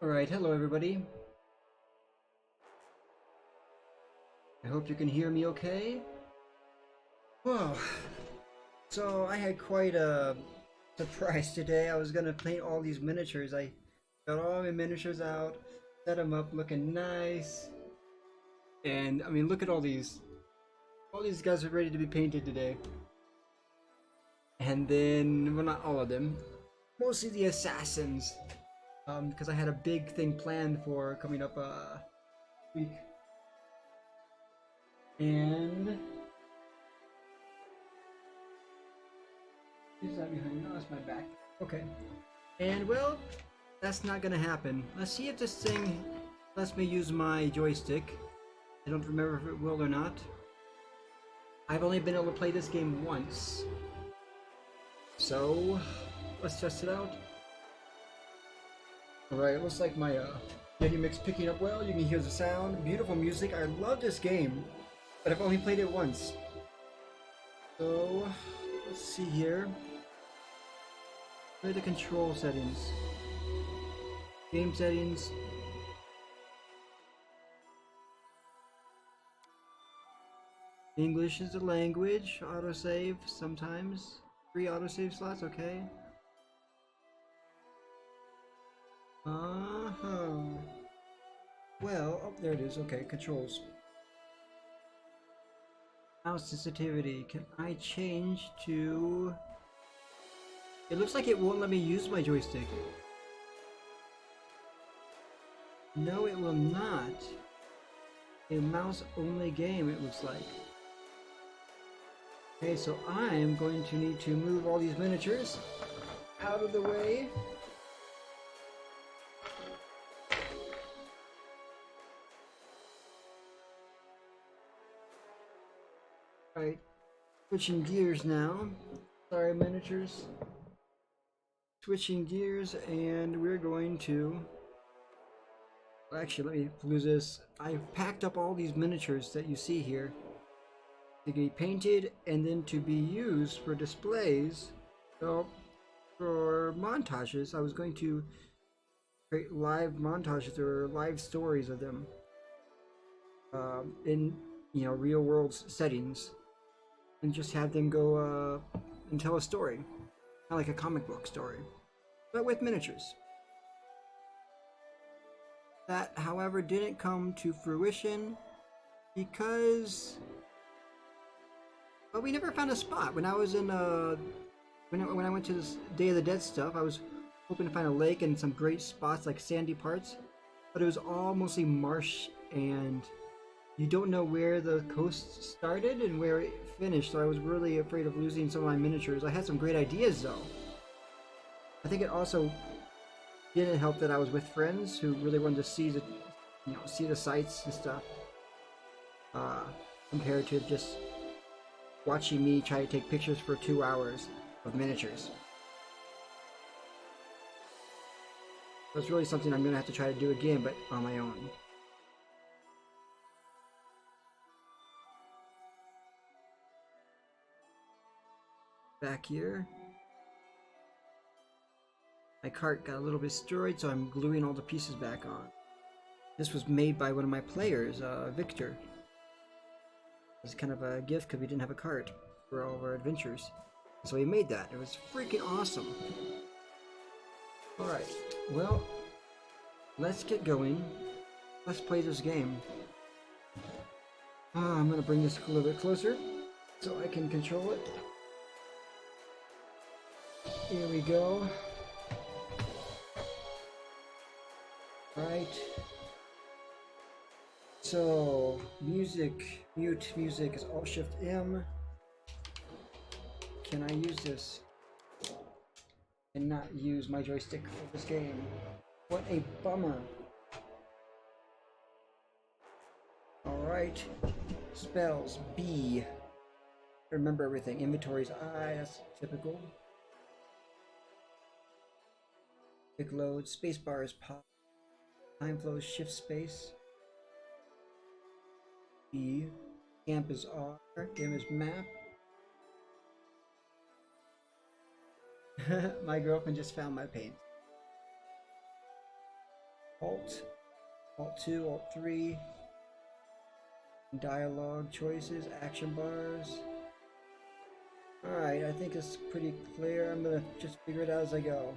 Alright, hello everybody. I hope you can hear me okay. Whoa. So I had quite a surprise today. I was gonna paint all these miniatures. I got all my miniatures out, set them up looking nice. And I mean, look at all these. All these guys are ready to be painted today. And then, well, not all of them. Mostly the assassins. Because I had a big thing planned for coming up week. And who's that behind me? Oh, that's my back. Okay. And well, that's not gonna happen. Let's see if this thing lets me use my joystick. I don't remember if it will or not. I've only been able to play this game once. So, let's test it out. Alright, it looks like my Yeti mix picking up well. You can hear the sound. Beautiful music. I love this game, but I've only played it once. So, let's see here. Where are the control settings? Game settings. English is the language. Autosave sometimes. 3 autosave slots, okay. Well, oh, there it is. Okay, controls. Mouse sensitivity. Can I change to... It looks like it won't let me use my joystick. No, it will not. A mouse-only game, it looks like. Okay, so I'm going to need to move all these miniatures out of the way. Alright, switching gears now. Sorry, miniatures. Switching gears, and we're going to... Actually, let me lose this. I've packed up all these miniatures that you see here to be painted and then to be used for displays. So, for montages, I was going to create live montages or live stories of them in, you know, real world settings, and just have them go and tell a story, kind of like a comic book story, but with miniatures. That, however, didn't come to fruition because, well, we never found a spot. When I was in when I went to this Day of the Dead stuff, I was hoping to find a lake and some great spots like sandy parts, but it was all mostly marsh, and you don't know where the coast started and where it finished. So I was really afraid of losing some of my miniatures. I had some great ideas though. I think it also didn't help that I was with friends who really wanted to see the, you know, see the sights and stuff, compared to just watching me try to take pictures for 2 hours of miniatures. That's really something I'm gonna have to try to do again, but on my own. Back here, my cart got a little bit destroyed, so I'm gluing all the pieces back on. This was made by one of my players, Victor. It's kind of a gift because we didn't have a cart for all of our adventures. So he made that. It was freaking awesome. Alright, well, let's get going. Let's play this game. I'm going to bring this a little bit closer so I can control it. Here we go. Alright. So, music, mute music is Alt-Shift-M. Can I use this and not use my joystick for this game? What a bummer. Alright. Spells, B. Remember everything. Inventories, I. That's typical. Quick load, spacebar is pop. Time flows, shift space. E. Camp is R. M is map. My girlfriend just found my paint. Alt, Alt 2, Alt 3, dialogue choices, action bars. Alright, I think it's pretty clear. I'm gonna just figure it out as I go.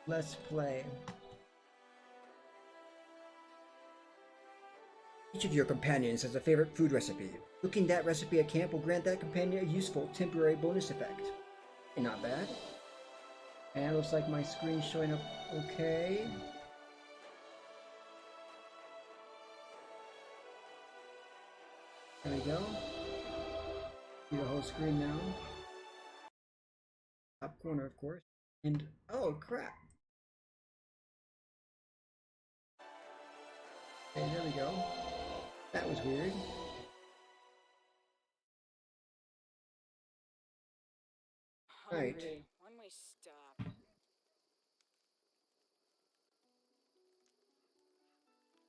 Let's play. Each of your companions has a favorite food recipe. Cooking that recipe at camp will grant that companion a useful temporary bonus effect. And not bad. And it looks like my screen's showing up okay. There we go. See the whole screen now. Top corner, of course. And oh crap! Okay, there we go. That was weird. Right. When we stop.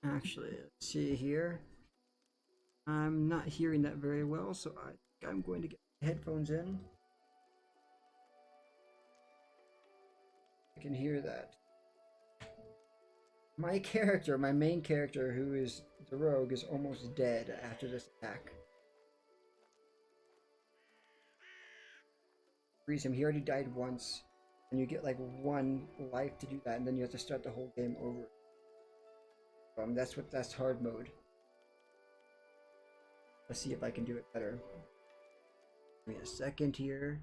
Actually, let's see here. I'm not hearing that very well, so I think I'm going to get the headphones in. I can hear that. My character, my main character, who is the rogue, is almost dead after this attack. Freeze him. He already died once, and you get like 1 life to do that, and then you have to start the whole game over. That's hard mode. Let's see if I can do it better. Give me a second here.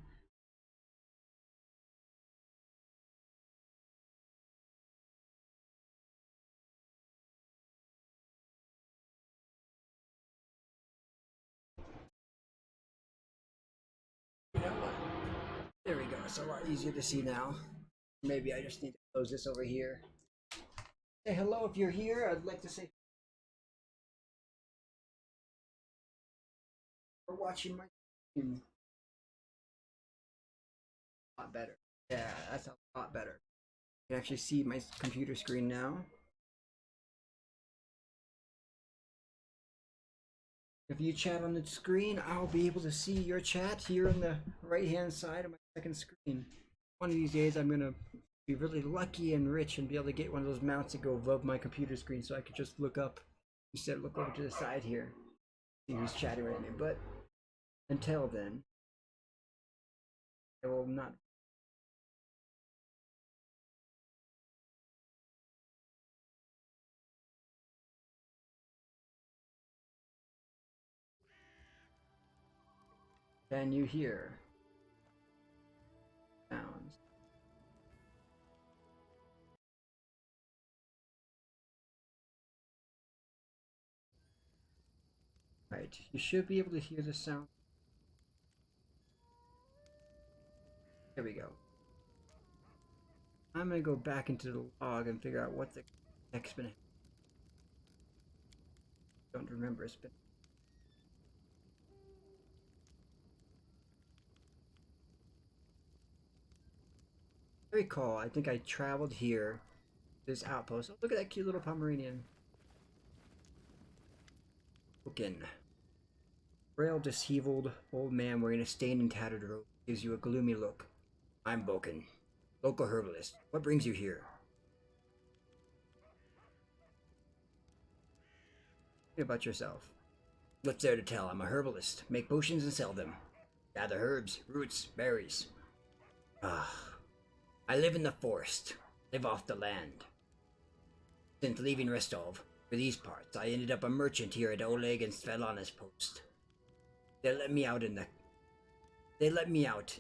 There we go. It's a lot easier to see now. Maybe I just need to close this over here. Say hello if you're here. I'd like to say for watching my stream. A lot better. Yeah, that's a lot better. You can actually see my computer screen now. If you chat on the screen, I'll be able to see your chat here on the right hand side of my second screen. One of these days I'm gonna be really lucky and rich and be able to get one of those mounts that go above my computer screen so I could just look up instead of look over to the side here. See who's chatting with me. But until then, I will not. Can you hear sounds? Right, you should be able to hear the sound. There we go. I'm gonna go back into the log and figure out what the heck's been. Don't remember. It's been. I recall. I think I traveled here. This outpost. Oh, look at that cute little Pomeranian. Broken. Frail, disheveled old man wearing a stained and tattered robe gives you a gloomy look. I'm Boken, local herbalist. What brings you here? Tell me about yourself. What's there to tell? I'm a herbalist. Make potions and sell them. Gather herbs, roots, berries. Ah, I live in the forest. Live off the land. Since leaving Restov for these parts, I ended up a merchant here at Oleg and Svetlana's post. They let me out in the. They let me out.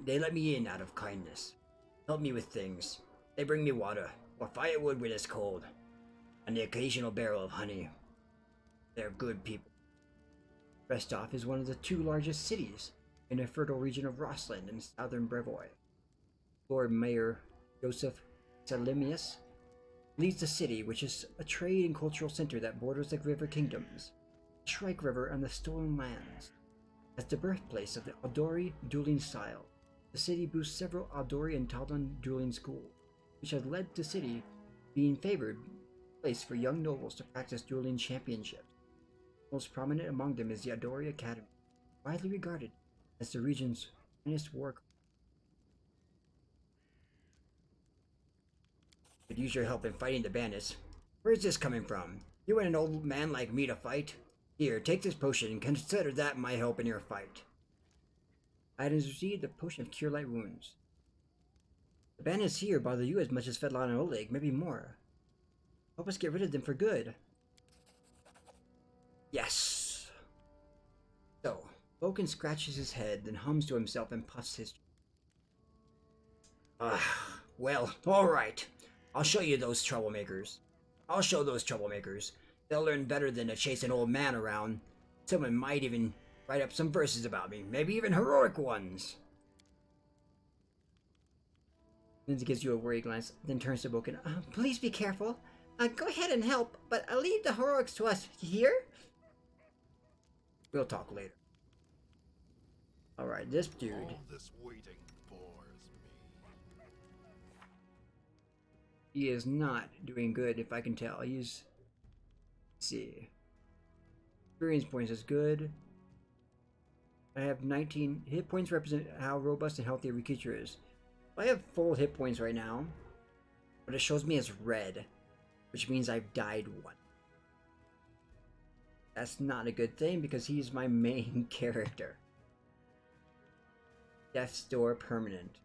They let me in out of kindness. Help me with things. They bring me water, or firewood when it's cold, and the occasional barrel of honey. They're good people. Rostov is one of the 2 largest cities in the fertile region of Rossland in southern Brevoy. Lord Mayor Joseph Salimius leads the city, which is a trade and cultural center that borders the River Kingdoms, the Shrike River, and the Stolen Lands. As the birthplace of the Aldori dueling style, the city boasts several Aldori and Taldan dueling schools, which has led the city being favored place for young nobles to practice dueling championships. Most prominent among them is the Aldori Academy, widely regarded as the region's finest war. Could use your help in fighting the bandits. Where's this coming from? You and an old man like me to fight? Here, take this potion and consider that my help in your fight. Items received: the potion of cure light wounds. The bandits here bother you as much as Fedlon and Oleg, maybe more. Help us get rid of them for good. Yes. So, Vulcan scratches his head, then hums to himself and puffs his. Well, alright. I'll show you those troublemakers. I'll show those troublemakers. They'll learn better than to chase an old man around. Someone might even write up some verses about me, maybe even heroic ones. Lindsay gives you a worried glance, then turns to Vulcan. Please be careful. Go ahead and help, but leave the heroics to us, here? We'll talk later. Alright, this dude. All this waiting bores me. He is not doing good, if I can tell. He's... Let's see. Experience points is good. I have 19 hit points, represent how robust and healthy a creature is. I have full hit points right now, but it shows me as red, which means I've died one. That's not a good thing because he's my main character. Death's Door permanent.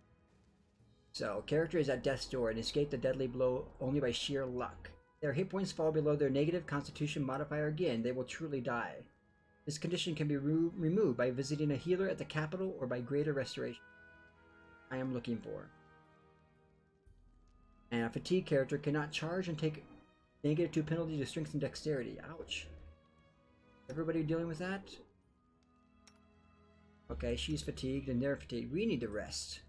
So, character is at Death's Door and escape the deadly blow only by sheer luck. Their hit points fall below their negative constitution modifier again, they will truly die. This condition can be removed by visiting a healer at the capital or by greater restoration. I am looking for. And a fatigue character cannot charge and take -2 penalty to strength and dexterity. Ouch. Everybody dealing with that? Okay, she's fatigued and they're fatigued. We need to rest.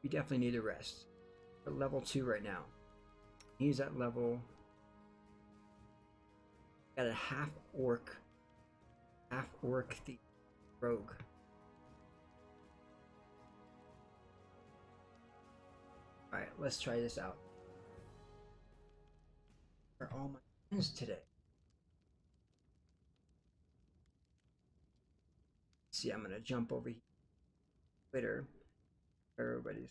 We definitely need to rest. We're at level 2 right now. He's at level... Got a half-orc thief rogue. Alright, let's try this out. Where are all my friends today? Let's see, I'm gonna jump over here. Twitter. Everybody's.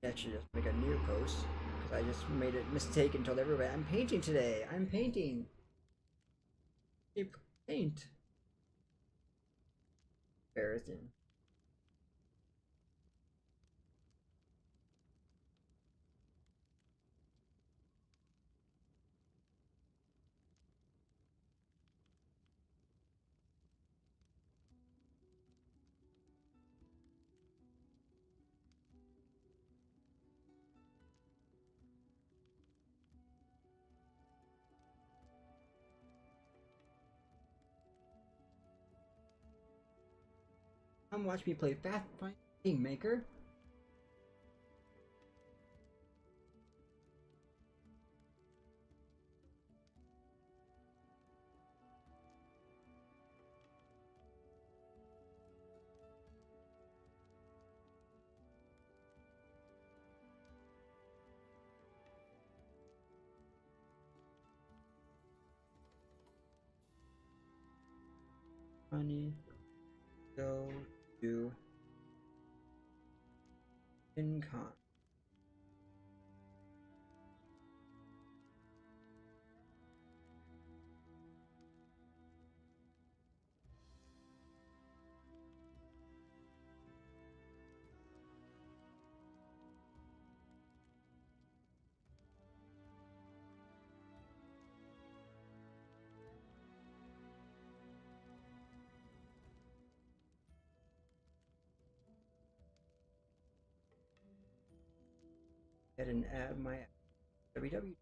Actually, just make a new post because I just made a mistake and told everybody I'm painting today. I'm painting. Paint. Embarrassing. Come watch me play Pathfinder Kingmaker. Honey, go to FinCon. Ahead and add my www.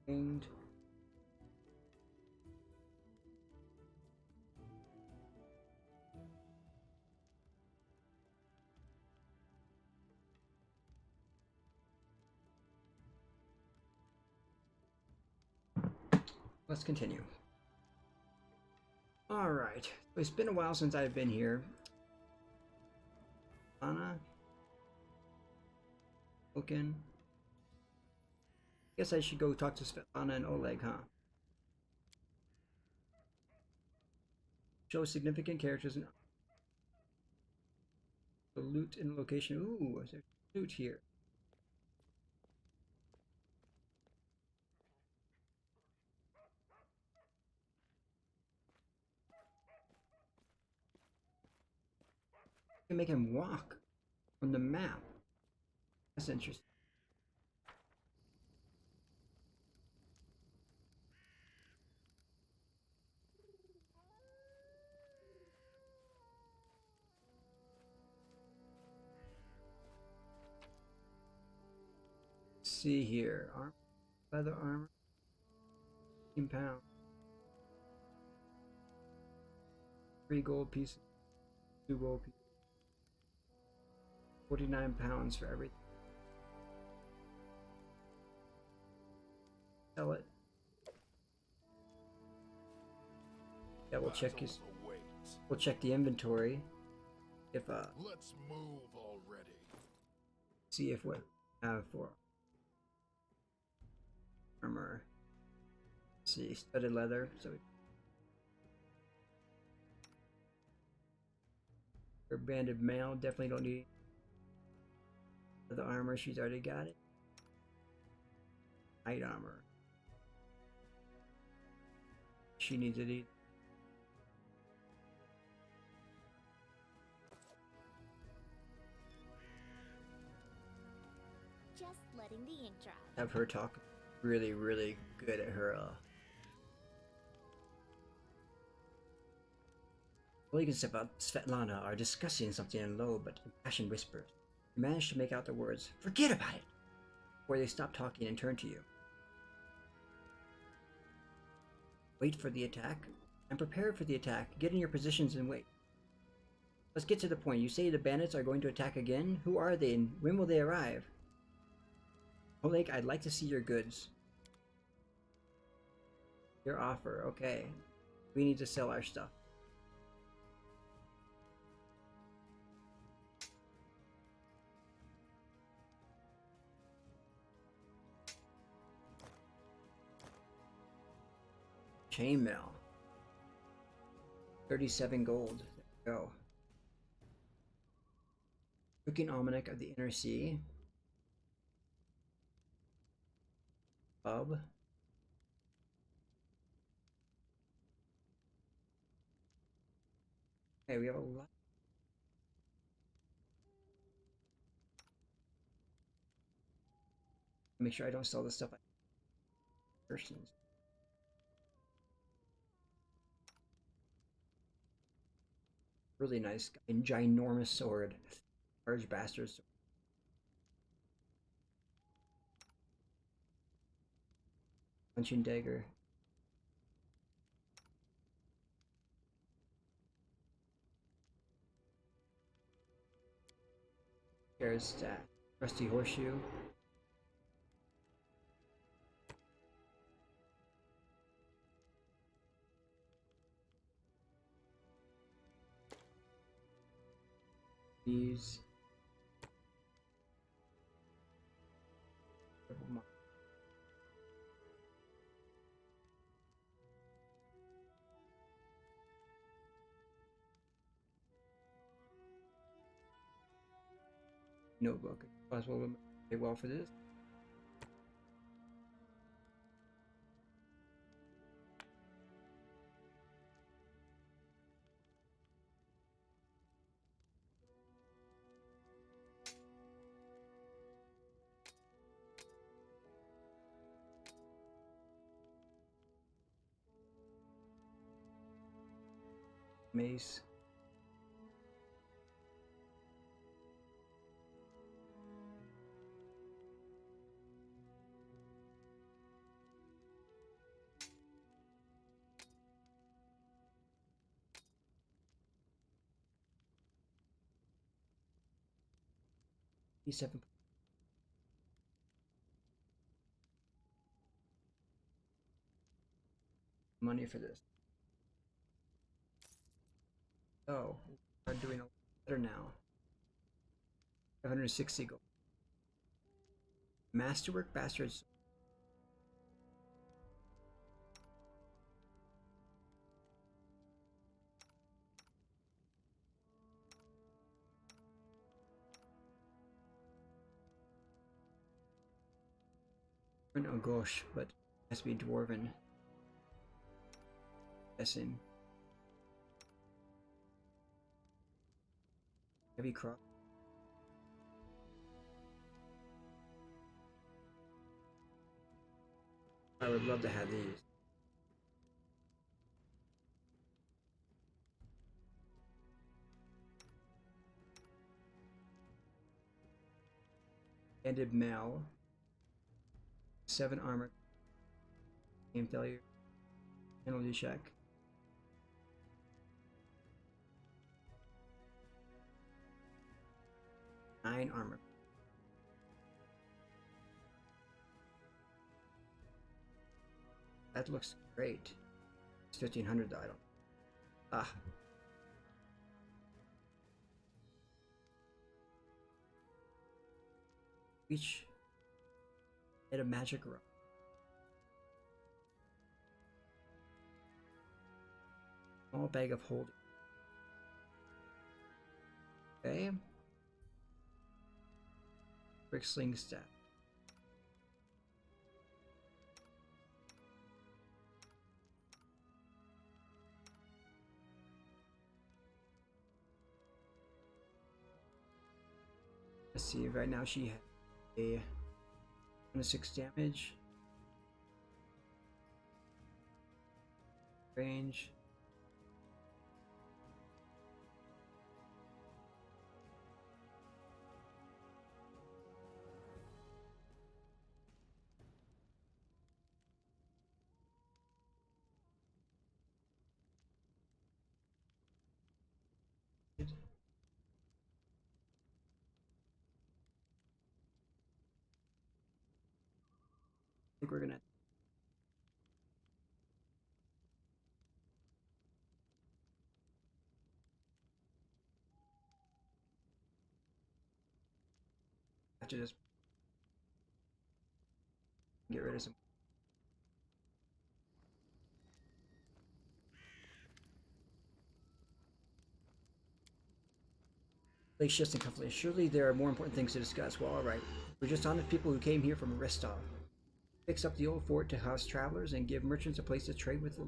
And let's continue. Alright, so it's been a while since I've been here. Anna. Looking. Guess I should go talk to Svetlana and Oleg, huh? Show significant characters and the loot in location. Ooh, there's loot here. You can make him walk on the map. That's interesting. Let's see here. Leather armor. 15 pounds. 3 gold pieces. 2 gold pieces. 49 pounds for everything. Sell it. Yeah, we'll check his. Awaits. We'll check the inventory. If Let's move already. see if what we have for armor. Let's see, studded leather. So for banded mail, definitely don't need the armor. She's already got it. Light armor. She needs it. Just letting the ink dry. Have her talk really, really good at her Colleagues about Svetlana are discussing something in low but impassioned whispers. You manage to make out the words, "Forget about it!" before they stop talking and turn to you. Wait for the attack. I'm prepared for the attack. Get in your positions and wait. Let's get to the point. You say the bandits are going to attack again? Who are they and when will they arrive? Oleg, I'd like to see your goods. Your offer, okay. We need to sell our stuff. Chainmail. 37 gold. There we go. Cooking Almanac of the Inner Sea. Pub. Okay, we have a lot. Make sure I don't sell this stuff at persons. Really nice and ginormous sword. Large bastard sword. Punching dagger. Here's stat. Rusty horseshoe. These. Notebook. Possible to pay well for this. Mace. E7 money for this. Oh, we are doing a lot better now. 160 gold. Masterwork bastards. Oh gosh, but it has to be dwarven. Guessing. Heavy cross. I would love to have these. Ended Mal. 7 armor. Game failure. Penalty check. Nine armor. That looks great. It's 1500 though, I don't. Ah. Reach. Hit a magic rock. Small bag of holding. Okay. Brick sling staff. Let's see, right now she has a 6 damage. Range. I think we're gonna have to just get rid of some. Lake shifts and comfortably. Surely there are more important things to discuss. Well, alright. We're just honest people who came here from Ristov. Fix up the old fort to house travelers and give merchants a place to trade with.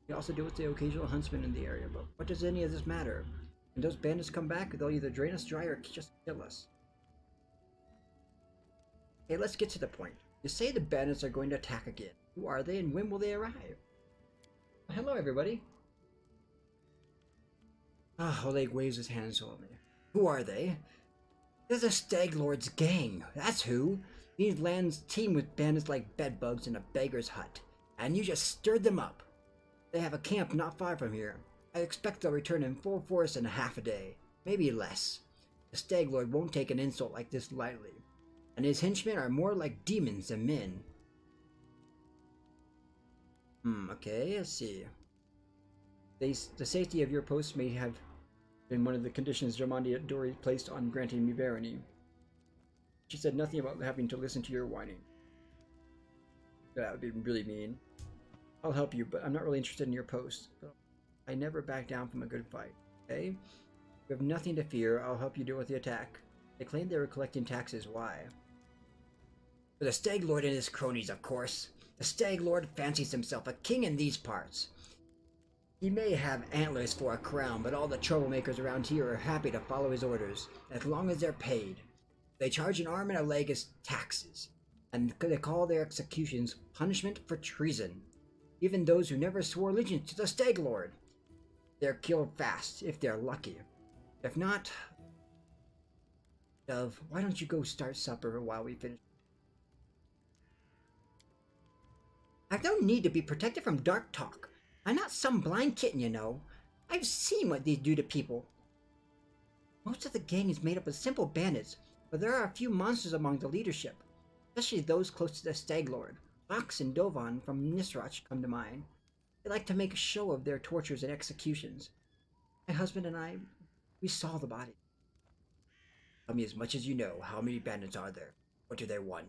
We also deal with the occasional huntsman in the area, but what does any of this matter? When those bandits come back, they'll either drain us dry or just kill us. Okay, let's get to the point. You say the bandits are going to attack again. Who are they and when will they arrive? Well, hello, everybody. Ah, Oleg waves his hands over me. Who are they? They're the Stag Lord's gang. That's who. These lands teem with bandits like bedbugs in a beggar's hut. And you just stirred them up. They have a camp not far from here. I expect they'll return in full force in half a day. Maybe less. The Stag Lord won't take an insult like this lightly. And his henchmen are more like demons than men. Okay, let's see. The safety of your post may have been one of the conditions Germania Dory placed on granting me barony. She said nothing about having to listen to your whining. That would be really mean. I'll help you, but I'm not really interested in your post. I never back down from a good fight, okay? You have nothing to fear. I'll help you deal with the attack. They claimed they were collecting taxes. Why? For the Stag Lord and his cronies, of course. The Stag Lord fancies himself a king in these parts. He may have antlers for a crown, but all the troublemakers around here are happy to follow his orders, as long as they're paid. They charge an arm and a leg as taxes, and they call their executions punishment for treason. Even those who never swore allegiance to the Stag Lord. They're killed fast, if they're lucky. If not... Dove, why don't you go start supper while we finish? I've no need to be protected from dark talk. I'm not some blind kitten, you know. I've seen what these do to people. Most of the gang is made up of simple bandits, but there are a few monsters among the leadership, especially those close to the Stag Lord. Ox and Dovan from Nisrach come to mind. They like to make a show of their tortures and executions. My husband and I, we saw the body. Tell me as much as you know. How many bandits are there? What do they want?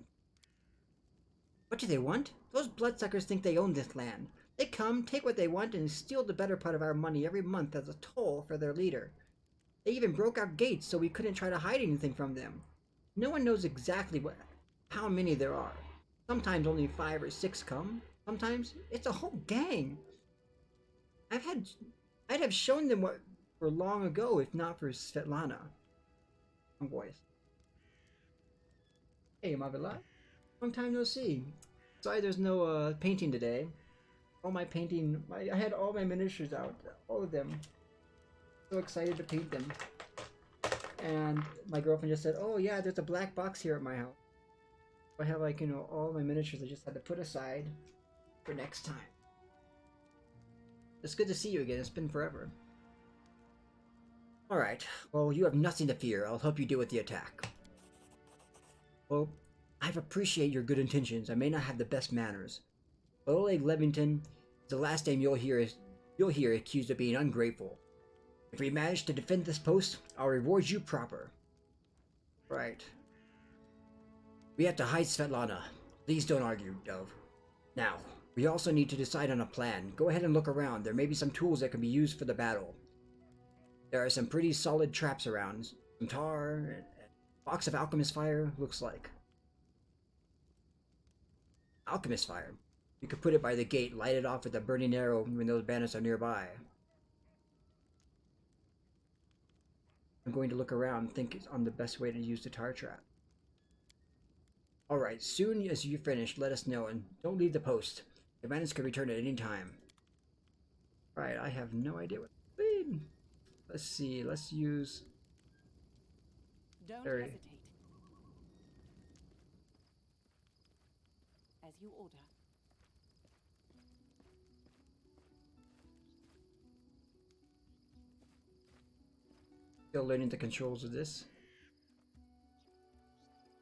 What do they want? Those bloodsuckers think they own this land. They come, take what they want, and steal the better part of our money every month as a toll for their leader. They even broke our gates so we couldn't try to hide anything from them. No one knows exactly how many there are. Sometimes only 5 or 6 come. Sometimes it's a whole gang. I'd have shown them what for long ago if not for Svetlana. Long voice. Hey, Mavila. Long time no see. Sorry there's no painting today. All my painting, I had all my miniatures out. All of them. So excited to paint them. And my girlfriend just said, oh yeah, there's a black box here at my house. I have like, all my miniatures I just had to put aside for next time. It's good to see you again. It's been forever. Alright, well, you have nothing to fear. I'll help you deal with the attack. Well, I appreciate your good intentions. I may not have the best manners. But Oleg Levington is the last name you'll hear accused of being ungrateful. If we manage to defend this post, I'll reward you proper. Right. We have to hide Svetlana. Please don't argue, Dove. Now, we also need to decide on a plan. Go ahead and look around. There may be some tools that can be used for the battle. There are some pretty solid traps around. Some tar, and a box of alchemist fire, looks like. Alchemist fire. You could put it by the gate, light it off with a burning arrow when those bandits are nearby. I'm going to look around and think on the best way to use the tar trap. Alright, soon as you finish, let us know, and don't leave the post. The bandits can return at any time. Right, I have no idea what to mean. Let's see, let's use... Don't Very... hesitate. As you order. Still learning the controls of this.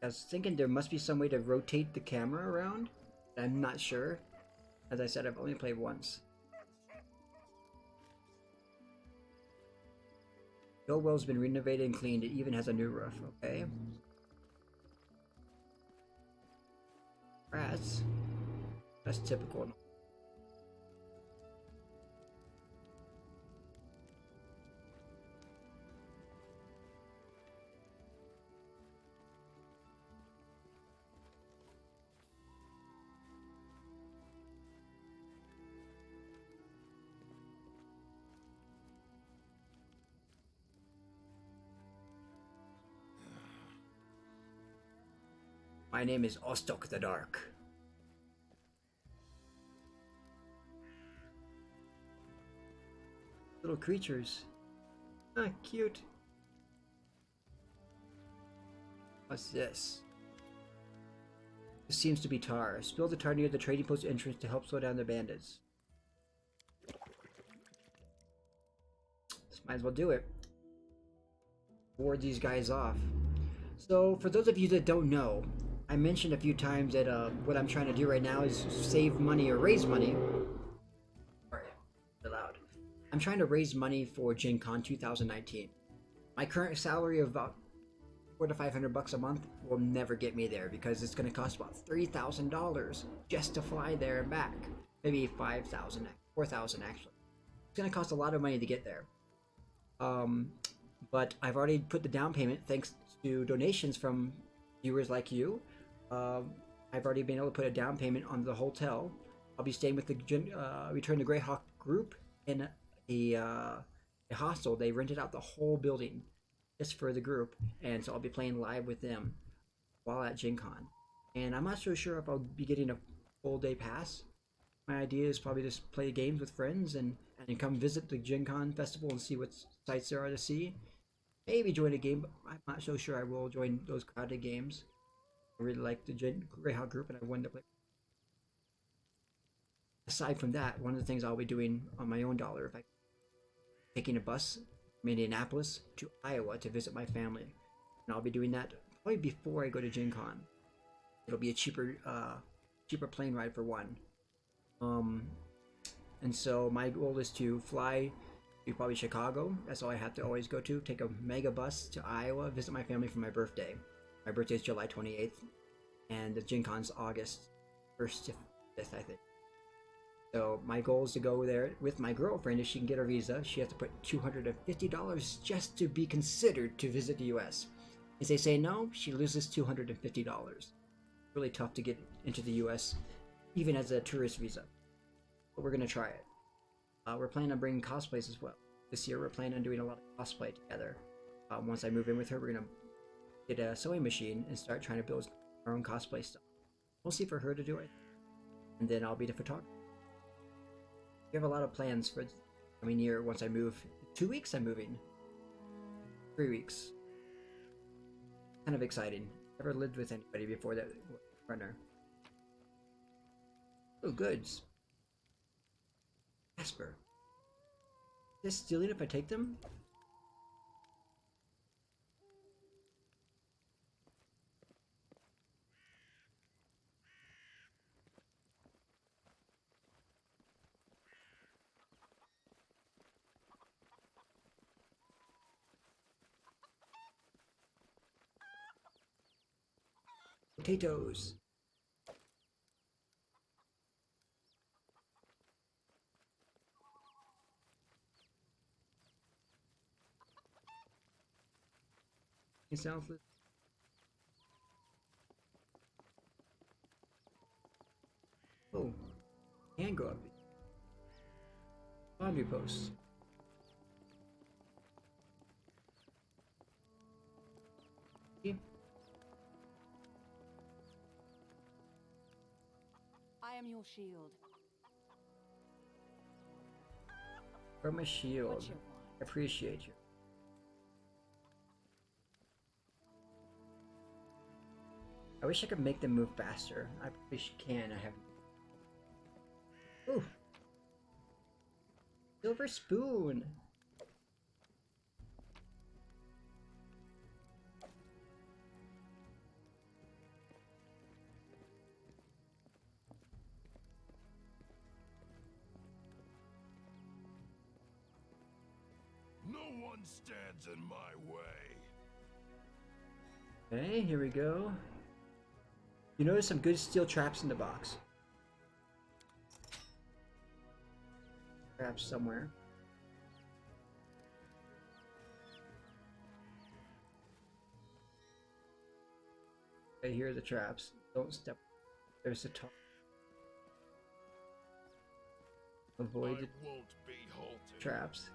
I was thinking there must be some way to rotate the camera around. I'm not sure. As I said, I've only played once. The old well's been renovated and cleaned. It even has a new roof. Okay. That's typical. My name is Ostok the Dark. Little creatures. Ah, cute. What's this? This seems to be tar. Spill the tar near the trading post entrance to help slow down the bandits. This might as well do it. Ward these guys off. So, for those of you that don't know, I mentioned a few times that what I'm trying to do right now is save money or raise money. Sorry, loud. I'm trying to raise money for Gen Con 2019. My current salary of about $400 to $500 a month will never get me there because it's going to cost about $3,000 just to fly there and back. Maybe $5,000, $4,000 actually. It's going to cost a lot of money to get there. But I've already put the down payment thanks to donations from viewers like you. I've already been able to put a down payment on the hotel. I'll be staying with the Return the Greyhawk group in a hostel. They rented out the whole building just for the group, and so I'll be playing live with them while at Gen Con. And I'm not so sure if I'll be getting a full day pass. My idea is probably just play games with friends and come visit the Gen Con festival and see what sites there are to see. Maybe join a game, but I'm not so sure I will join those crowded games. I really like the Greyhawk group, and I wanted to play. Aside from that, one of the things I'll be doing on my own dollar, if I taking a bus from Indianapolis to Iowa to visit my family, and I'll be doing that probably before I go to Gen Con. It'll be a cheaper plane ride for one. And so my goal is to fly probably Chicago. That's all I have to always go to. Take a mega bus to Iowa, visit my family for my birthday. My birthday is July 28th, and the Gen Con's August 1st to 5th, I think. So my goal is to go there with my girlfriend. If she can get her visa, she has to put $250 just to be considered to visit the U.S. If they say no, she loses $250. Really tough to get into the U.S., even as a tourist visa. But we're gonna try it. We're planning on bringing cosplays as well. This year, we're planning on doing a lot of cosplay together. Once I move in with her, we're gonna get a sewing machine and start trying to build our own cosplay stuff. Mostly for her to do it, and then I'll be the photographer. We have a lot of plans for the coming year. Once I move, 2 weeks I'm moving. 3 weeks. Kind of exciting. Never lived with anybody before that partner. Oh, goods. Casper. Is this stealing if I take them? Potatoes. It sounds like... Oh, can go up. Laundry posts. Okay. I am your shield. From a shield. What you want? Appreciate you. I wish I could make them move faster. I wish I can. I have. Ooh. Silver spoon. No one stands in my way. Okay, here we go. You notice some good steel traps in the box. Traps somewhere. Okay, here are the traps. Don't step. There's the top. Avoid the I won't be halted. traps.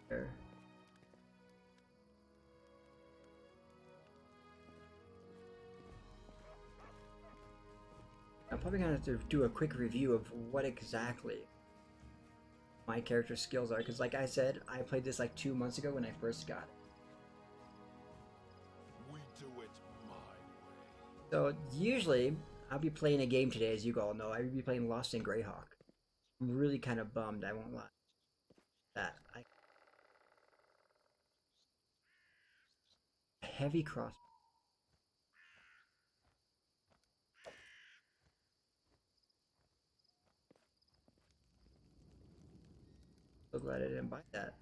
There. I'm probably gonna have to do a quick review of what exactly my character's skills are, because like I said, I played this like 2 months ago when I first got it. We do it my way. So usually, I'll be playing a game today, as you all know. I will be playing Lost in Greyhawk. I'm really kind of bummed, I won't lie. That heavy cross. So glad I didn't buy that.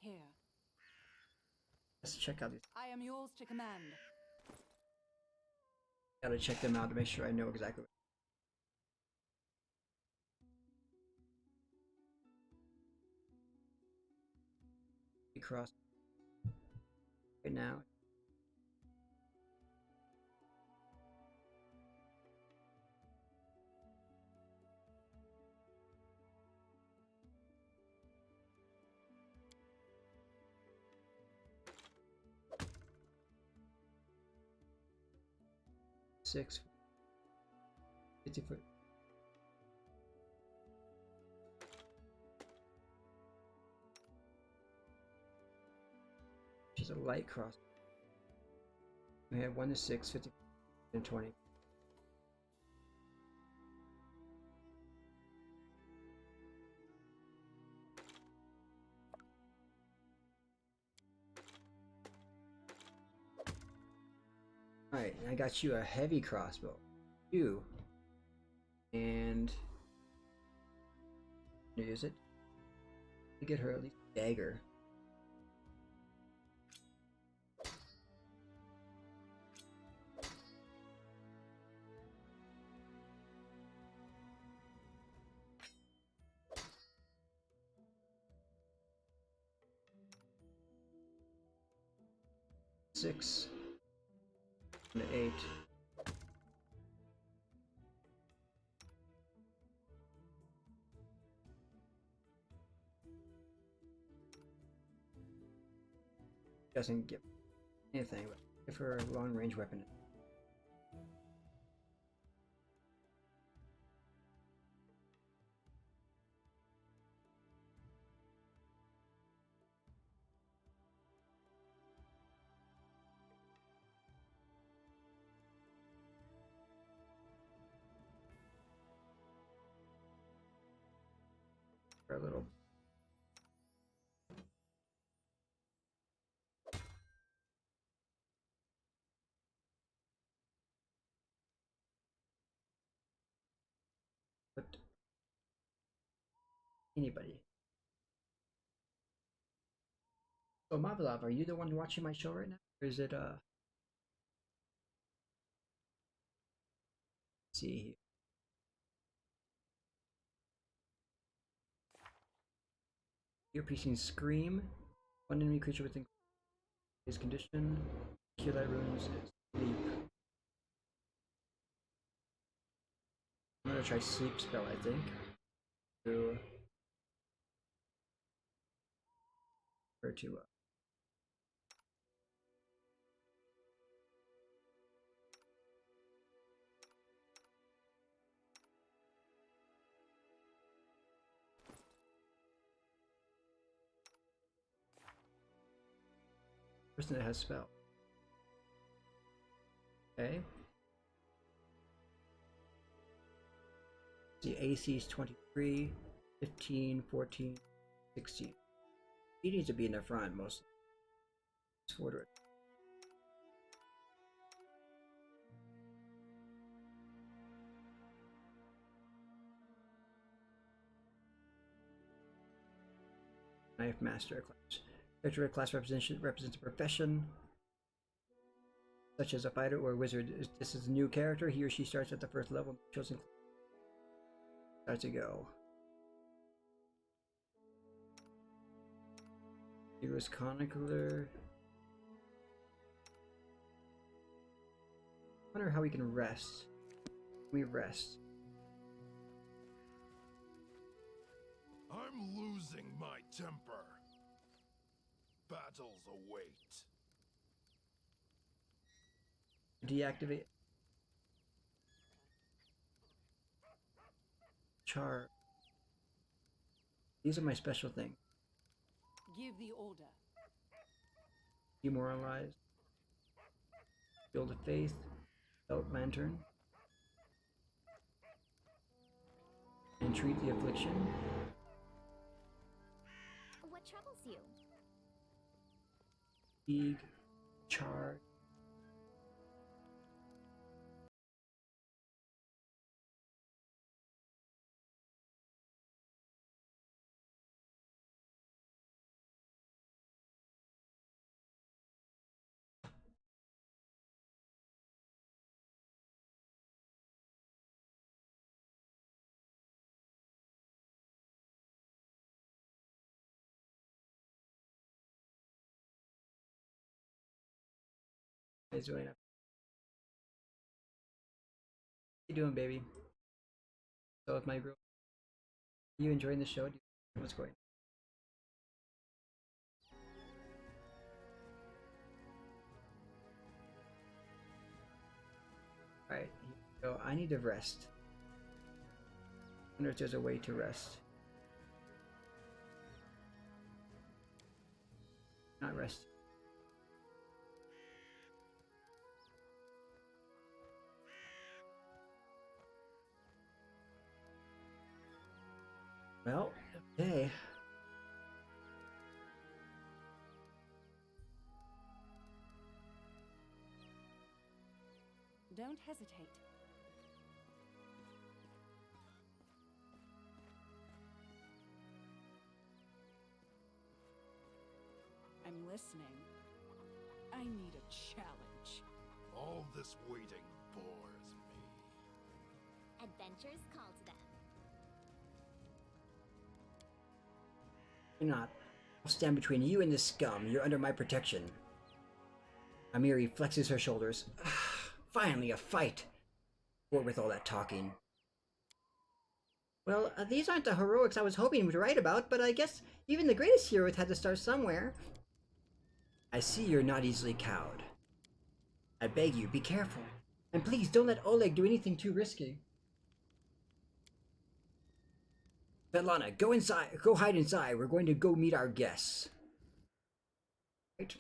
Here. Let's check out these. I am yours to command. Gotta check them out to make sure I know exactly. Cross right now. Six 50-foot. She's a light cross. We have 1 to 6, 50 and 20. Alright, I got you a heavy crossbow. You. And use it to get her at least a dagger. Six and 8. Doesn't give anything, but give her a long range weapon. For a little. But anybody. So Mavilov, are you the one watching my show right now? Or is it let's see here. Ear-piercing scream. One enemy creature within his condition. Cure that runes sleep. I'm gonna try sleep spell, I think. To her to person that has spell. Okay. The AC is 23, 15, 14, 16. He needs to be in the front mostly. Let's order it. Knife Master class. Character class represents a profession, such as a fighter or a wizard. This is a new character. He or she starts at the first level. Chosen start to go. Heroes Chronicler. I wonder how we can rest. We rest. I'm losing my temper. Battles await. Deactivate. Char. These are my special things. Give the order. Demoralize. Build of Faith. Belt Lantern. Entreat the Affliction. What troubles you? Fatigue. Char. Is doing it. How you doing, baby? So with my girl. Are you enjoying the show? What's going on? Alright, so I need to rest. I wonder if there's a way to rest. Not rest. Well, okay. Don't hesitate. I'm listening. I need a challenge. All this waiting bores me. Adventures call to them. You're not. I'll stand between you and this scum. You're under my protection. Amiri flexes her shoulders. Finally, a fight. Bored with all that talking. Well, these aren't the heroics I was hoping to write about, but I guess even the greatest heroes had to start somewhere. I see you're not easily cowed. I beg you, be careful. And please don't let Oleg do anything too risky. Svetlana, go inside. Go hide inside. We're going to go meet our guests. Right?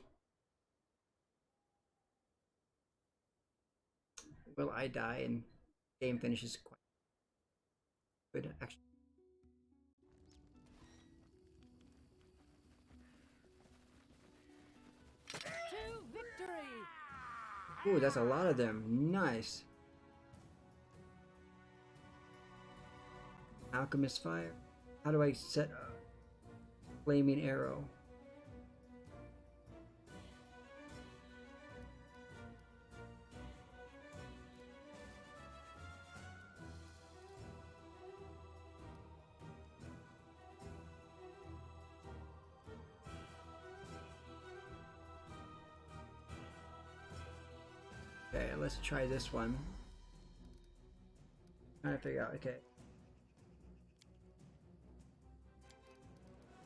Will I die and game finishes quite good, actually. To victory! Ooh, that's a lot of them. Nice. Alchemist fire. How do I set a flaming arrow? Okay, let's try this one. Trying to figure out, okay.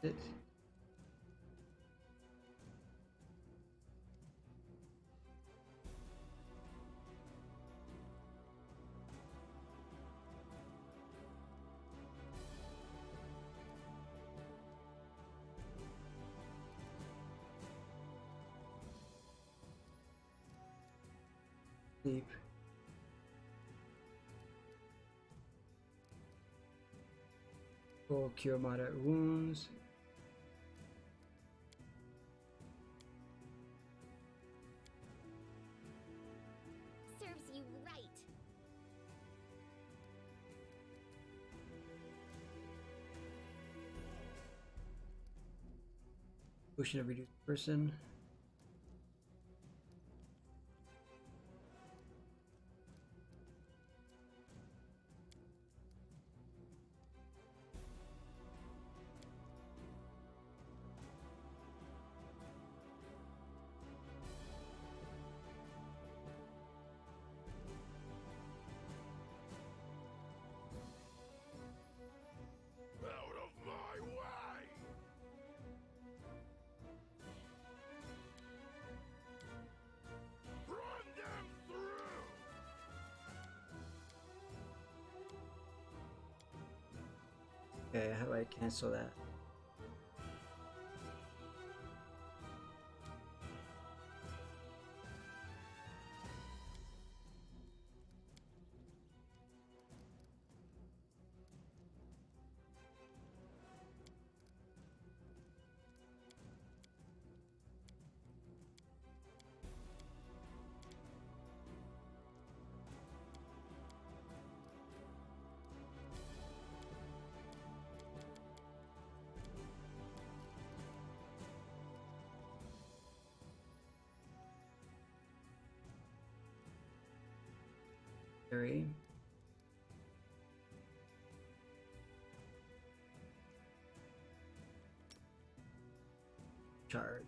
It. Deep. Will cure moderate wounds. Serves you right. Potion of reduced person. Out of my way! Run them through! Okay, how do I cancel that? Three. Charge.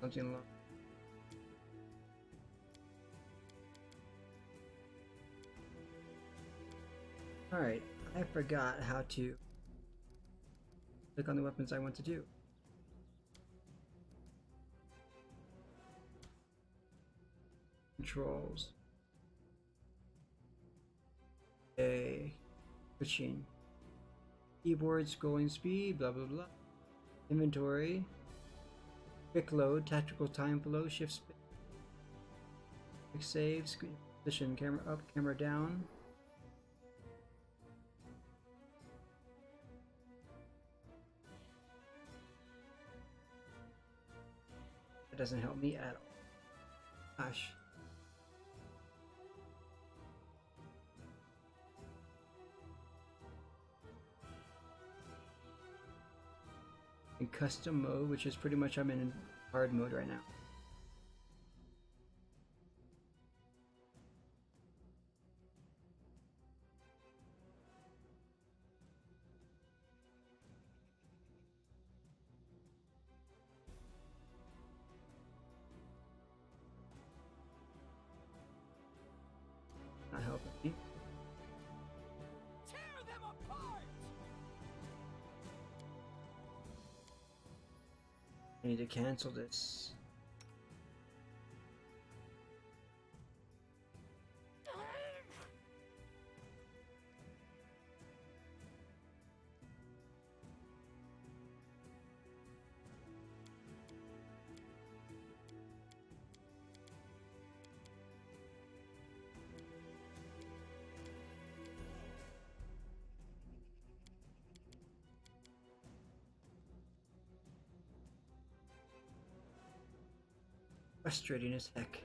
Something along. Alright, I forgot how to click on the weapons I want to do. Controls. A switching. Keyboard, scrolling speed, blah blah blah. Inventory. Quick load, tactical time flow, shift space. Quick save, screen position, camera up, camera down. That doesn't help me at all. Gosh. custom mode, which is pretty much I'm in hard mode right now. Not helping me. Tear them apart! I need to cancel this. Frustrating as heck.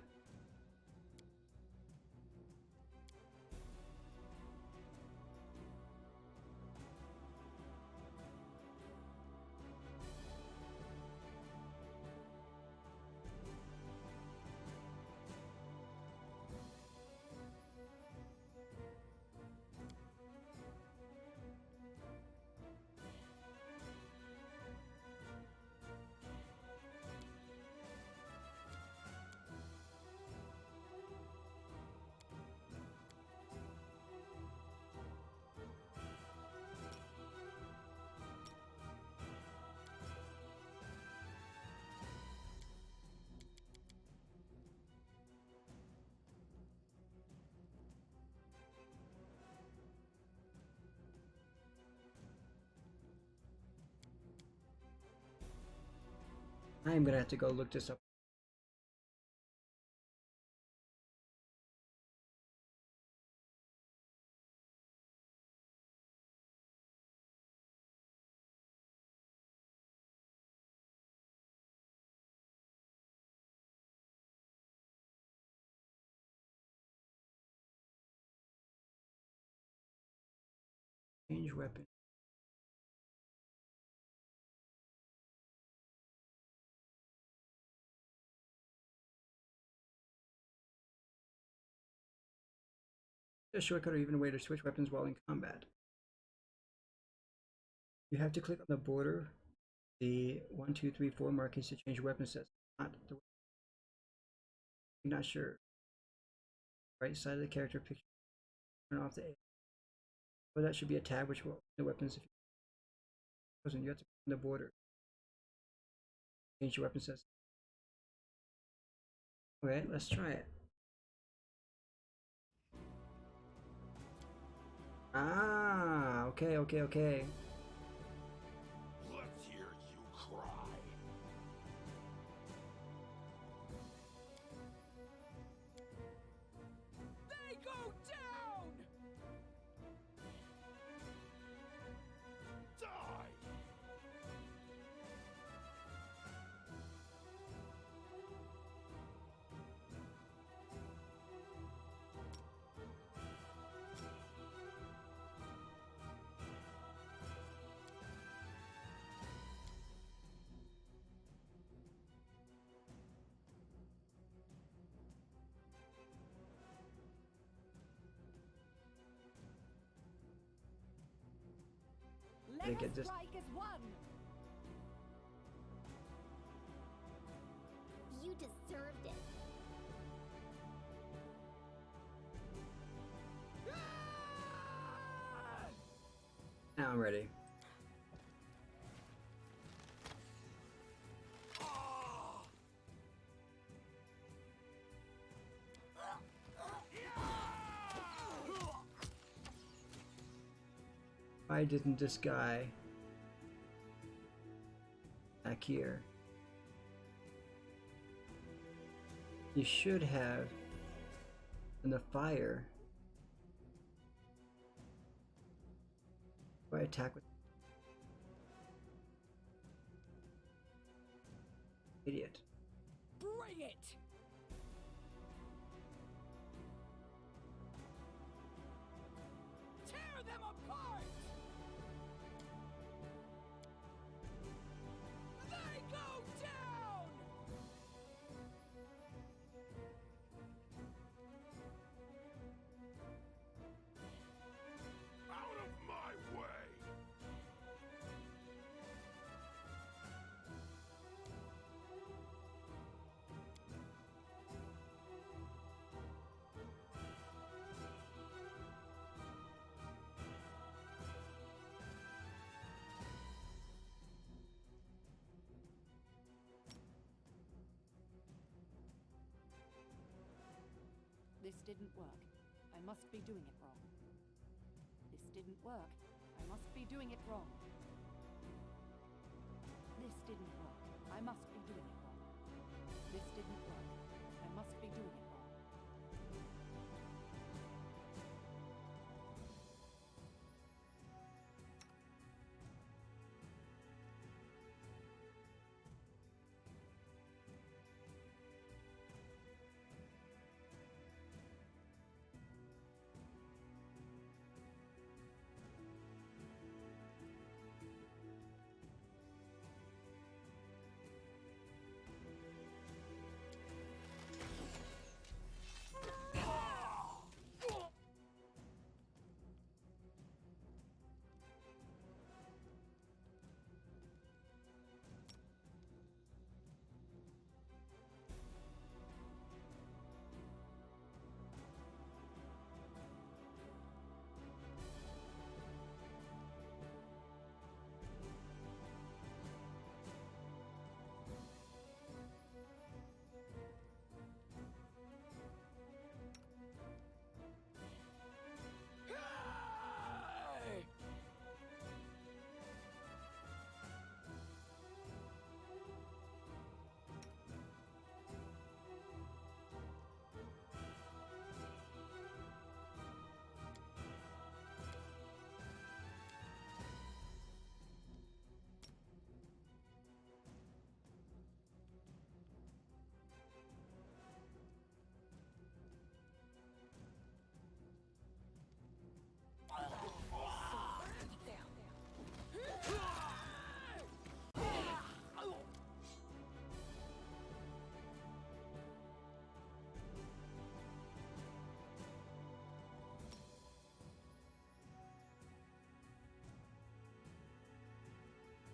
I'm gonna have to go look this up. Change weapon. A shortcut or even a way to switch weapons while in combat. You have to click on the border, the 1, 2, 3, 4 markings to change weapon sets. Not the. I'm not sure. Right side of the character picture. Turn off the A. Well, that should be a tab which will open the weapons if you have to click on the border. Change your weapon sets. Okay, let's try it. Ah, okay. Let's hear you cry. They go down! Die! Let get us this- strike as one! You deserved it. Now I'm ready. Why didn't this guy back here? He should have in the fire. Why attack with idiot? Bring it! Tear them apart! This didn't work. I must be doing it wrong. This didn't work. I must be doing it wrong. This didn't work. I must be doing it wrong. This didn't work. I must be doing it wrong.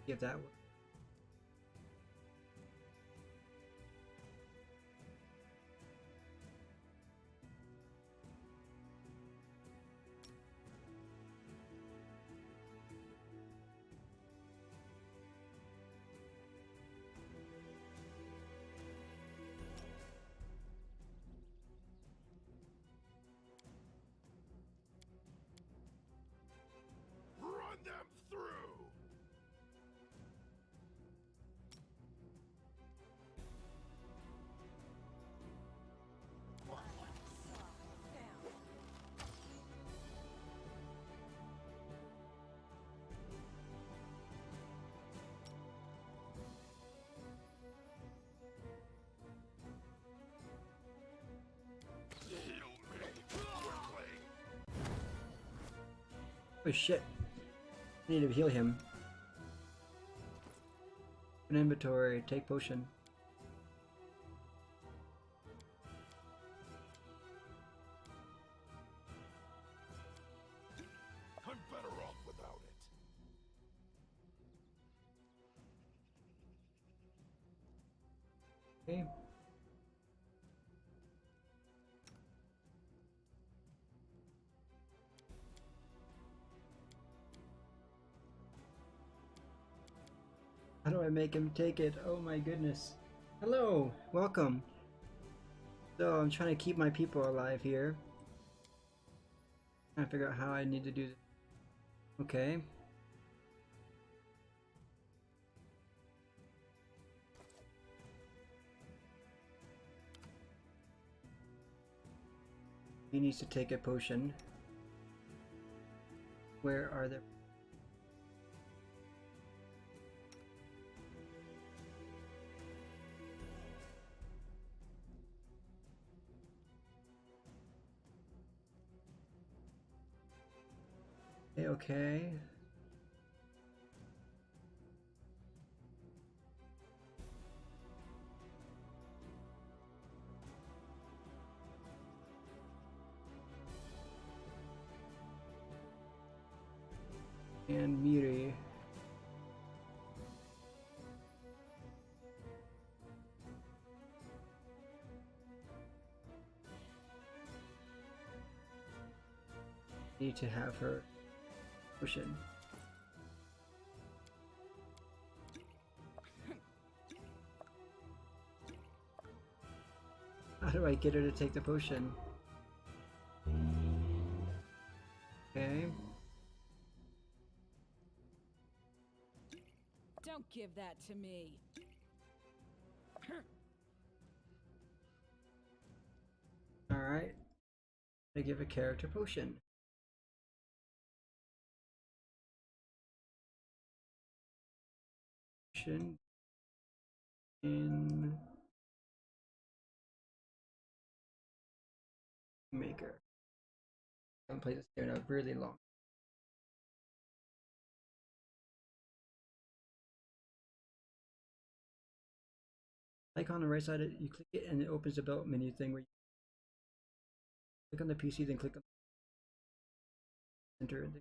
Give that one. Run them through! Heal me quickly! Oh shit. I need to heal him. Open inventory, take potion. I'm better off without it. Okay. How do I make him take it? Oh my goodness. Hello, welcome. So I'm trying to keep my people alive here. Trying to figure out how I need to do this. Okay. He needs to take a potion. Where are they? Okay. And Miri. Need to have her potion. How do I get her to take the potion? Okay. Don't give that to me. Alright. I give a character potion. Potion in Maker. I haven't played this game in a really long. Like on the right side, you click it and it opens the belt menu thing where you click on the PC, then click on enter.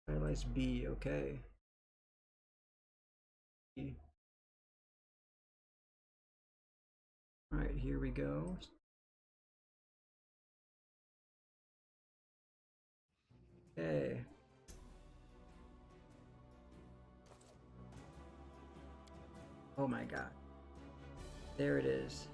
Finalize B, okay. Alright, here we go. Okay. Oh my god. There it is.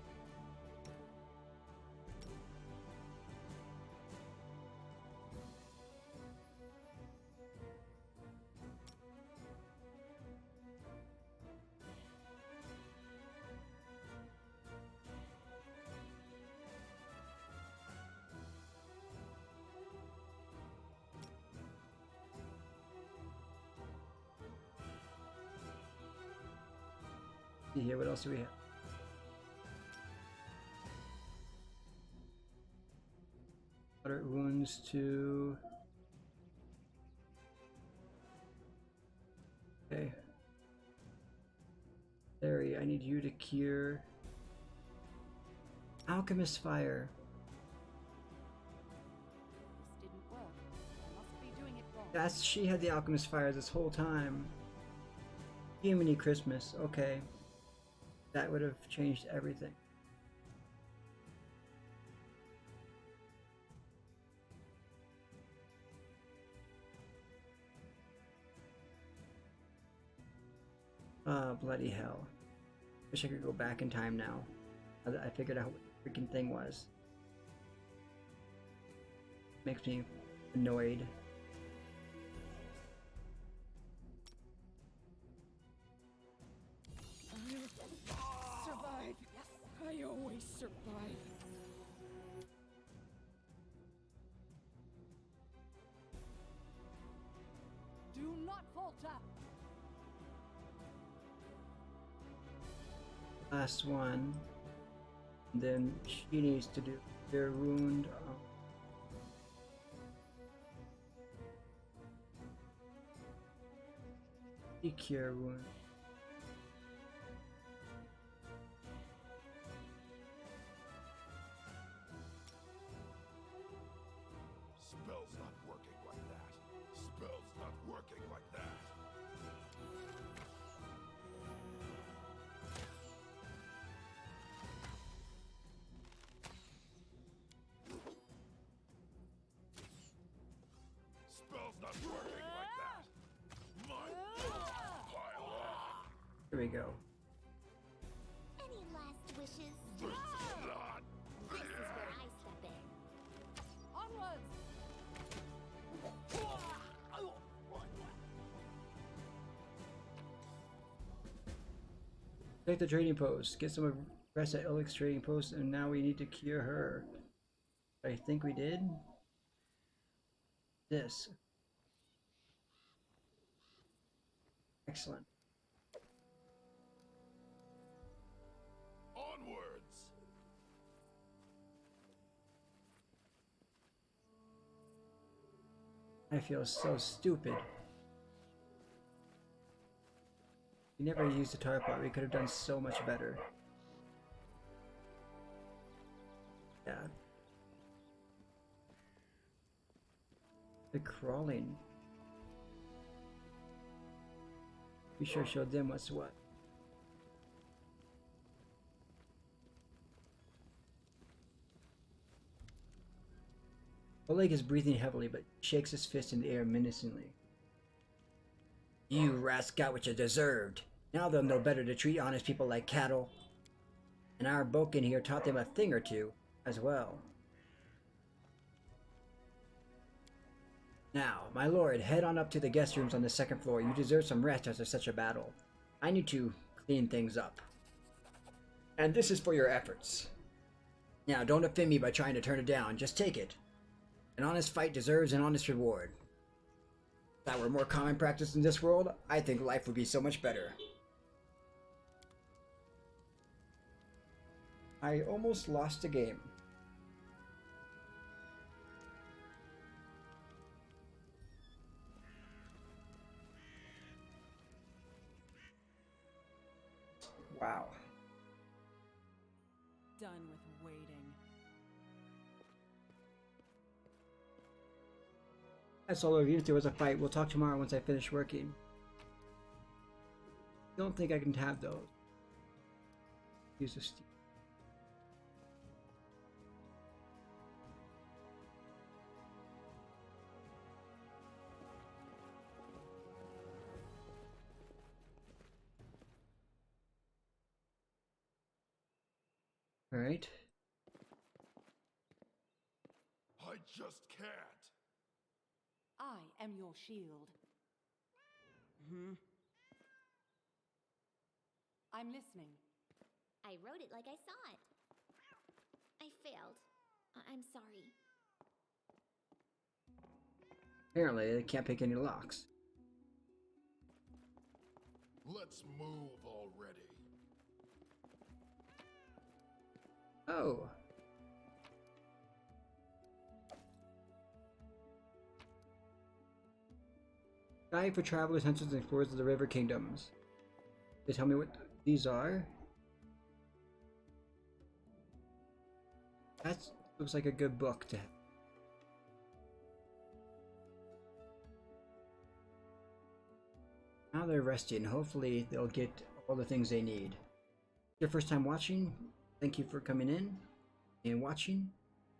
See here, what else do we have? Moderate wounds to... Okay. Larry, I need you to cure... Alchemist Fire. This didn't work. I must be doing it wrong. That's... She had the Alchemist Fire this whole time. Jiminy Christmas. Okay. That would have changed everything. Oh, bloody hell. Wish I could go back in time now. I figured out what the freaking thing was. Makes me annoyed. Survive. Yes. I always survive. Do not falter. Last one. And then she needs to do their wound. The cure wound. Spell's not working like that. Spell's not working like that. Spell's not working like that. My bones pile on. Here we go. Any last wishes? This is not This is where I step in. Onwards. Take the trading post. Get some rest at Elix trading post, and now we need to cure her. I think we did. This. Excellent. onwards. I feel so stupid. We never used the tar pot. We could have done so much better. Yeah. The crawling. We sure showed them what's what. Oleg is breathing heavily, but shakes his fist in the air menacingly. You rats got what you deserved. Now they'll know better to treat honest people like cattle. And our Boken here taught them a thing or two, as well. Now, my lord, head on up to the guest rooms on the second floor. You deserve some rest after such a battle. I need to clean things up. And this is for your efforts. Now, don't offend me by trying to turn it down. Just take it. An honest fight deserves an honest reward. If that were more common practice in this world, I think life would be so much better. I almost lost a game. Wow. Done with waiting. That's all of you. If there was a fight, we'll talk tomorrow once I finish working. Don't think I can have those. Use a steam. All right. I just can't. I am your shield. I'm listening. I wrote it like I saw it. I failed. I'm sorry. Apparently, they can't pick any locks. Let's move already. Oh. Guide for travelers, hunters, and explorers of the River Kingdoms. They tell me what these are. That looks like a good book to have. Now they're resting. Hopefully they'll get all the things they need. Your first time watching, thank you for coming in and watching.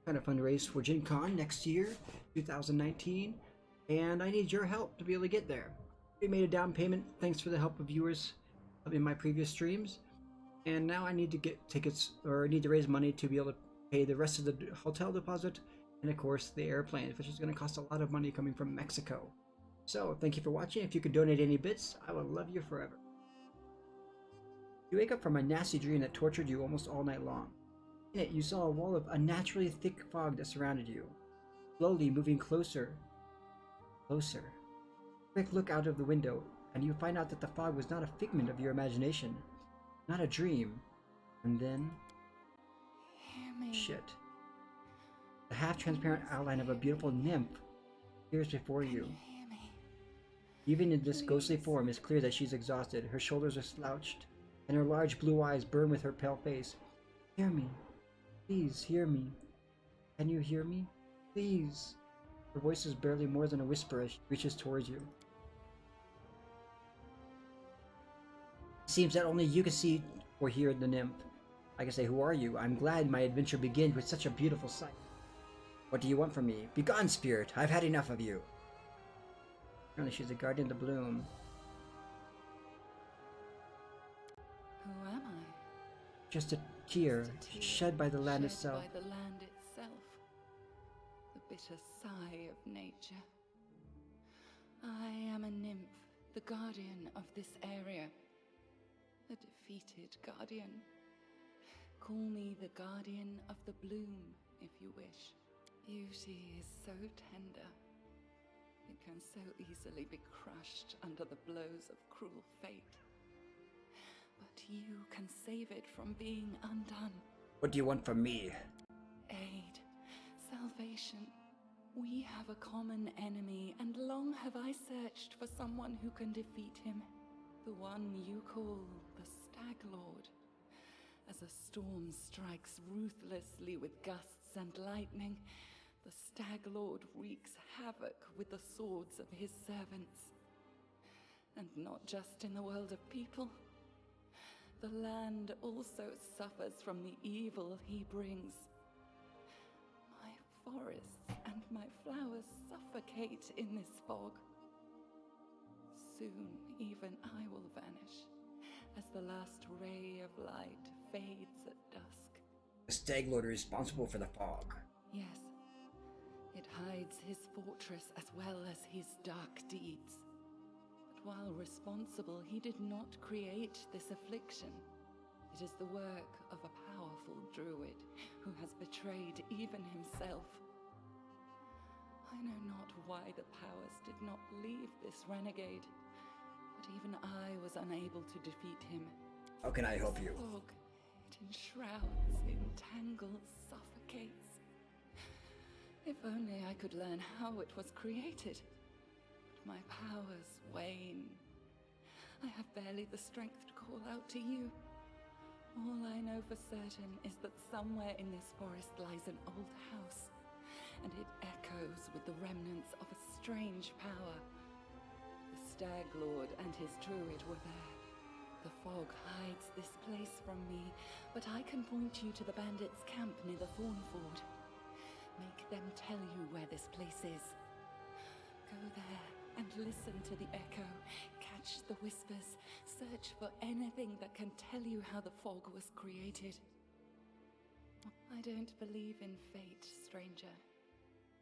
Kind of fundraise for Gen Con next year, 2019, and I need your help to be able to get there. We made a down payment thanks for the help of viewers in my previous streams, and now I need to get tickets, or I need to raise money to be able to pay the rest of the hotel deposit and of course the airplane, which is going to cost a lot of money coming from Mexico. So thank you for watching. If you could donate any bits, I would love you forever. You wake up from a nasty dream that tortured you almost all night long. In it, you saw a wall of unnaturally thick fog that surrounded you, slowly moving closer. Closer. Quick look out of the window, and you find out that the fog was not a figment of your imagination, not a dream. And then... Hear me. shit. The half-transparent outline of a beautiful nymph appears before you. Hear me. Even in this ghostly form, it's clear that she's exhausted. Her shoulders are slouched, and her large blue eyes burn with her pale face. Hear me. Please, hear me. Can you hear me? Please. Her voice is barely more than a whisper as she reaches towards you. It seems that only you can see or hear the nymph. I can say, who are you? I'm glad my adventure begins with such a beautiful sight. What do you want from me? Begone, spirit! I've had enough of you! Apparently she's a guardian of the bloom. Who am I? Just a tear shed by the land Shed itself. by the land itself. The bitter sigh of nature. I am a nymph, the guardian of this area. A defeated guardian. Call me the guardian of the bloom, if you wish. Beauty is so tender. It can so easily be crushed under the blows of cruel fate. But you can save it from being undone. What do you want from me? Aid, salvation. We have a common enemy, and long have I searched for someone who can defeat him. The one you call the Stag Lord. As a storm strikes ruthlessly with gusts and lightning, the Stag Lord wreaks havoc with the swords of his servants. And not just in the world of people. The land also suffers from the evil he brings. My forests and my flowers suffocate in this fog. Soon even I will vanish, as the last ray of light fades at dusk. The Stag Lord is responsible for the fog. Yes, it hides hides his fortress as well as his dark deeds. But while responsible, he did not create this affliction. It is the work of a powerful druid who has betrayed even himself. I know not why the powers did not leave this renegade, but even I was unable to defeat him. How can I help you? Fog, it enshrouds, entangles, suffocates. If only I could learn how it was created. But my powers wane. I have barely the strength to call out to you. All I know for certain is that somewhere in this forest lies an old house, and it echoes with the remnants of a strange power. The Stag Lord and his druid were there. The fog hides this place from me, but I can point you to the bandits' camp near the Thornford. Make them tell you where this place is. Go there and listen to the echo, catch the whispers, search for anything that can tell you how the fog was created. I don't believe in fate, stranger,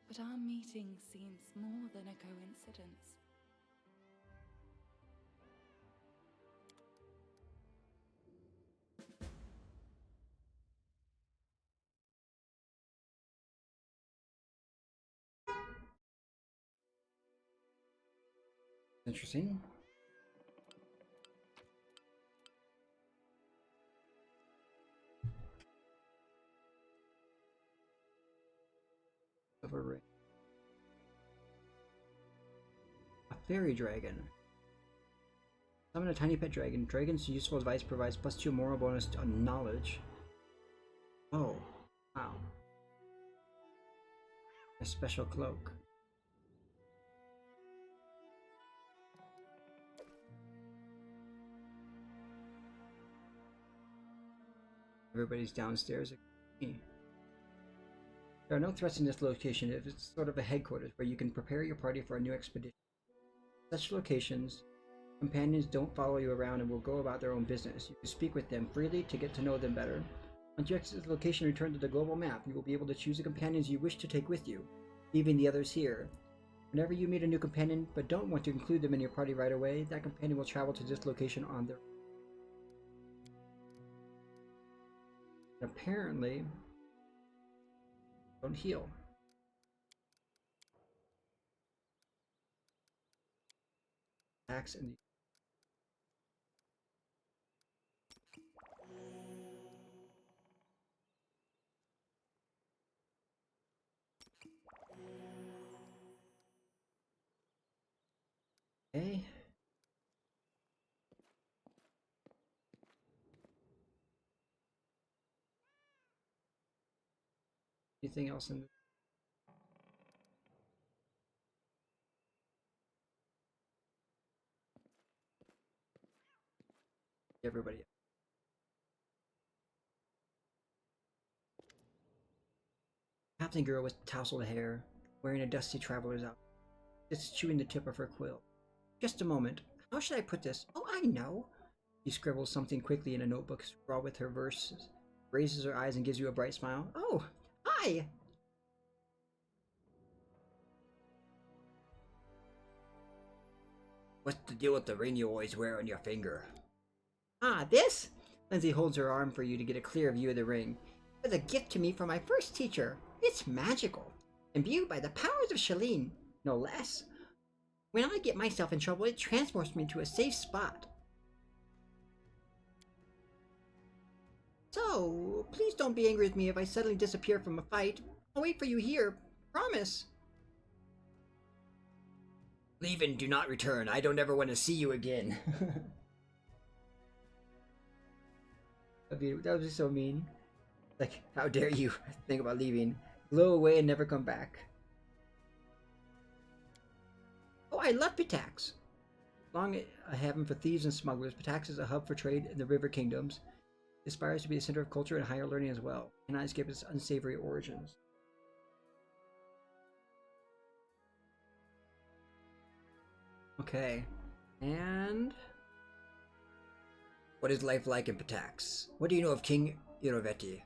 but our meeting seems more than a coincidence. Interesting. Of a ring. A fairy dragon. Summon a tiny pet dragon. Dragon's useful advice provides +2 moral bonus on knowledge. Oh, wow. A special cloak. Everybody's downstairs. There are no threats in this location. It's sort of a headquarters where you can prepare your party for a new expedition. Such locations, companions don't follow you around and will go about their own business. You can speak with them freely to get to know them better. Once you exit the location and return to the global map, you will be able to choose the companions you wish to take with you, leaving the others here. Whenever you meet a new companion but don't want to include them in your party right away, that companion will travel to this location on their own. Apparently, don't heal. Axe and okay. Anything else in this? Everybody. Captain girl with tousled hair, wearing a dusty traveler's outfit, sits chewing the tip of her quill. Just a moment. How should I put this? Oh, I know. She scribbles something quickly in a notebook, scrawled with her verses, raises her eyes and gives you a bright smile. Oh, hi! What's the deal with the ring you always wear on your finger? Ah, this? Lindsay holds her arm for you to get a clear view of the ring. It was a gift to me from my first teacher. It's magical, imbued by the powers of Shalene, no less. When I get myself in trouble, it transports me to a safe spot. So, please don't be angry with me if I suddenly disappear from a fight. I'll wait for you here. Promise. Leave and do not return. I don't ever want to see you again. That would be so mean. Like, how dare you think about leaving? Blow away and never come back. Oh, I love Pitax. Long a haven for thieves and smugglers, Pitax is a hub for trade in the River Kingdoms. It aspires to be a center of culture and higher learning as well. Cannot escape its unsavory origins. Okay. And what is life like in Pitax? What do you know of King Irovetti?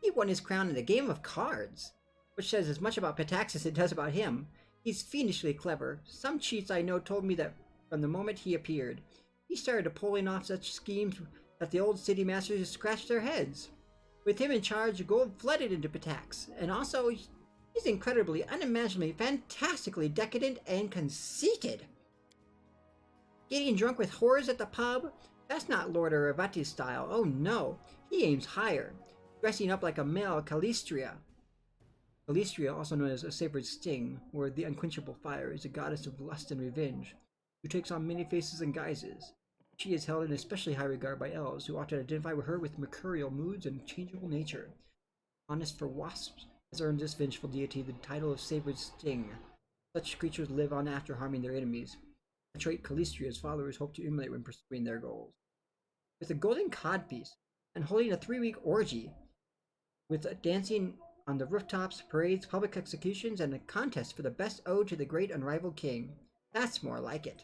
He won his crown in a game of cards. which says as much about Pitax as it does about him. He's fiendishly clever. Some cheats I know told me that from the moment he appeared. He started pulling off such schemes that the old city masters just scratched their heads. With him in charge, gold flooded into Pitax, and also he's incredibly, unimaginably, fantastically decadent and conceited. Getting drunk with whores at the pub? That's not Lord Aravati's style. Oh no, he aims higher. Dressing up like a male Calistria. Calistria, also known as a sacred sting, or the unquenchable fire, is a goddess of lust and revenge, who takes on many faces and guises. She is held in especially high regard by elves, who often identify with her with mercurial moods and changeable nature. Honest for wasps has earned this vengeful deity the title of sacred sting. Such creatures live on after harming their enemies, a trait Calistria's followers hope to emulate when pursuing their goals. With a golden codpiece and holding a 3-week orgy, with dancing on the rooftops, parades, public executions, and a contest for the best ode to the great unrivaled king. That's more like it.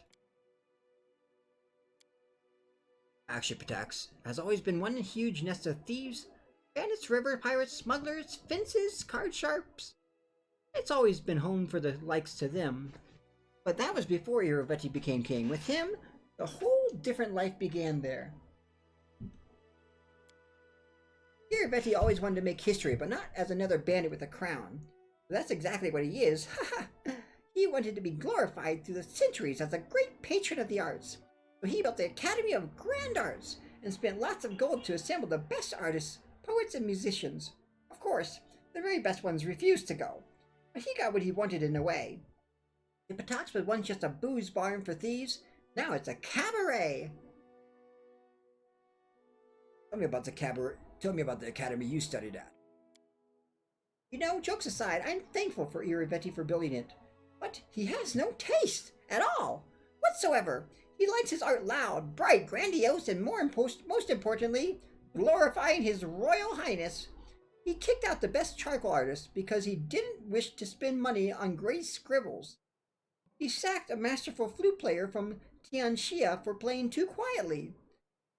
Actually, Pitax has always been one huge nest of thieves, bandits, river pirates, smugglers, fences, card sharps. It's always been home for the likes to them. But that was before Irovetti became king. With him, the whole different life began there. Irovetti always wanted to make history, but not as another bandit with a crown. But that's exactly what he is. He wanted to be glorified through the centuries as a great patron of the arts. So he built the Academy of Grand Arts and spent lots of gold to assemble the best artists, poets, and musicians. Of course, the very best ones refused to go, but he got what he wanted in a way. If Pitax was once just a booze barn for thieves, now it's a cabaret. Tell me about the cabaret. Tell me about the academy you studied at. You know, jokes aside, I'm thankful for Irovetti for building it, but he has no taste at all, whatsoever. He likes his art loud, bright, grandiose, and most importantly, glorifying his Royal Highness. He kicked out the best charcoal artist because he didn't wish to spend money on gray scribbles. He sacked a masterful flute player from Tianxia for playing too quietly,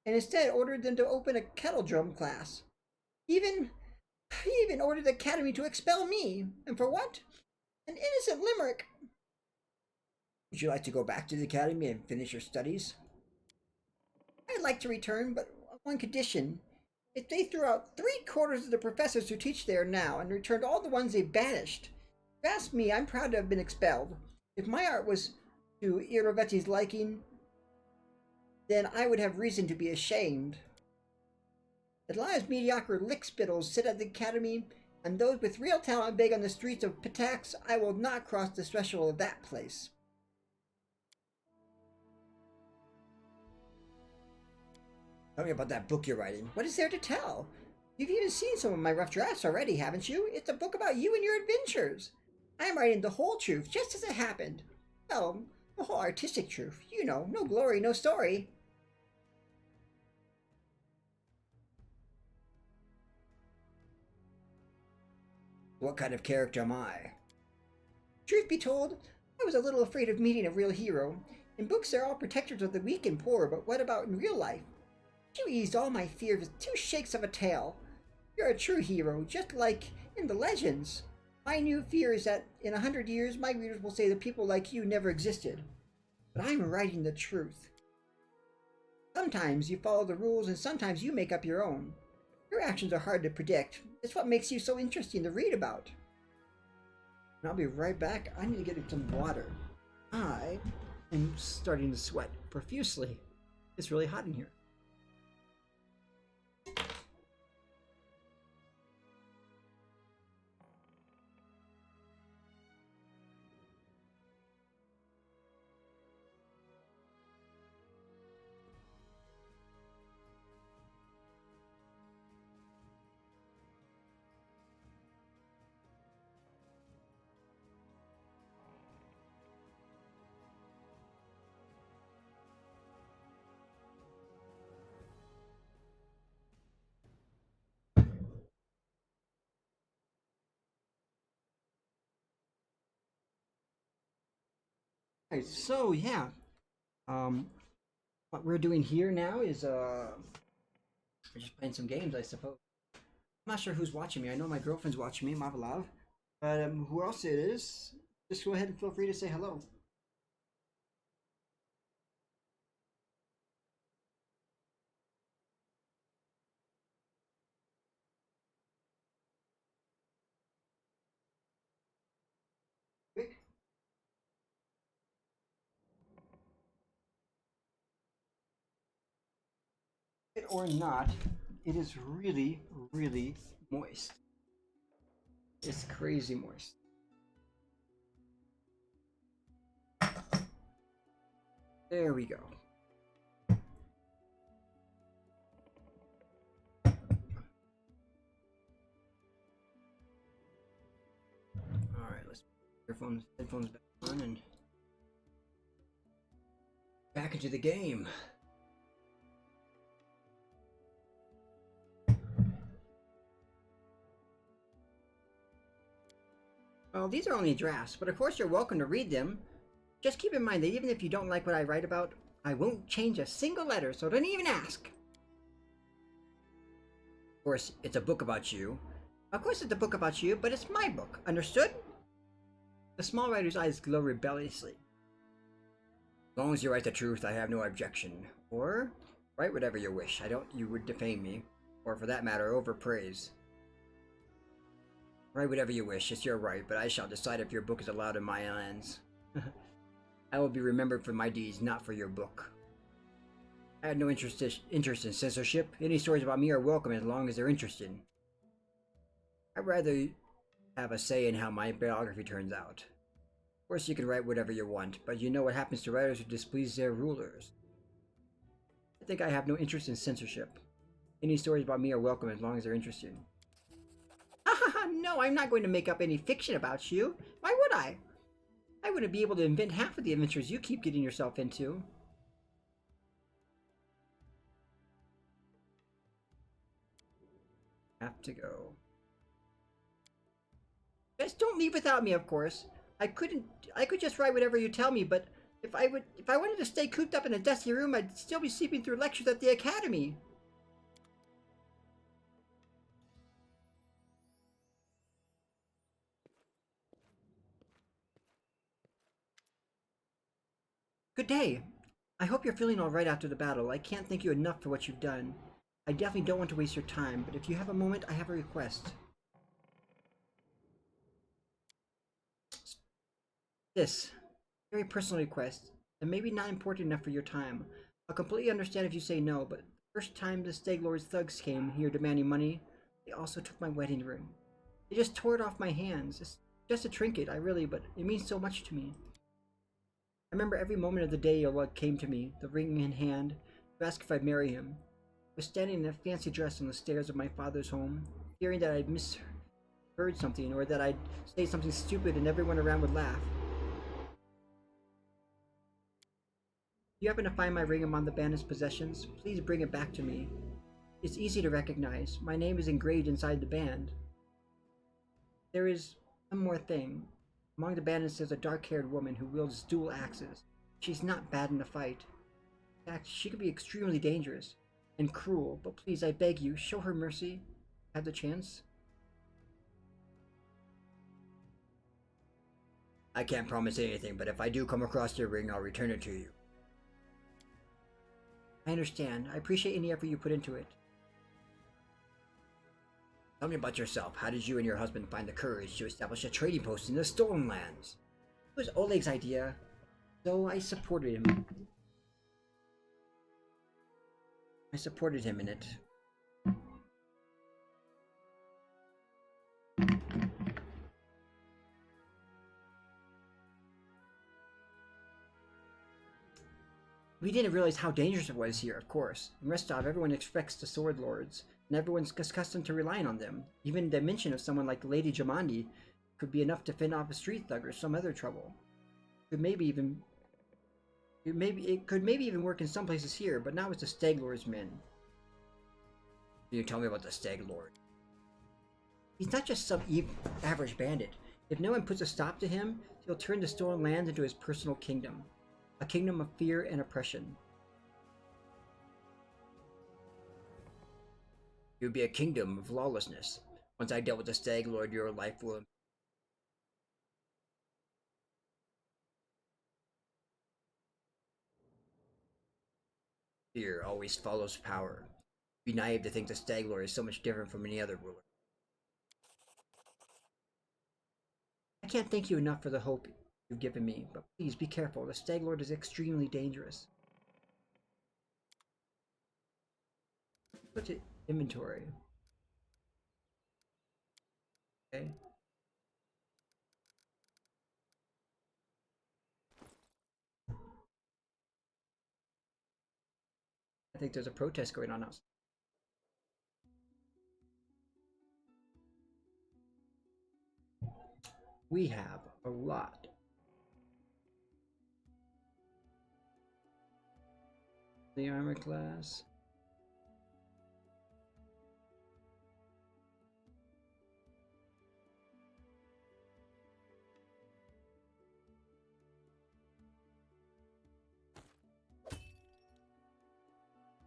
and instead ordered them to open a kettle drum class. He even ordered the academy to expel me, and for what? An innocent limerick. Would you like to go back to the academy and finish your studies? I'd like to return, but on one condition. If they threw out 3/4 of the professors who teach there now and returned all the ones they banished. If you ask me, I'm proud to have been expelled. If my art was to Irovetti's liking, then I would have reason to be ashamed. As long as mediocre lickspittles sit at the academy, and those with real talent beg on the streets of Pitax, I will not cross the threshold of that place. Tell me about that book you're writing. What is there to tell? You've even seen some of my rough drafts already, haven't you? It's a book about you and your adventures. I'm writing the whole truth, just as it happened. Well, the whole artistic truth. You know, no glory, no story. What kind of character am I? Truth be told, I was a little afraid of meeting a real hero. In books, they're all protectors of the weak and poor, but what about in real life? You eased all my fears with 2 shakes of a tail. You're a true hero, just like in the legends. My new fear is that in 100 years, my readers will say that people like you never existed. But I'm writing the truth. Sometimes you follow the rules, and sometimes you make up your own. Your actions are hard to predict. It's what makes you so interesting to read about. And I'll be right back. I need to get some water. I am starting to sweat profusely. It's really hot in here. Alright, so yeah, what we're doing here now is we're just playing some games, I suppose. I'm not sure who's watching me. I know my girlfriend's watching me, Mavalav. But who else it is, just go ahead and feel free to say hello. Quick. It or not, it is really, really moist. It's crazy moist. There we go. Alright, let's put headphones back on and back into the game. Well, these are only drafts, but of course you're welcome to read them. Just keep in mind that even if you don't like what I write about, I won't change a single letter, so don't even ask. Of course, it's a book about you. Of course it's a book about you, but it's my book. Understood? The small writer's eyes glow rebelliously. As long as you write the truth, I have no objection. Or, write whatever you wish. I don't you would defame me. Or for that matter, overpraise. Write whatever you wish, it's your right, but I shall decide if your book is allowed in my lands. I will be remembered for my deeds, not for your book. I had no interest in censorship. Any stories about me are welcome as long as they're interesting. I'd rather have a say in how my biography turns out. Of course you can write whatever you want, but you know what happens to writers who displease their rulers. I think I have no interest in censorship. Any stories about me are welcome as long as they're interesting. No, I'm not going to make up any fiction about you. Why would I? I wouldn't be able to invent half of the adventures you keep getting yourself into. Have to go. Just don't leave without me, of course. I could just write whatever you tell me, but if I wanted to stay cooped up in a dusty room, I'd still be sleeping through lectures at the academy. Good day. I hope you're feeling alright after the battle. I can't thank you enough for what you've done. I definitely don't want to waste your time, but if you have a moment, I have a request. This. Very personal request, and maybe not important enough for your time. I'll completely understand if you say no, but the first time the Stag Lord's thugs came here demanding money, they also took my wedding ring. They just tore it off my hands. It's just a trinket, but it means so much to me. I remember every moment of the day your luck came to me, the ring in hand, to ask if I'd marry him. I was standing in a fancy dress on the stairs of my father's home, fearing that I'd misheard something, or that I'd say something stupid and everyone around would laugh. If you happen to find my ring among the bandit's possessions, please bring it back to me. It's easy to recognize. My name is engraved inside the band. There is one more thing. Among the bandits there's a dark-haired woman who wields dual axes. She's not bad in a fight. In fact, she could be extremely dangerous and cruel, but please, I beg you, show her mercy. Have the chance. I can't promise anything, but if I do come across your ring, I'll return it to you. I understand. I appreciate any effort you put into it. Tell me about yourself. How did you and your husband find the courage to establish a trading post in the Stolen Lands? It was Oleg's idea, so I supported him. In it. We didn't realize how dangerous it was here, of course. In Restov, everyone expects the Sword Lords, and everyone's accustomed to relying on them. Even the mention of someone like Lady Jamandi could be enough to fend off a street thug or some other trouble. It could maybe even work in some places here, but not with the Stag Lord's men. Can you tell me about the Stag Lord? He's not just some average bandit. If no one puts a stop to him, he'll turn the Stolen Lands into his personal kingdom. A kingdom of fear and oppression. It would be a kingdom of lawlessness. Once I dealt with the Stag Lord, your life will... Fear always follows power. Be naive to think the Stag Lord is so much different from any other ruler. I can't thank you enough for the hope you've given me, but please be careful. The Stag Lord is extremely dangerous. Put to inventory. Okay. I think there's a protest going on outside. We have a lot. The armor class.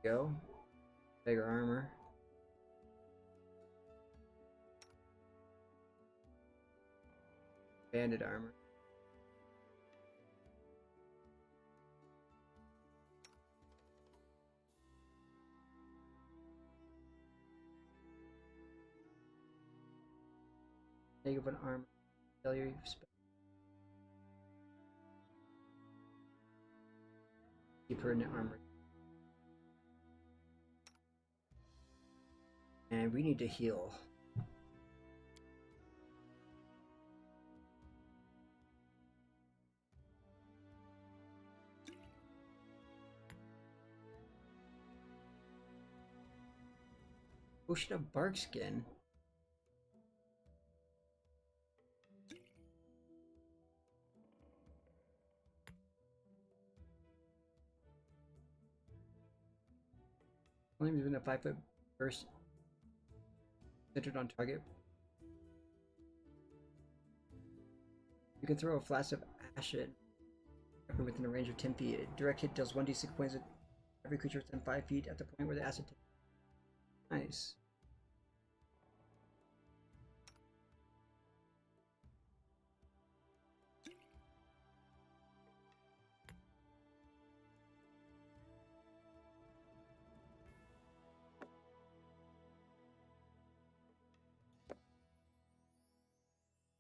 Go. Bigger armor. Banded armor. Negative an armor. Failure. Deeper in the armor. And we need to heal. Potion of bark skin. Only within a 5-foot burst centered on target. You can throw a flask of acid within a range of 10 feet. A direct hit deals 1d6 points at every creature within 5 feet at the point where the acid takes. Nice.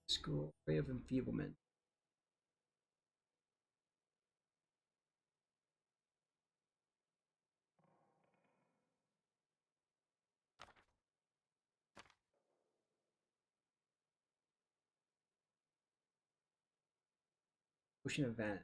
Scroll. Ray of Enfeeblement. Potion of Vanish.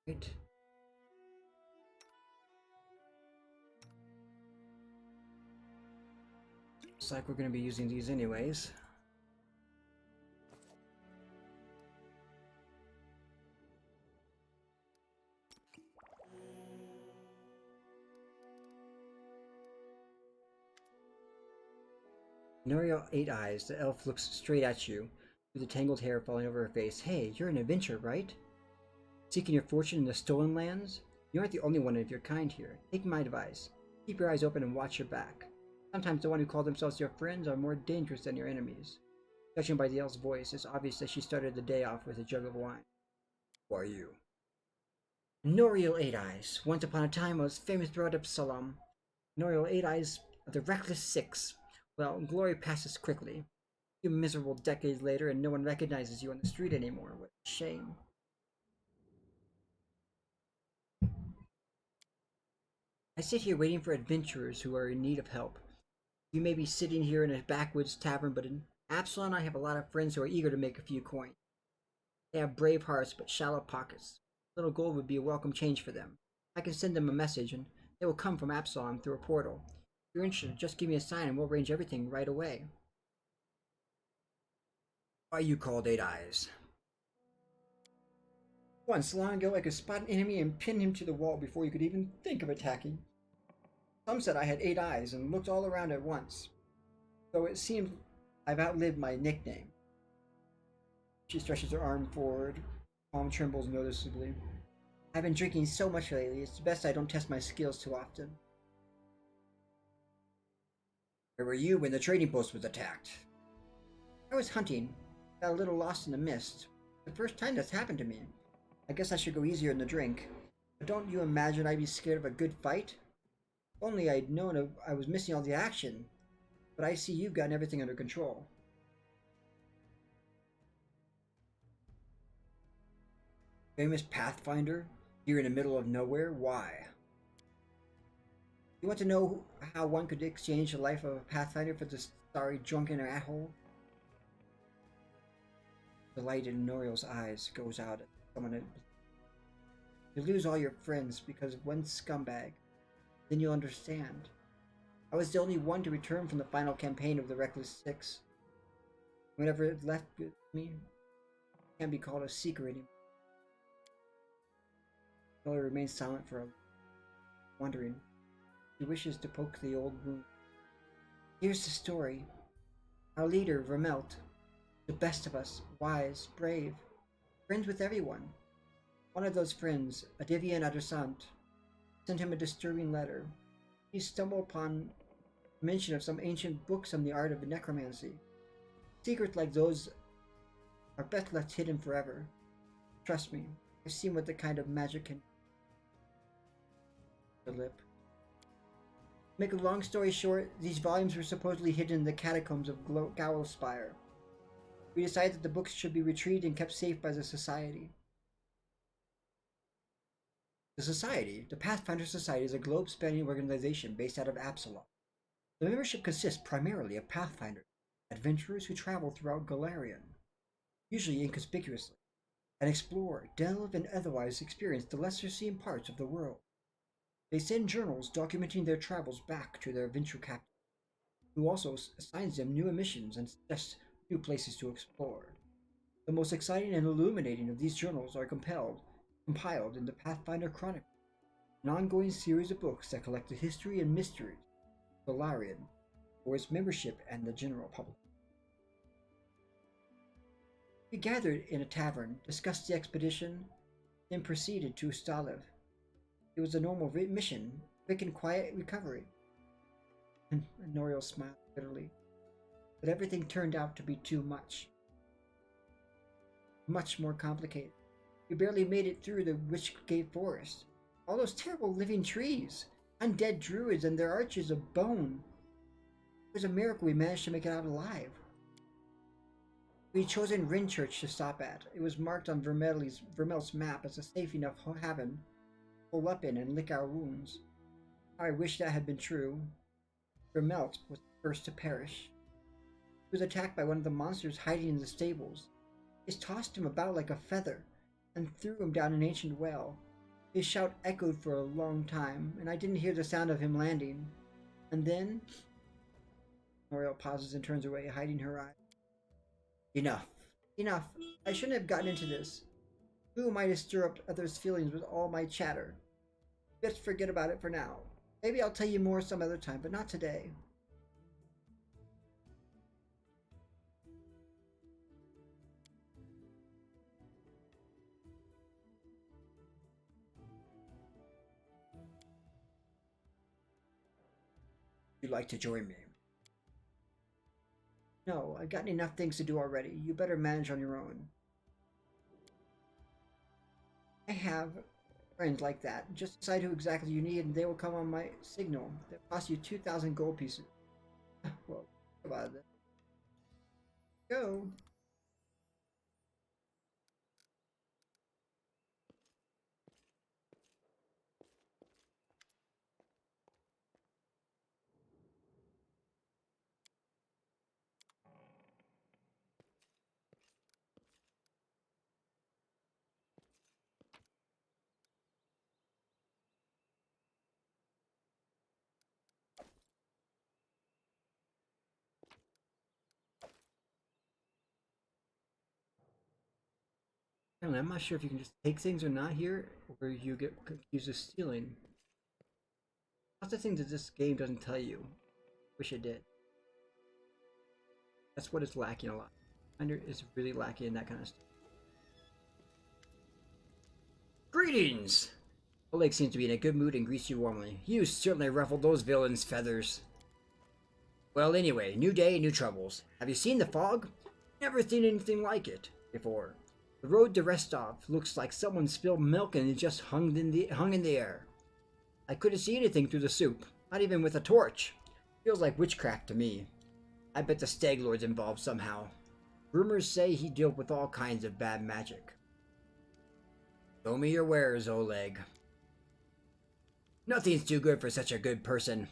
Right. Looks like we're going to be using these anyways. Norio 8 Eyes, the elf looks straight at you, with the tangled hair falling over her face. Hey, you're an adventurer, right? Seeking your fortune in the stolen lands? You aren't the only one of your kind here. Take my advice. Keep your eyes open and watch your back. Sometimes the one who call themselves your friends are more dangerous than your enemies. Judging by the elf's voice, it's obvious that she started the day off with a jug of wine. Who are you? Norio 8 Eyes. Once upon a time, I was famous throughout Epsilon. Norio 8 Eyes of the Reckless Six. Well, glory passes quickly. A few miserable decades later, and no one recognizes you on the street anymore. What a shame. I sit here waiting for adventurers who are in need of help. You may be sitting here in a backwoods tavern, but in Absalom I have a lot of friends who are eager to make a few coins. They have brave hearts but shallow pockets. Little gold would be a welcome change for them. I can send them a message, and they will come from Absalom through a portal. If you're interested, just give me a sign and we'll arrange everything right away. Why you called Eight Eyes? Once, long ago, I could spot an enemy and pin him to the wall before you could even think of attacking. Some said I had 8 eyes and looked all around at once. So it seems I've outlived my nickname. She stretches her arm forward. Palm trembles noticeably. I've been drinking so much lately, it's best I don't test my skills too often. Where were you when the trading post was attacked? I was hunting. Got a little lost in the mist. The first time that's happened to me. I guess I should go easier in the drink. But don't you imagine I'd be scared of a good fight? If only I'd known I was missing all the action. But I see you've gotten everything under control. Famous Pathfinder? Here in the middle of nowhere? Why? You want to know how one could exchange the life of a Pathfinder for this sorry drunken asshole? The light in Noriel's eyes goes out at someone. You lose all your friends because of one scumbag. Then you'll understand. I was the only one to return from the final campaign of the Reckless Six. Whatever it left with me can't be called a secret anymore. Noel remains silent for a wondering. He wishes to poke the old wound. Here's the story. Our leader, Vermelt, the best of us, wise, brave, friends with everyone. One of those friends, Adivian Adusant, sent him a disturbing letter. He stumbled upon mention of some ancient books on the art of necromancy. Secrets like those are best left hidden forever. Trust me, I've seen what the kind of magic can do. Lip. Make a long story short, these volumes were supposedly hidden in the catacombs of Gowlspire. We decided that the books should be retrieved and kept safe by the Society. The Society, the Pathfinder Society, is a globe-spanning organization based out of Absalom. The membership consists primarily of Pathfinders, adventurers who travel throughout Golarion, usually inconspicuously, and explore, delve, and otherwise experience the lesser-seen parts of the world. They send journals documenting their travels back to their adventure captain, who also assigns them new missions and suggests new places to explore. The most exciting and illuminating of these journals are compiled in the Pathfinder Chronicle, an ongoing series of books that collect the history and mysteries of Golarion for its membership and the general public. We gathered in a tavern, discussed the expedition, then proceeded to Stalev. It was a normal mission, quick and quiet recovery. And Noriel smiled bitterly. But everything turned out to be too much. Much more complicated. We barely made it through the Witchgate Forest. All those terrible living trees, undead druids and their arches of bone. It was a miracle we managed to make it out alive. We had chosen Rin Church to stop at. It was marked on Vermelt's map as a safe enough haven to pull up in and lick our wounds. I wish that had been true. Vermelt was the first to perish. He was attacked by one of the monsters hiding in the stables. It tossed him about like a feather and threw him down an ancient well. His shout echoed for a long time, and I didn't hear the sound of him landing. And then... Noriel pauses and turns away, hiding her eyes. Enough. Enough. I shouldn't have gotten into this. Who am I to stir up others' feelings with all my chatter? Let's forget about it for now. Maybe I'll tell you more some other time, but not today. You'd like to join me? No, I've got enough things to do already. You better manage on your own. I have friends like that. Just decide who exactly you need and they will come on my signal. They'll cost you 2,000 gold pieces. Well, about that. Go. Apparently, I'm not sure if you can just take things or not here, or you get accused of stealing. Lots of things that this game doesn't tell you. Wish it did. That's what it's lacking a lot. Finder is really lacking in that kind of stuff. Greetings! Oleg seems to be in a good mood and greets you warmly. You certainly ruffled those villains' feathers. Well, anyway, new day, new troubles. Have you seen the fog? Never seen anything like it before. The road to Restov looks like someone spilled milk and it just hung in the air. I couldn't see anything through the soup, not even with a torch. Feels like witchcraft to me. I bet the Stag Lord's involved somehow. Rumors say he dealt with all kinds of bad magic. Show me your wares, Oleg. Nothing's too good for such a good person.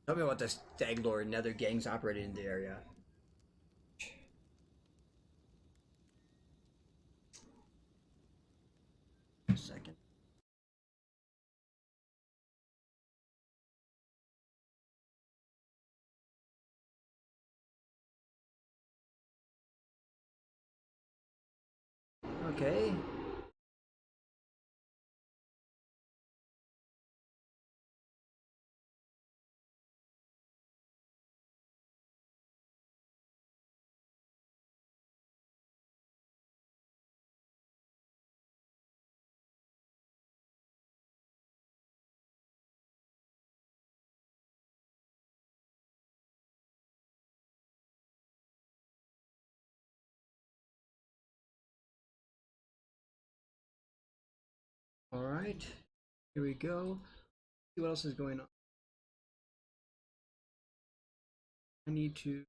Tell me about the Stag Lord and other gangs operating in the area. A second. Okay. Alright. Here we go. See what else is going on. I need to.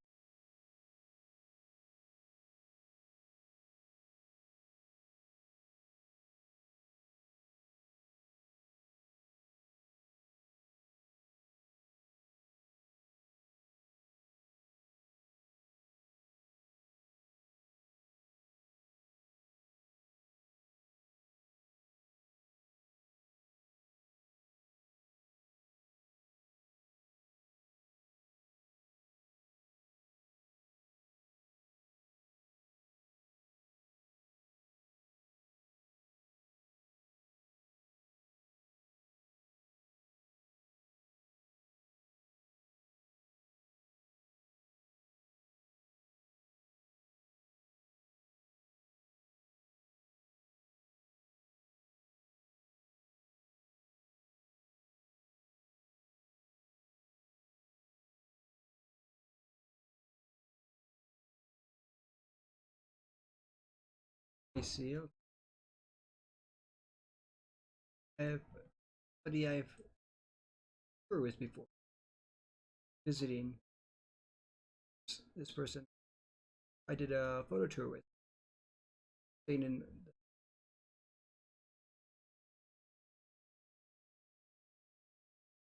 Let me see. I have somebody I've toured with before. Visiting this person. I did a photo tour with. Staying in.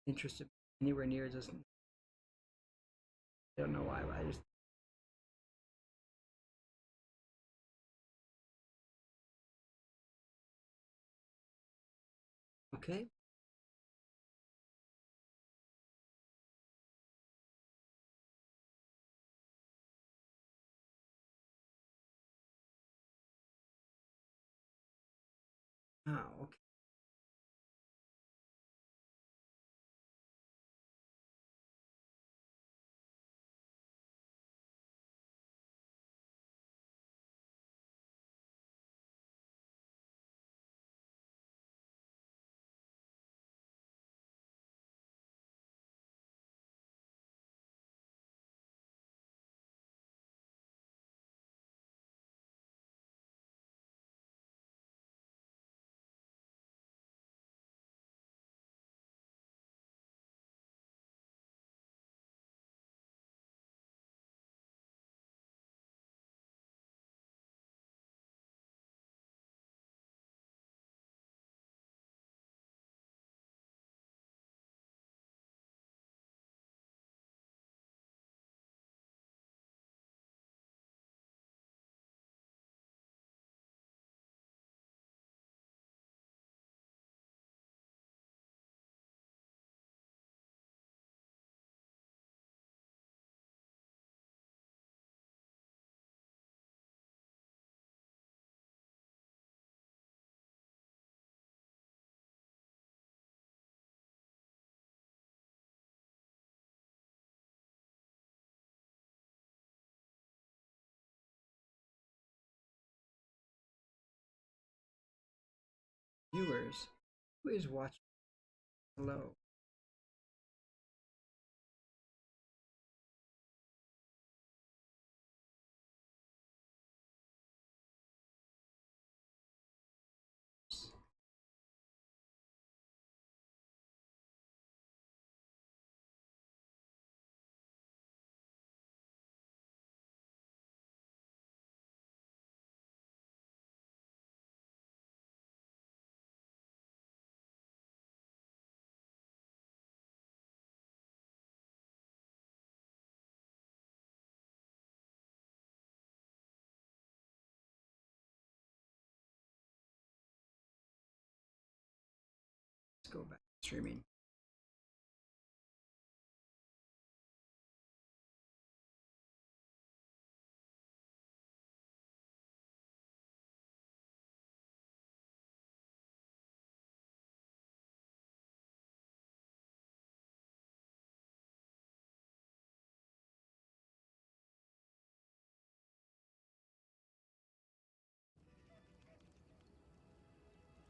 Interested anywhere near this. I don't know why, but I just. Okay. Ah, okay. listeners. Who is watching? Hello. Let's go back to streaming.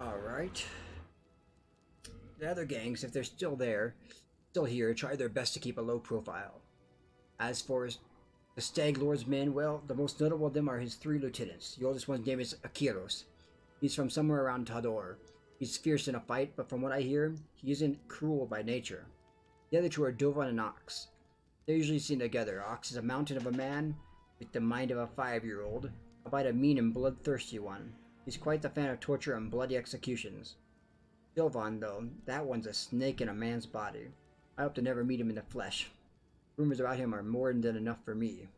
Alright. The other gangs, if they're still there, still here, try their best to keep a low profile. As for the Stag Lord's men, well, the most notable of them are his 3 lieutenants. The oldest one's name is Akiros. He's from somewhere around Tador. He's fierce in a fight, but from what I hear, he isn't cruel by nature. The other 2 are Dovan and Ox. They're usually seen together. Ox is a mountain of a man with the mind of a 5-year-old, albeit a mean and bloodthirsty one. He's quite the fan of torture and bloody executions. Dovan, though, that one's a snake in a man's body. I hope to never meet him in the flesh. Rumors about him are more than enough for me.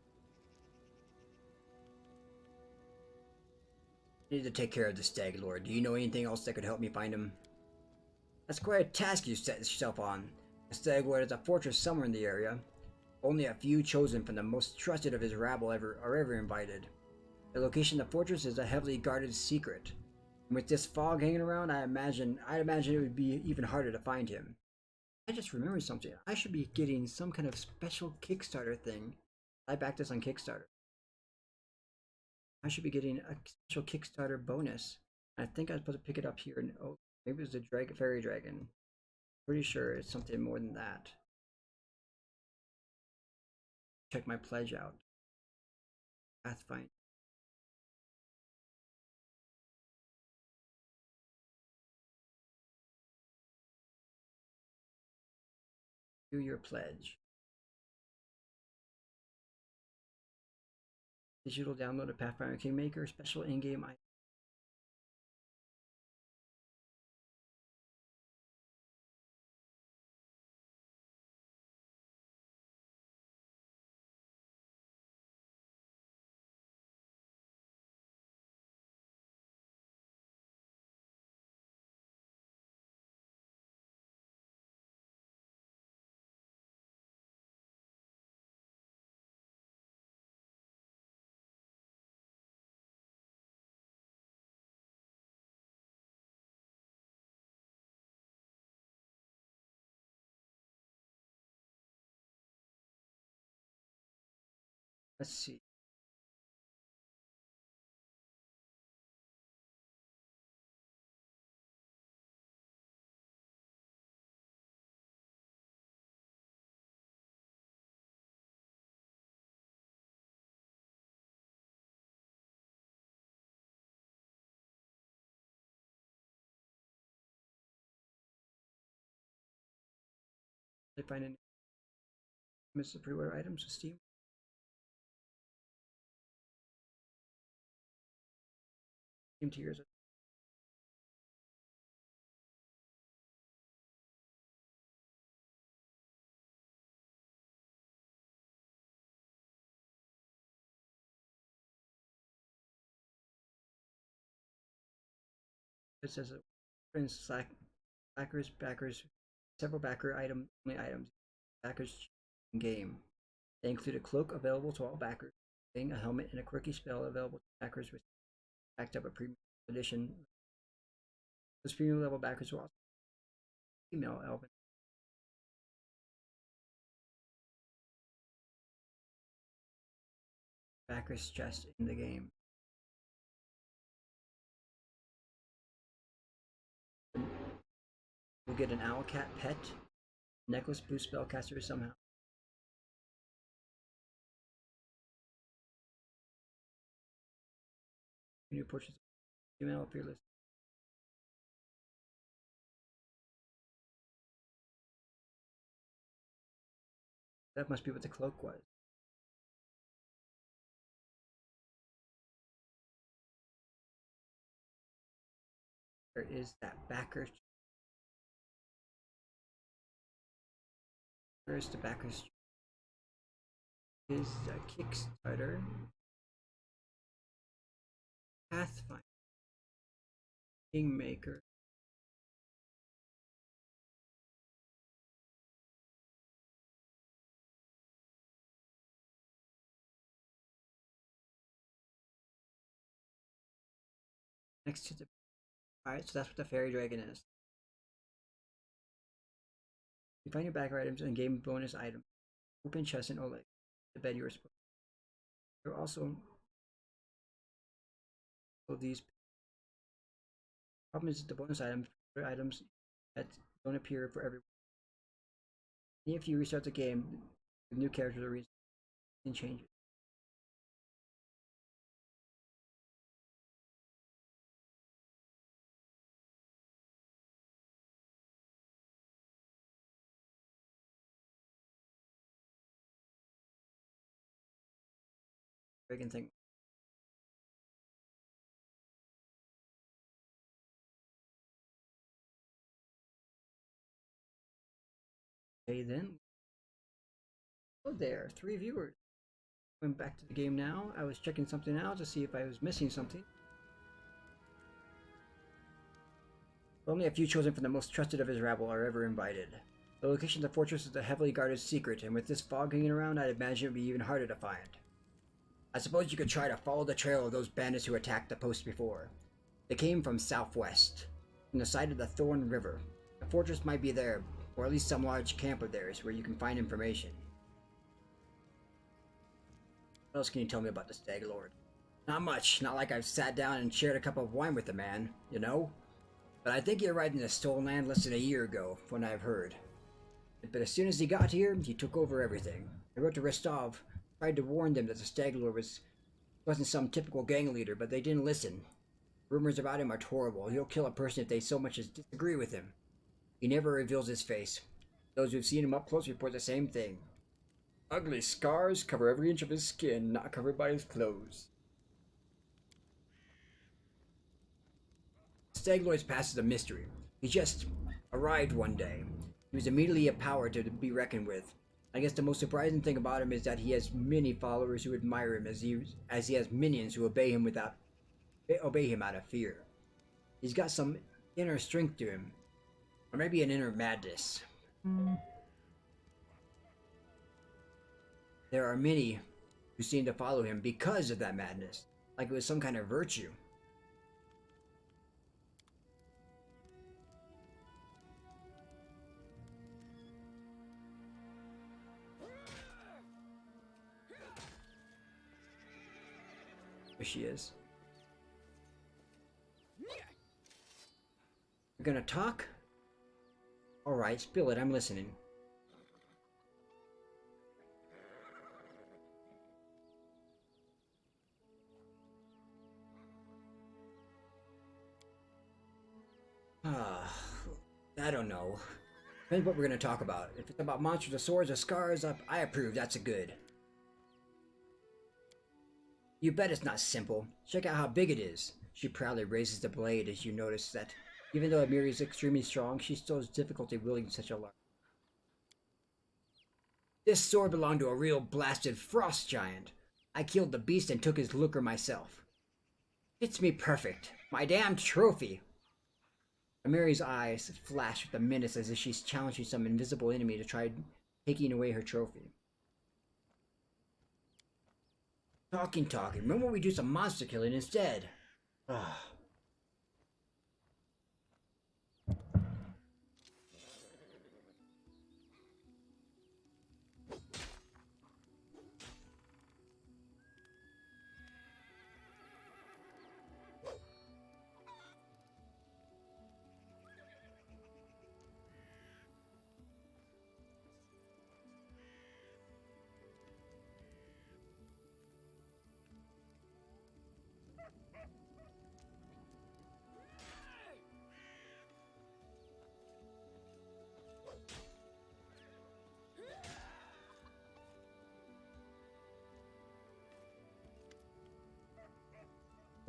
I need to take care of the Stag Lord. Do you know anything else that could help me find him? That's quite a task you set yourself on. The Stag Lord has a fortress somewhere in the area. Only a few chosen from the most trusted of his rabble are ever invited. The location of the fortress is a heavily guarded secret. And with this fog hanging around, I'd imagine it would be even harder to find him. I just remembered something. I should be getting some kind of special Kickstarter thing. I backed this on Kickstarter. I should be getting a special Kickstarter bonus. I think I was supposed to pick it up here. Oh, maybe it was the fairy dragon. Pretty sure it's something more than that. Check my pledge out. Pathfinder. Do your pledge. Digital download of Pathfinder Kingmaker. Special in-game item. Let's see. They find an Mr. Pre-order items with Steam. Steam tiers. It says backers, several backer only items. Backers game. They include a cloak available to all backers, a helmet, and a quirky spell available to backers with backed up a premium edition. Those premium level backers will also email Elvin. Backers chest in the game. We'll get an owl cat pet. Necklace boost spellcaster somehow. New portraits. Email up your list. That must be what the cloak was. There is that backer. Where's the backers? Is a Kickstarter. Pathfinder Kingmaker. Next to the. Alright, so that's what the fairy dragon is. You find your backer items and game bonus items. Open chest and Oleg. The bed you were supposed to. There are also these. Problem is the bonus items that don't appear for everyone. If you restart the game, with new characters or reason can change it. Dragon thing. Okay then. Oh there, 3 viewers. Going back to the game now. I was checking something out to see if I was missing something. Only a few chosen from the most trusted of his rabble are ever invited. The location of the fortress is a heavily guarded secret, and with this fog hanging around, I'd imagine it would be even harder to find. I suppose you could try to follow the trail of those bandits who attacked the post before. They came from southwest, from the side of the Thorn River. The fortress might be there, or at least some large camp of theirs where you can find information. What else can you tell me about the Stag Lord? Not much, not like I've sat down and shared a cup of wine with the man, you know? But I think he arrived in the stolen land less than a year ago, from what I've heard. But as soon as he got here, he took over everything. I wrote to Rostov, tried to warn them that the Stag Lord wasn't some typical gang leader, but they didn't listen. Rumors about him are horrible. He'll kill a person if they so much as disagree with him. He never reveals his face. Those who've seen him up close report the same thing. Ugly scars cover every inch of his skin, not covered by his clothes. Stag Lord's past is a mystery. He just arrived one day. He was immediately a power to be reckoned with. I guess the most surprising thing about him is that he has many followers who admire him, as he has minions who obey him out of fear. He's got some inner strength to him, or maybe an inner madness. There are many who seem to follow him because of that madness, like it was some kind of virtue. There she is. You're gonna talk? Alright, spill it, I'm listening. I don't know. Depends what we're gonna talk about. If it's about monsters or swords or scars, I approve, that's a good. You bet it's not simple. Check out how big it is. She proudly raises the blade as you notice that, even though Amiri is extremely strong, she still has difficulty wielding such a large. This sword belonged to a real blasted frost giant. I killed the beast and took his looker myself. Fits me perfect. My damned trophy. Amiri's eyes flash with a menace as if she's challenging some invisible enemy to try taking away her trophy. Talking. When will we do some monster killing instead?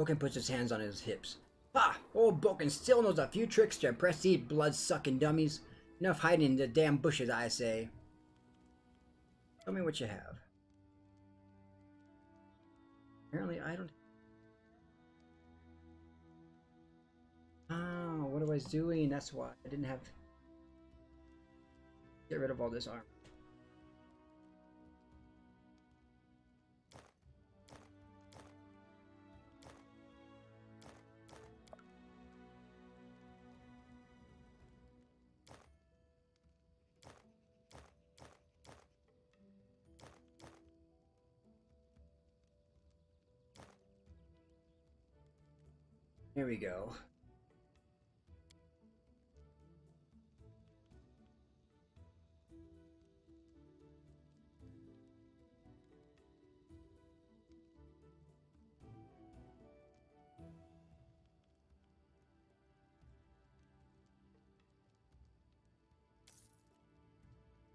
Boken puts his hands on his hips. Ha! Old Boken still knows a few tricks to impress these blood-sucking dummies. Enough hiding in the damn bushes, I say. Tell me what you have. Apparently, I don't... Oh, what I was doing, that's why. I didn't have... Get rid of all this armor. Here we go.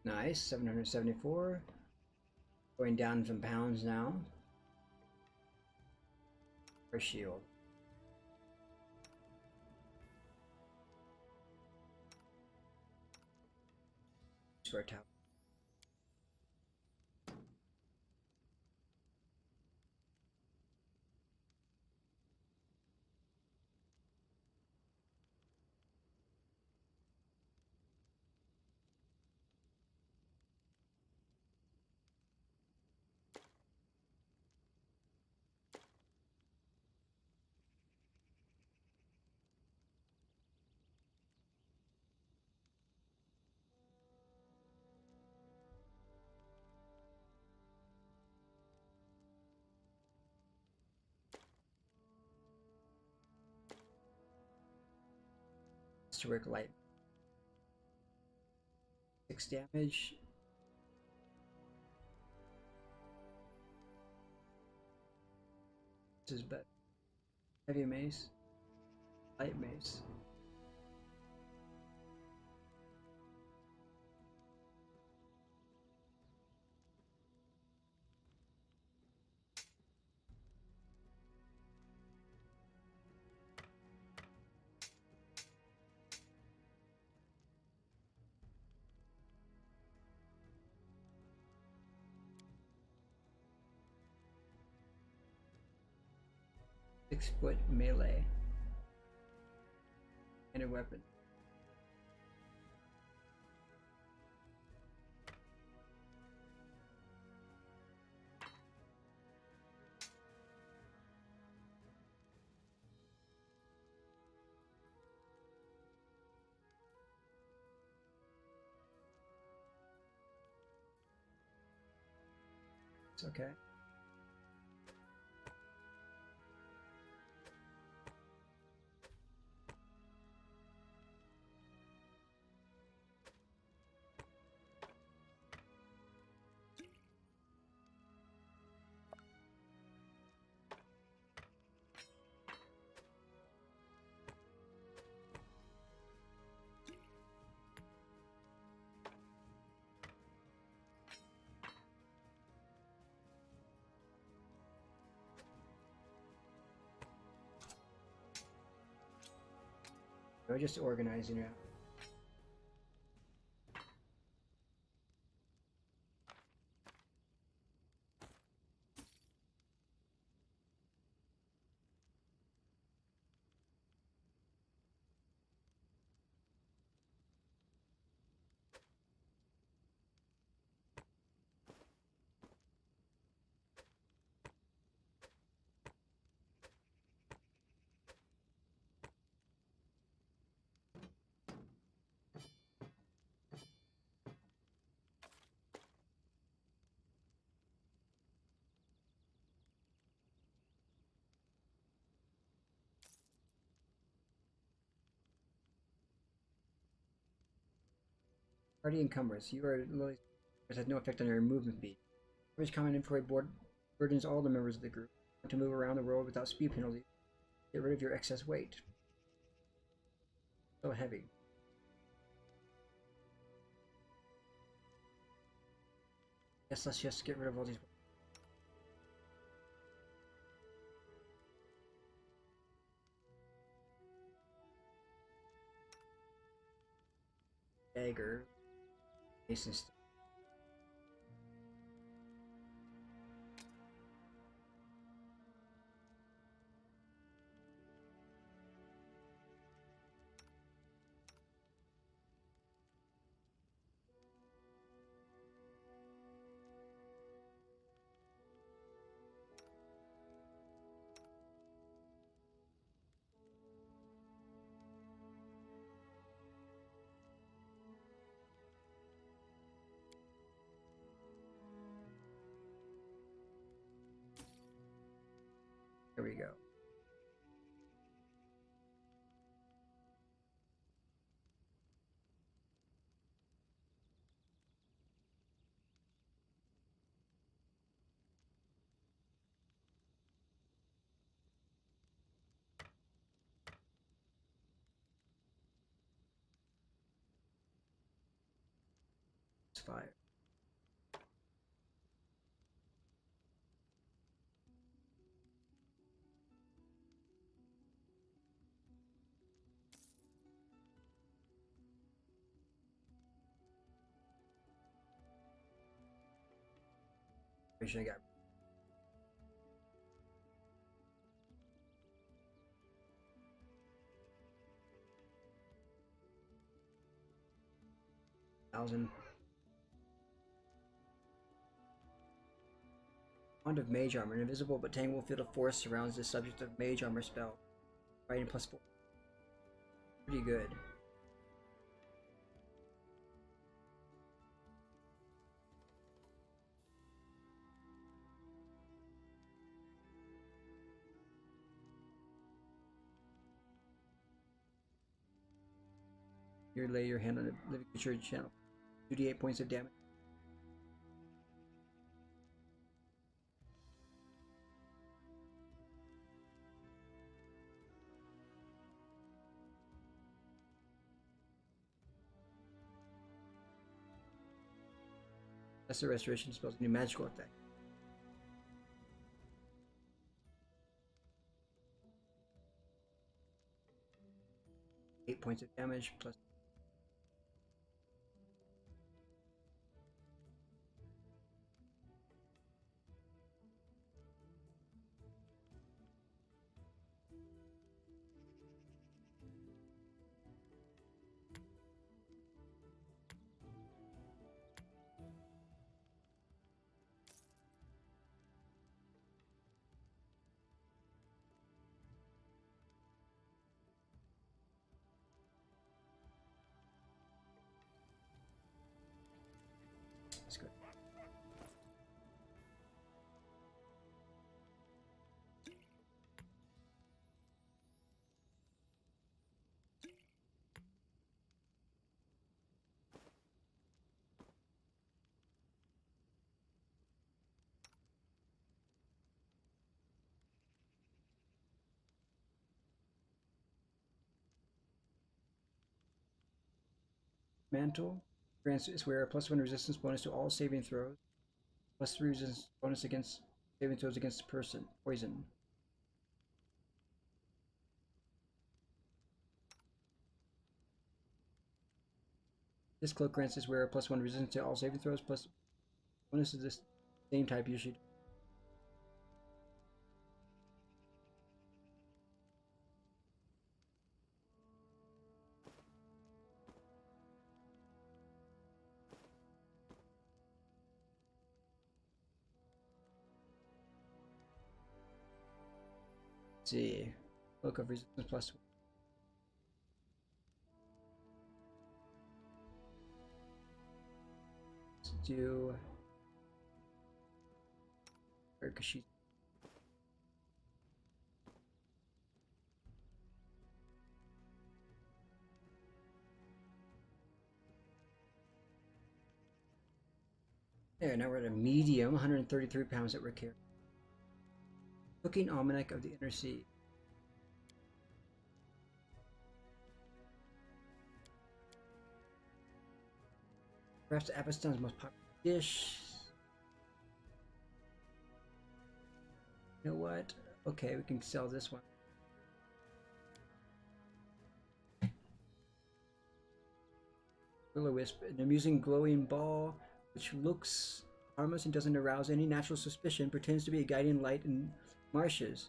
Nice, 774. Going down some pounds now. For shield. For a tower. Historic light. 6 damage. This is better. Heavy mace. Light mace. Six-foot melee. And a weapon. It's okay. We're just organizing it. Party encumbrance. You are Lily's has no effect on your movement speed. Average common inventory board burdens all the members of the group. Want to move around the world without speed penalties. Get rid of your excess weight. So heavy. Guess let's just get rid of all these. dagger. Mason stuff. There we go. It's fire. Pretty sure I got 1,000. Wand of Mage Armor. An invisible but tangible field of force surrounds the subject of Mage Armor spell. Fighting +4. Pretty good. You lay your hand on a living creature channel. 2d8 points of damage. That's the restoration spell's new magical effect. Eight points of damage plus. That's good. Mantle grants its wearer +1 resistance bonus to all saving throws, +3 resistance bonus against saving throws against poison. This cloak grants its wearer +1 resistance to all saving throws, plus bonus of this same type usually. Let's see. Cloak of resistance +1. Let's do because she's there. Now we're at a medium, 133 pounds that we're carrying. Cooking Almanac of the Inner Sea. Perhaps Apiston's most popular dish. You know what? Okay, we can sell this one. will-o-wisp, an amusing glowing ball which looks harmless and doesn't arouse any natural suspicion, pretends to be a guiding light in marshes.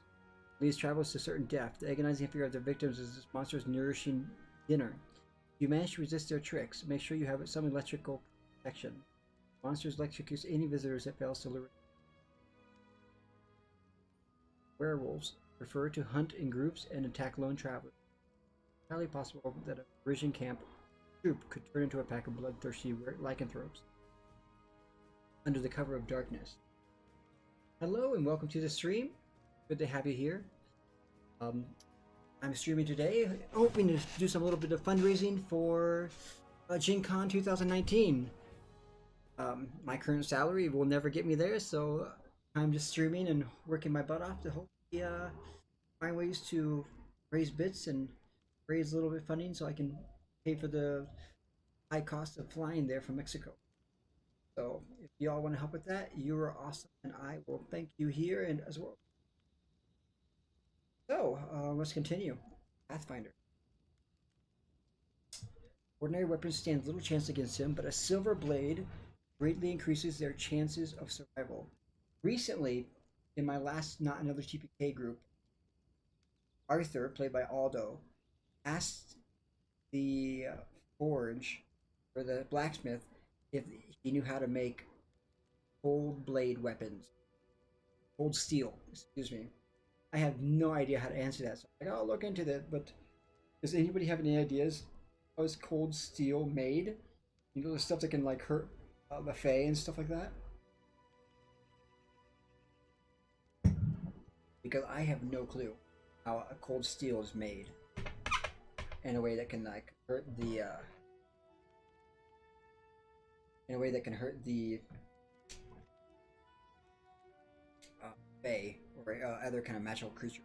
These travels to certain death. The agonizing fear of their victims is this monster's nourishing dinner. If you manage to resist their tricks, make sure you have some electrical protection. Monsters electrocutes any visitors that fails to lure. Werewolves prefer to hunt in groups and attack lone travelers. It's highly possible that a Parisian camp troop could turn into a pack of bloodthirsty lycanthropes under the cover of darkness. Hello and welcome to the stream. Good to have you here. I'm streaming today, hoping to do some little bit of fundraising for Gen Con 2019. My current salary will never get me there, so I'm just streaming and working my butt off to hopefully find ways to raise bits and raise a little bit of funding so I can pay for the high cost of flying there from Mexico. So if y'all want to help with that, you are awesome, and I will thank you here and as well. So let's continue. Pathfinder. Ordinary weapons stand little chance against him, but a silver blade greatly increases their chances of survival. Recently, in my last Not Another TPK group, Arthur, played by Aldo, asked the forge, or the blacksmith, if he knew how to make cold blade weapons. Cold steel, excuse me. I have no idea how to answer that, so I'm like, I'll look into that, but does anybody have any ideas how is cold steel made? You know, the stuff that can like hurt the Fae and stuff like that? Because I have no clue how a cold steel is made in a way that can like hurt the Fae or other kind of magical creature.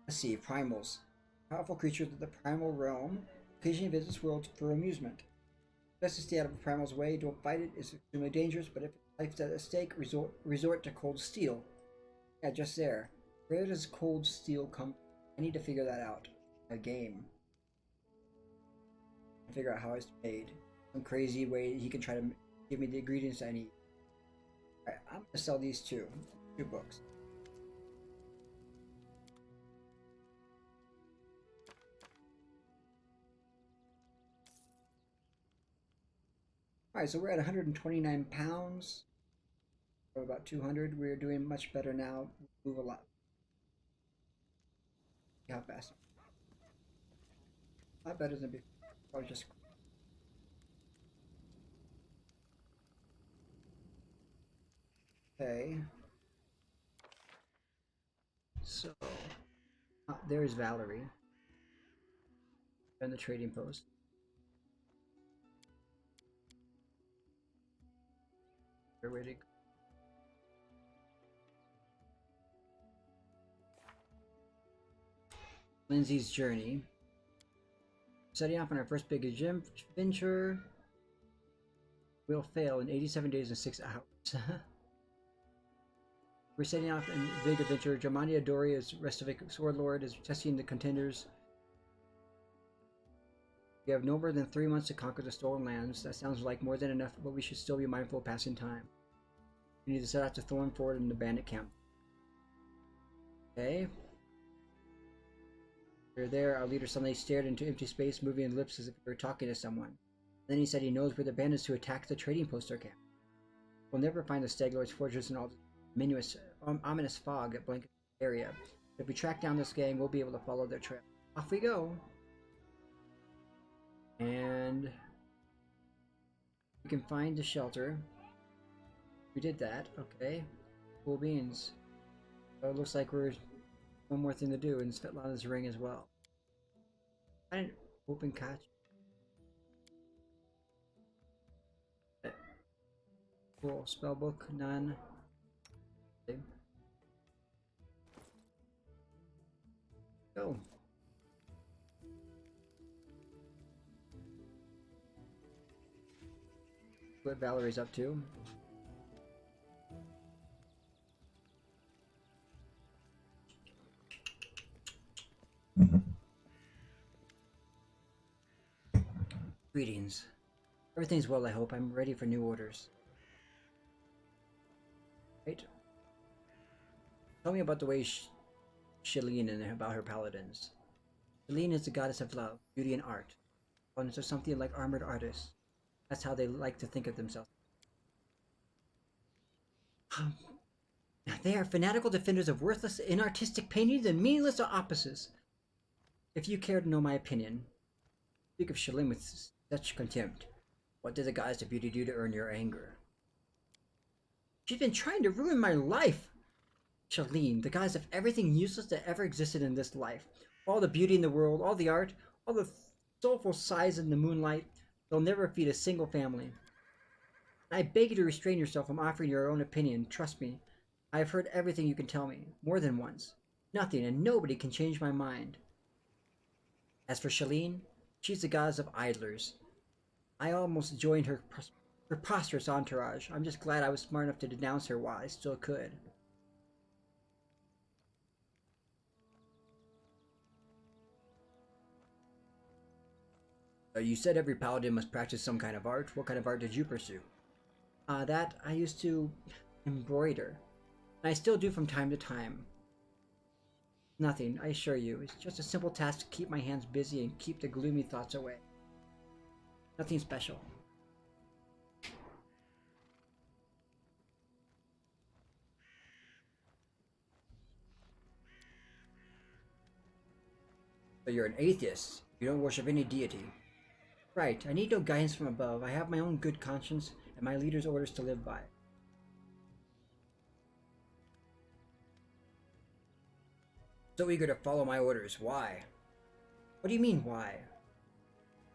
Let's see, primals. Powerful creatures of the primal realm occasionally visit this world for amusement. Best to stay out of a primal's way, don't fight it, it's extremely dangerous, but if life's at stake, resort to cold steel. Yeah, just there. Where does cold steel come from? I need to figure that out. A game. Figure out how it's made. Some crazy way he can try to give me the ingredients I need. Alright, I'm gonna sell these two books. Alright, so we're at 129 pounds. We're about 200. We're doing much better now. Move a lot. See how fast. A lot better than before. Probably just. Okay. So, there's Valerie. And the trading post. They're waiting. Lindsay's journey. Setting off on our first big adventure. We'll fail in 87 days and 6 hours. We're setting off in a big adventure. Germania Doria's Restovic Sword Lord is testing the contenders. We have no more than 3 months to conquer the stolen lands. That sounds like more than enough, but we should still be mindful of passing time. We need to set out to Thornford and the bandit camp. Okay. We're there. Our leader suddenly stared into empty space, moving his lips as if he were talking to someone. Then he said he knows where the bandits who attacked the trading post are camped. We'll never find the Staglords' fortress in all the ominous fog at blanket area. If we track down this gang, we'll be able to follow their trail. Off we go. And we can find the shelter. We did that. Okay. Cool beans. So it looks like we're one more thing to do in Svetlana's ring as well. I didn't open catch. Cool. Spellbook, none. Okay. Go. What Valerie's up to. Greetings. Everything's well, I hope. I'm ready for new orders. Right? Tell me about the way Shalene and about her paladins. Shalene is the goddess of love, beauty, and art. Paladins are something like armored artists. That's how they like to think of themselves. They are fanatical defenders of worthless, inartistic paintings and meaningless opposites. If you care to know my opinion, speak of Shalene with such contempt. What did the goddess of beauty do to earn your anger? She's been trying to ruin my life! Shalene, the goddess of everything useless that ever existed in this life. All the beauty in the world, all the art, all the soulful sighs in the moonlight, they'll never feed a single family. I beg you to restrain yourself from offering your own opinion. Trust me, I have heard everything you can tell me, more than once. Nothing and nobody can change my mind. As for Shalene, she's the goddess of idlers. I almost joined her preposterous entourage. I'm just glad I was smart enough to denounce her while I still could. You said every paladin must practice some kind of art. What kind of art did you pursue? That I used to embroider. And I still do from time to time. Nothing, I assure you. It's just a simple task to keep my hands busy and keep the gloomy thoughts away. Nothing special. So you're an atheist. You don't worship any deity. Right, I need no guidance from above. I have my own good conscience and my leader's orders to live by. So eager to follow my orders. Why? What do you mean, why?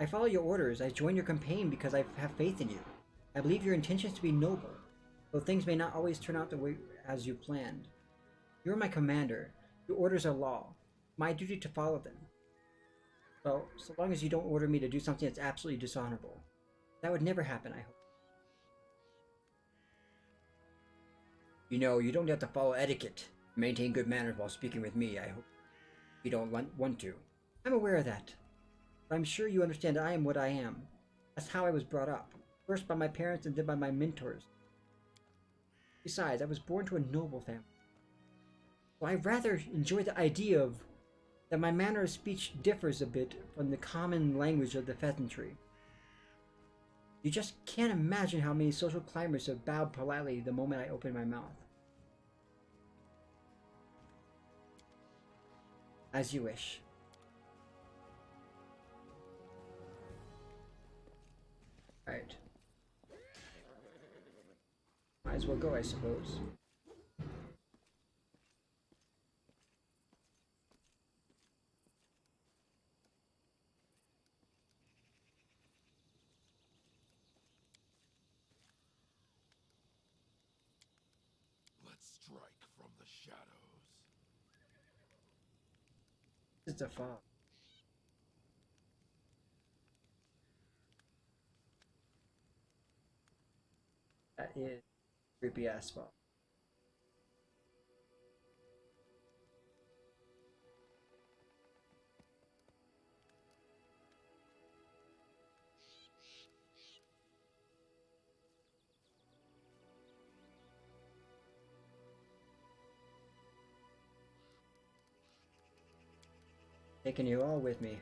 I follow your orders. I join your campaign because I have faith in you. I believe your intentions to be noble, though things may not always turn out the way as you planned. You are my commander. Your orders are law. My duty to follow them. Well, so long as you don't order me to do something that's absolutely dishonorable. That would never happen, I hope. You know, you don't have to follow etiquette. Maintain good manners while speaking with me, I hope. You don't want to. I'm aware of that. But I'm sure you understand I am what I am. That's how I was brought up. First by my parents and then by my mentors. Besides, I was born to a noble family. So I rather enjoy the idea of that my manner of speech differs a bit from the common language of the pheasantry. You just can't imagine how many social climbers have bowed politely the moment I open my mouth. As you wish. Right. Might as well go, I suppose. Let's strike from the shadows. It's a fog. That is creepy ass fog. Taking you all with me.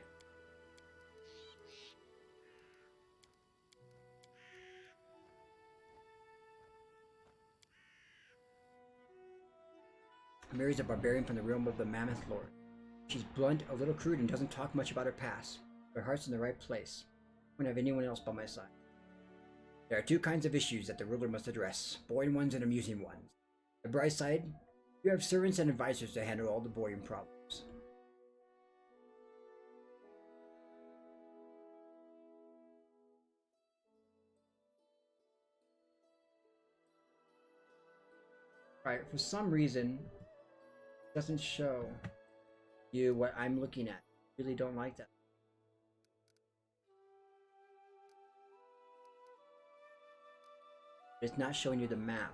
Mary's a barbarian from the realm of the Mammoth Lord. She's blunt, a little crude, and doesn't talk much about her past. Her heart's in the right place. I won't have anyone else by my side. There are two kinds of issues that the ruler must address, boring ones and amusing ones. The bright side, you have servants and advisors to handle all the boring problems. Right, for some reason, it doesn't show you what I'm looking at. I really don't like that. It's not showing you the map.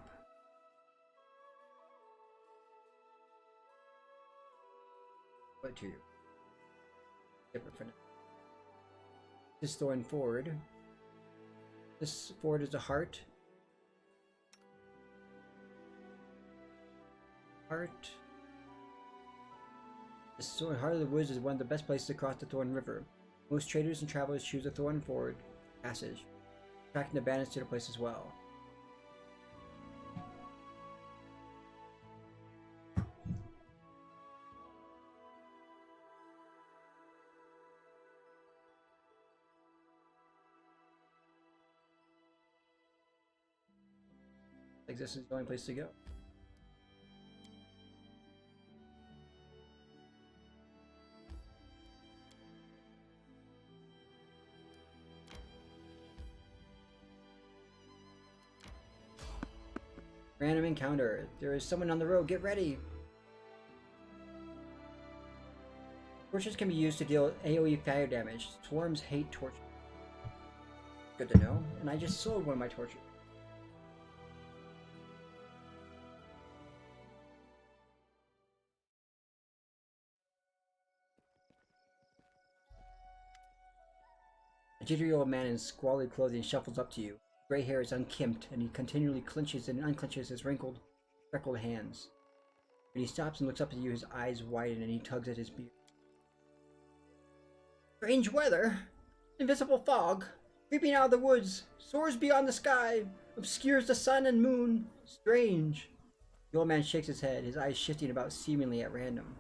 What to you? Different for now. This thorn forward. This forward is a heart. Heart. The Thorn Heart of the Woods is one of the best places to cross the Thorn River. Most traders and travelers choose the Thorn Forward passage, attracting the bandits to the place as well. Like this is the only place to go. Random encounter. There is someone on the road. Get ready. Torches can be used to deal AoE fire damage. Swarms hate torches. Good to know. And I just sold one of my torches. A jittery old man in squalid clothing shuffles up to you. Gray hair is unkempt, and he continually clenches and unclenches his wrinkled, freckled hands. When he stops and looks up at you, his eyes widen and he tugs at his beard. Strange weather! Invisible fog! Creeping out of the woods! Soars beyond the sky! Obscures the sun and moon! Strange! The old man shakes his head, his eyes shifting about seemingly at random.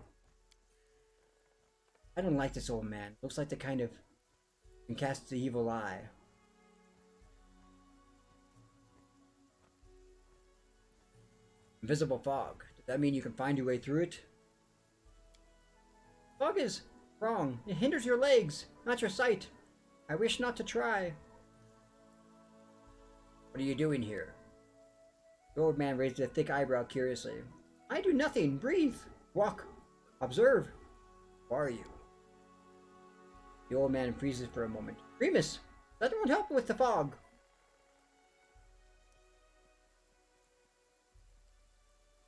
I don't like this old man. Looks like the kind of... and casts the evil eye. Invisible fog. Does that mean you can find your way through it? Fog is wrong. It hinders your legs, not your sight. I wish not to try. What are you doing here? The old man raised a thick eyebrow curiously. I do nothing. Breathe. Walk. Observe. Who are you? The old man freezes for a moment. Remus, that won't help with the fog.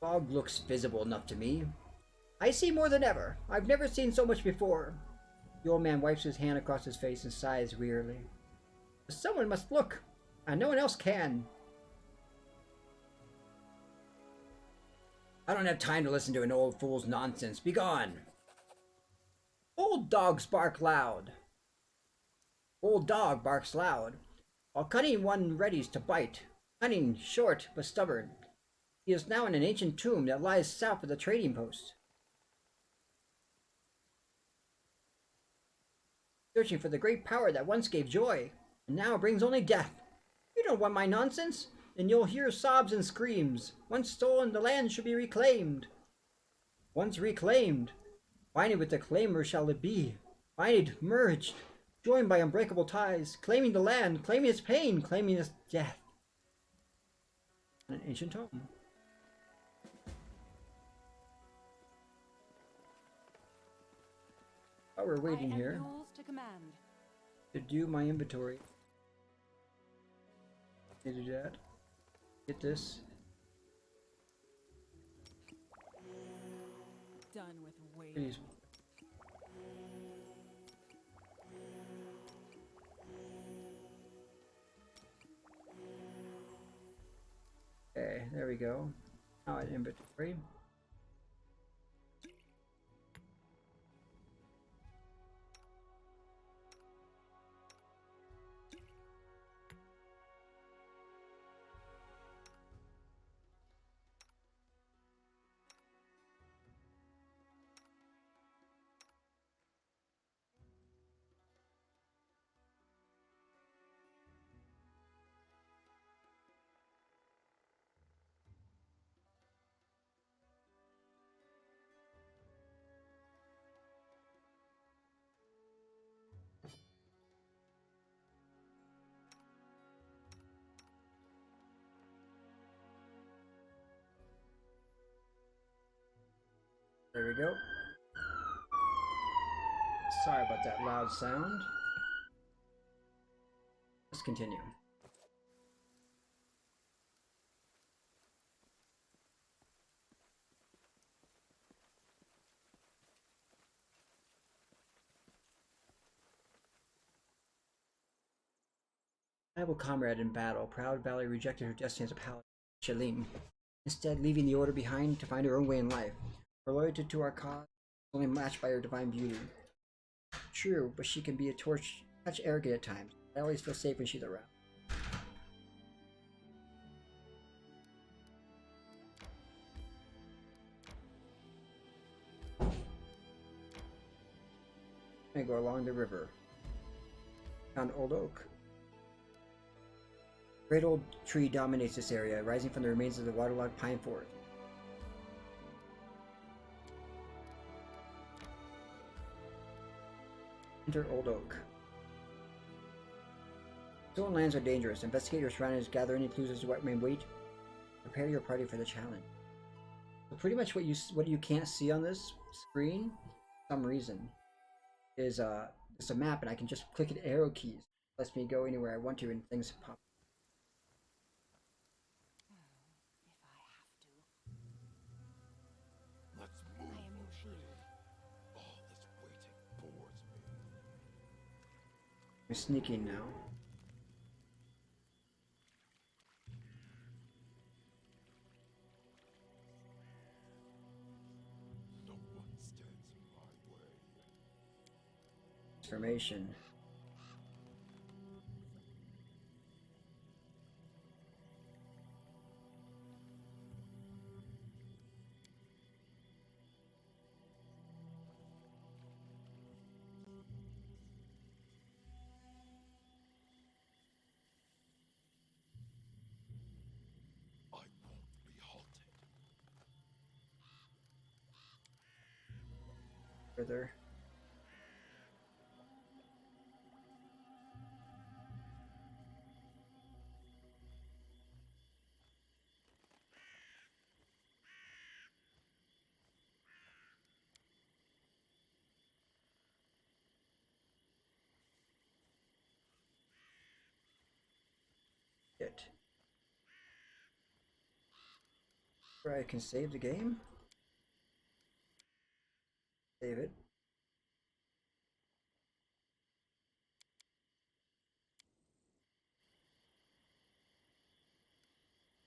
Fog looks visible enough to me. I see more than ever. I've never seen so much before. The old man wipes his hand across his face and sighs wearily. Someone must look, and no one else can. I don't have time to listen to an old fool's nonsense. Begone! Old dogs bark loud. Old dog barks loud, while cunning one readies to bite. Cunning, short, but stubborn. He is now in an ancient tomb that lies south of the trading post. Searching for the great power that once gave joy, and now brings only death. You don't want my nonsense, and you'll hear sobs and screams. Once stolen, the land should be reclaimed. Once reclaimed, binded with the claimer shall it be. Binded, merged, joined by unbreakable ties, claiming the land, claiming its pain, claiming its death. An ancient home. While we're waiting here to do my inventory. Need to do that. Get this. Done with waiting. Please. Okay, there we go. Now at inventory. There we go. Sorry about that loud sound. Let's continue. Reliable comrade in battle, proud Valerie rejected her destiny as a paladin, Shalim, instead leaving the order behind to find her own way in life. Her loyalty to our cause is only matched by her divine beauty. True, but she can be a touch arrogant at times. I always feel safe when she's around. I go along the river. Found Old Oak. A great old tree dominates this area, rising from the remains of the waterlogged pine forest. Enter Old Oak. Stolen lands are dangerous. Investigate your surroundings, gather any clues as to what may wait. Prepare your party for the challenge. So pretty much what you can't see on this screen, for some reason, is it's a map, and I can just click an arrow keys. It lets me go anywhere I want to, and things pop. Let's move. I am your shield. All this waiting bores me. I'm sneaking now. No one stands in my way. Transformation. I won't be halted. Further. It. Where I can save the game. Save it.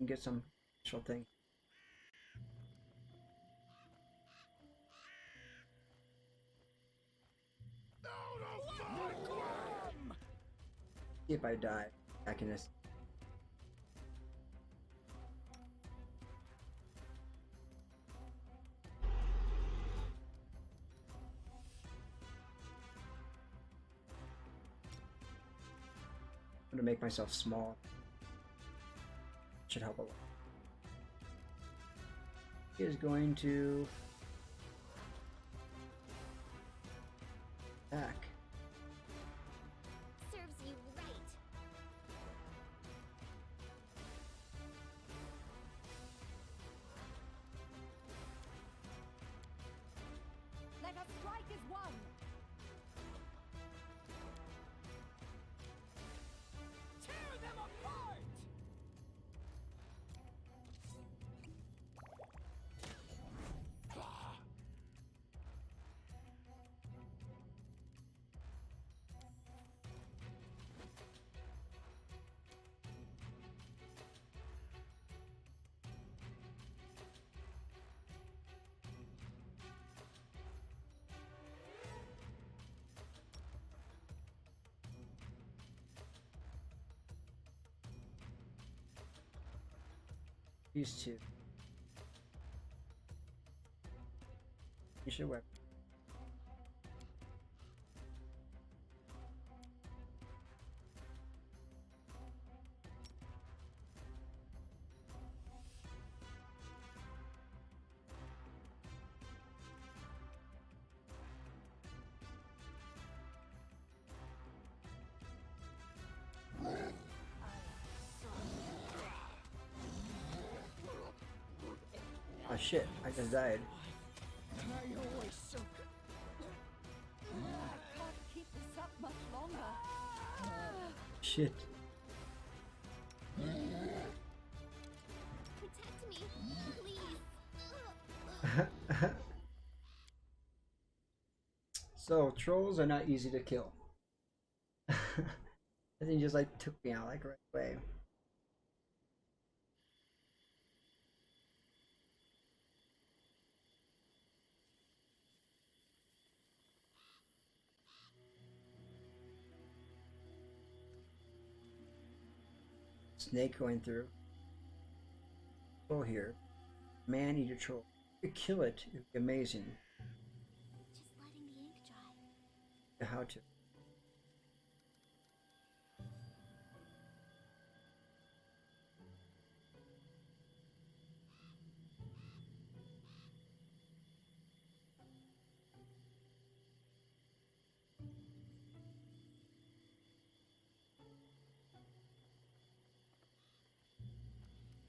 And get some special thing. Out of my way! See if I die back in this. I'm gonna make myself small. Should help a lot. He is going to attack. Serves you right. Let us strike as one. Tear them apart. These two. Use your weapon. Oh shit, I just died. I always circle. I can't keep this up much longer. Shit. Protect me, please. So, trolls are not easy to kill. And then he just like took me out like right away. Snake going through. Troll here. Man-eater troll. You kill it. It would be amazing. Just letting the ink dry. How to.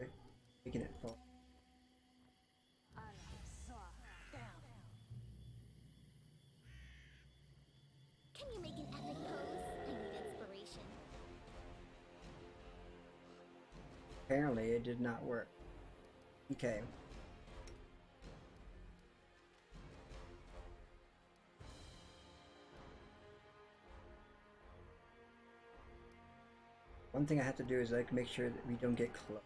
Okay. Making it fall. Can you make an epic pose? I need inspiration. Apparently it did not work. Okay. One thing I have to do is like make sure that we don't get close.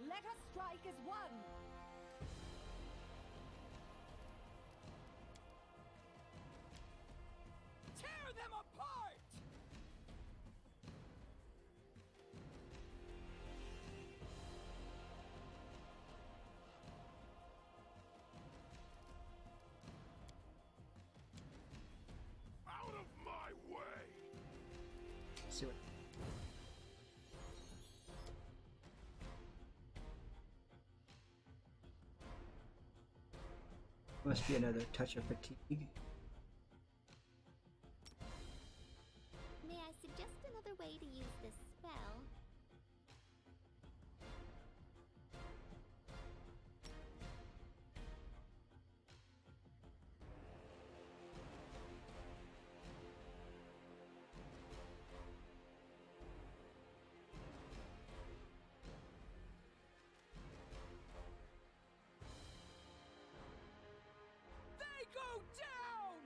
Let us strike as one. Tear them apart. Out of my way! Let's see what. Must be another touch of fatigue. May I suggest another way to use this spell? They go down.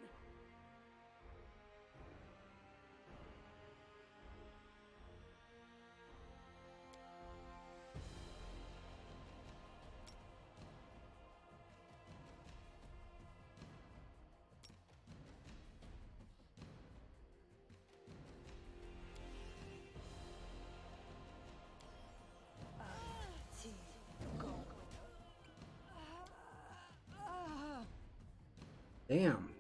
Damn.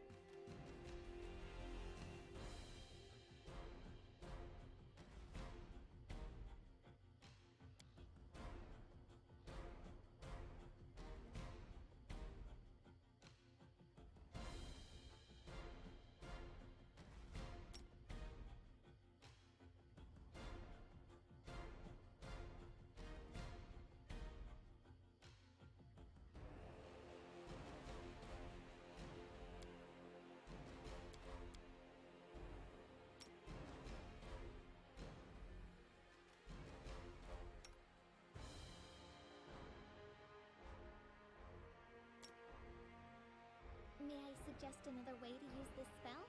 May I suggest another way to use this spell?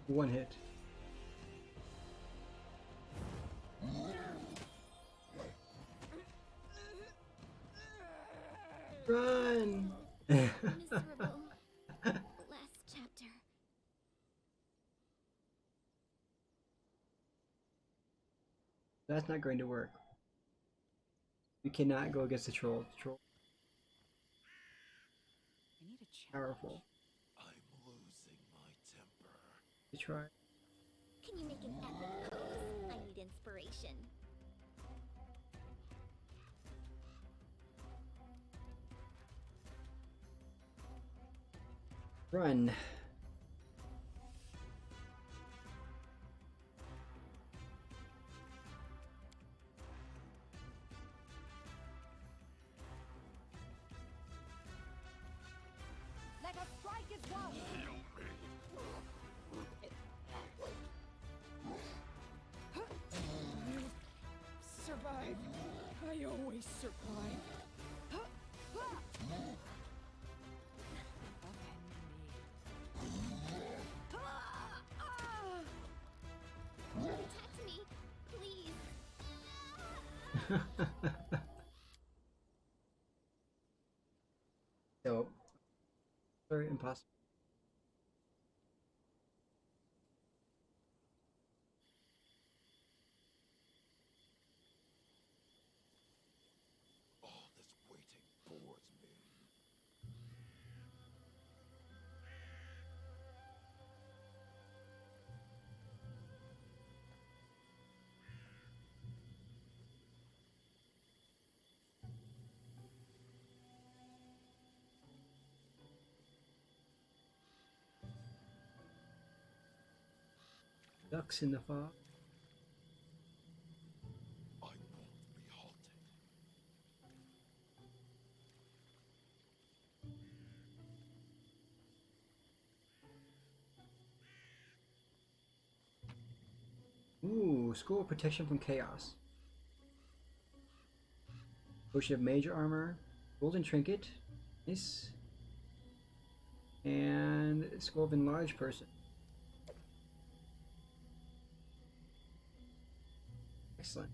One hit. Run! Miserable. Last chapter. That's not going to work. We cannot go against the troll. The troll I need a challenge. powerful. I'm losing my temper. You try. Can you make an epic pose? I need inspiration. Run. Let us strike as one. Heal me! survive. I always survive. Protect me, please. So, very impossible. All this waiting bores me. Ducks in the fog. I won't be halted. Ooh, school of protection from chaos. Potion of major armor, golden trinket, nice, and scroll of enlarged person. Excellent.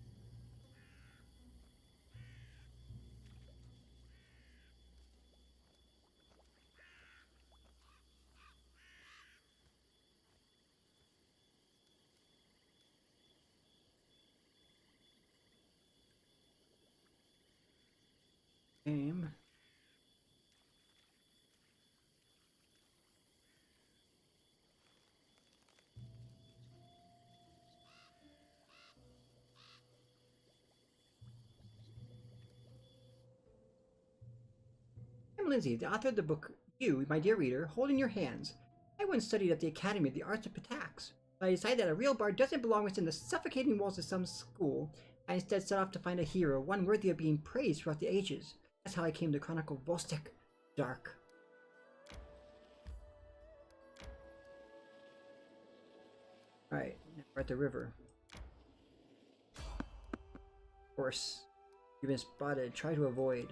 Game. I'm Lindsay, the author of the book you, my dear reader, hold in your hands. I once studied at the Academy of the Arts of Patax, but I decided that a real bard doesn't belong within the suffocating walls of some school. I instead set off to find a hero, one worthy of being praised throughout the ages. That's how I came to chronicle Vostok Dark. Alright, we're at the river. Of course, you've been spotted. Try to avoid.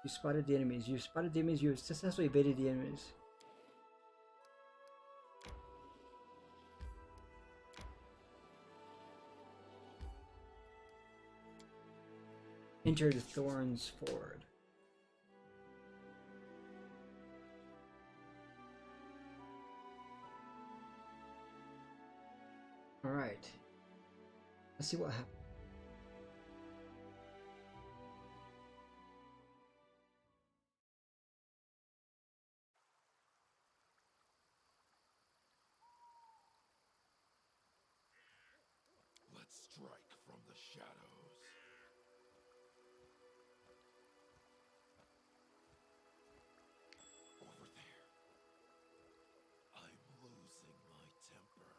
You spotted the enemies. You've spotted the enemies. You have successfully evaded the enemies. Enter the Thorns Ford. Alright. Let's see what happens. Let's strike from the shadows. Over there. I'm losing my temper.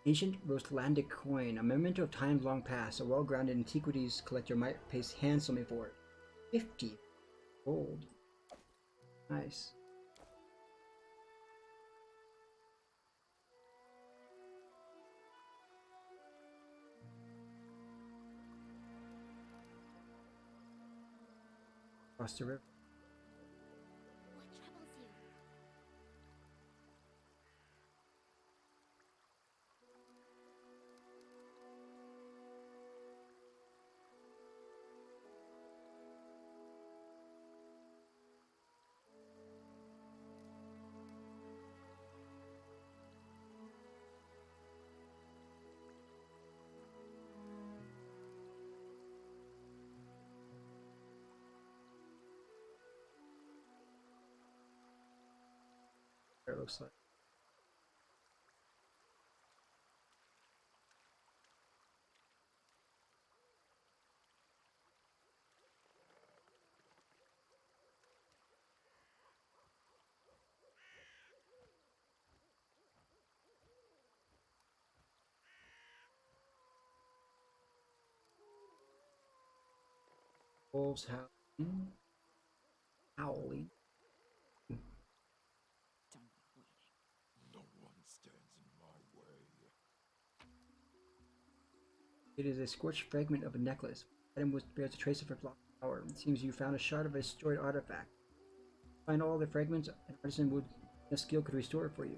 Ancient Rostlandic coin, a memento of times long past. A well-grounded antiquities collector might pay handsomely for it. 50 gold. Nice. Across the river. What troubles you? It looks like. Wolves howling. Howling. No one stands in my way. It is a scorched fragment of a necklace. The item bears a trace of her lost power. It seems you found a shard of a destroyed artifact. Find all the fragments, an artisan with a skill could restore it for you.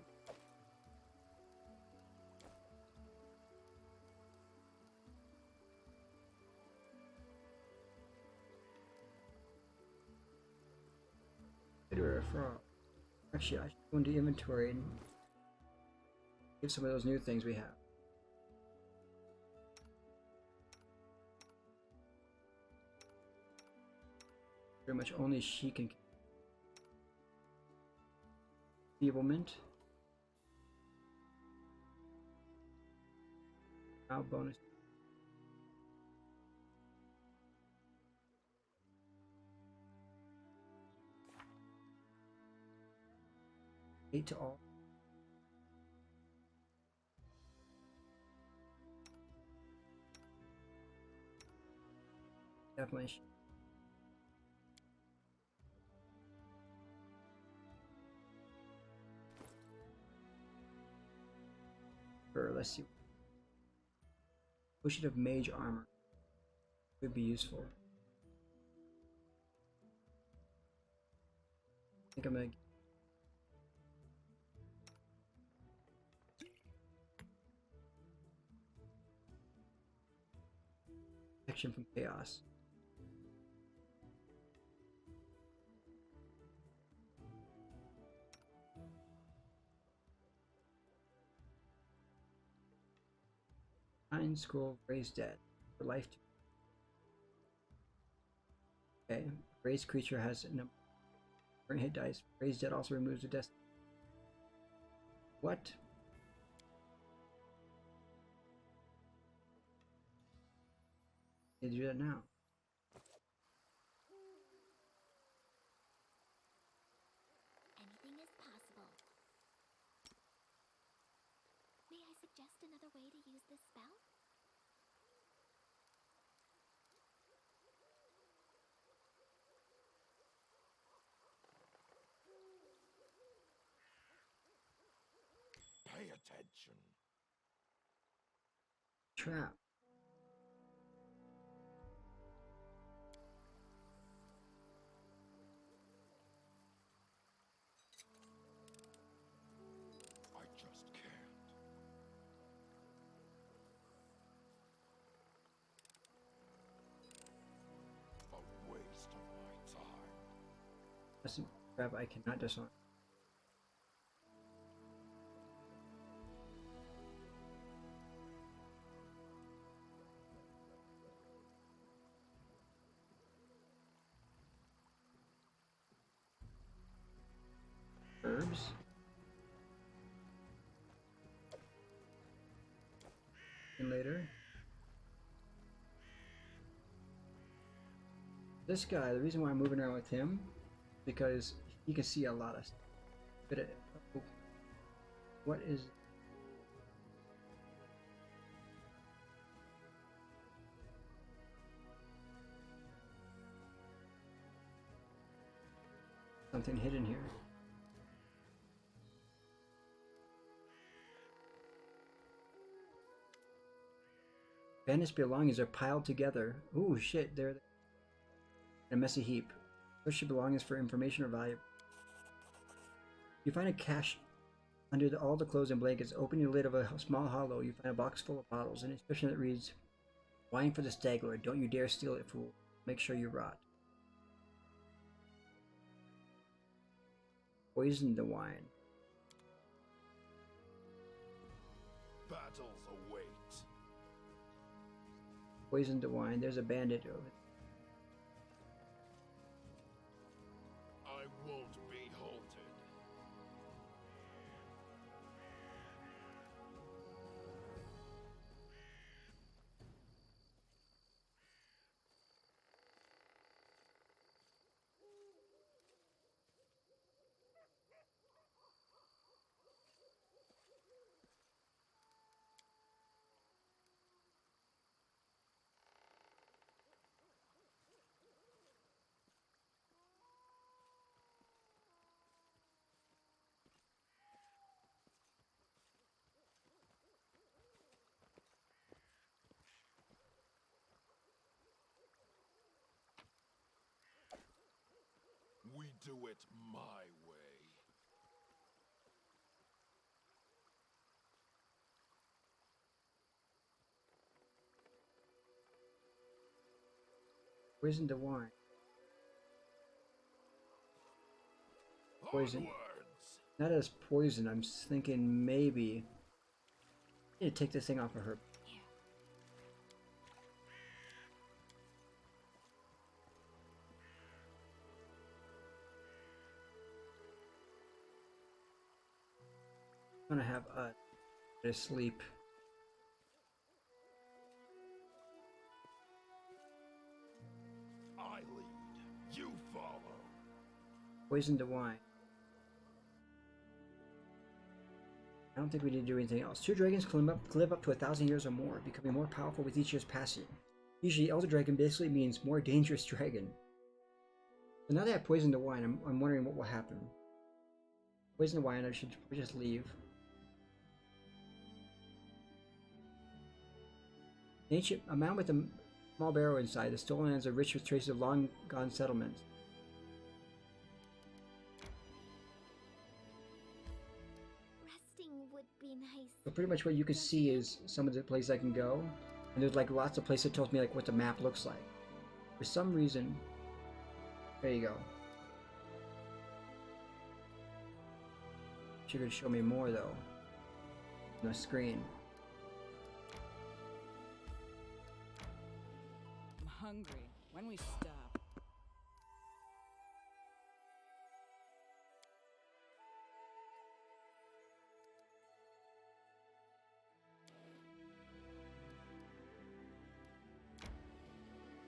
Actually, I should go into inventory and give some of those new things we have. Pretty much only she can. Enfeeblement. Now bonus. Eight to all. Definitely. Let's see. Potion of mage armor would be useful. I think I'm gonna. Protection from chaos. Nine scroll raised dead. For life. Okay. Raised creature has a number of hit dice. Raised dead also removes the death. What? They do that now. Anything is possible. May I suggest another way to use this spell? Pay attention. Trap. I just can't. A waste of my time. That's a trap I cannot disarm. Herbs. And later. This guy, the reason why I'm moving around with him, because he can see a lot of stuff. But what is something hidden here? Vanished belongings are piled together. Ooh, shit, they're in a messy heap. Search your belongings for information or value. You find a cache under all the clothes and blankets. Open your lid of a small hollow. You find a box full of bottles. An inscription that reads, "Wine for the Stag Lord. Don't you dare steal it, fool. Make sure you rot." Poison the wine. Battles await. Poison the wine. There's a bandit over there. I won't be halted. do it my way. Poison to wine. Poison. Onwards! Not as poison. I'm just thinking maybe. I need to take this thing off of her. I'm gonna have a sleep. I lead, you follow. Poison to wine. I don't think we need to do anything else. Two dragons can live up to 1,000 years or more, becoming more powerful with each year's passing. Usually, Elder Dragon basically means more dangerous dragon. So now that I have poison to wine, I'm wondering what will happen. Poison to wine, I should just leave. A mound with a small barrow inside. The stolen lands are rich with traces of long-gone settlements. Resting would be nice. So pretty much what you can see is some of the places I can go. And there's like lots of places that tells me like what the map looks like. For some reason, there you go. She could show me more though. On the screen. I'm hungry. When we stop.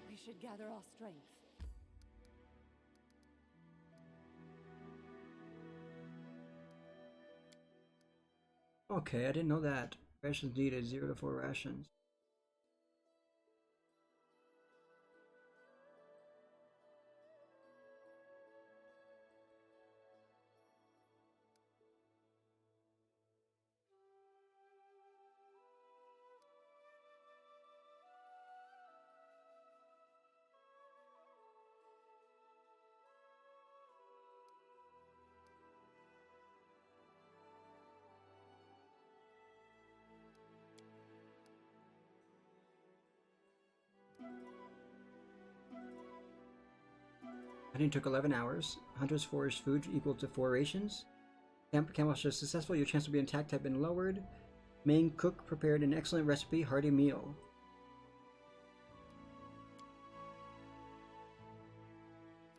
We should gather our strength. Okay, I didn't know that. Rations needed 0 to 4 rations. Hunting took 11 hours. Hunters foraged food equal to 4 rations. Camp camouflage was successful. Your chance to be attacked had been lowered. Main cook prepared an excellent recipe, hearty meal.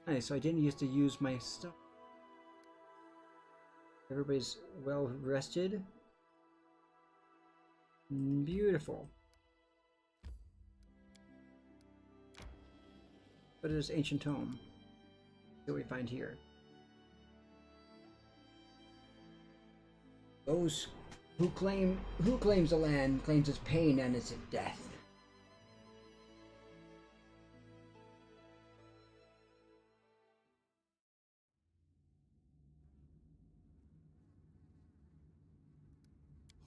Nice, so I didn't used to use my stuff. Everybody's well rested. Beautiful. What is this ancient tome? What do we find here? Those who claims the land claims its pain and its death.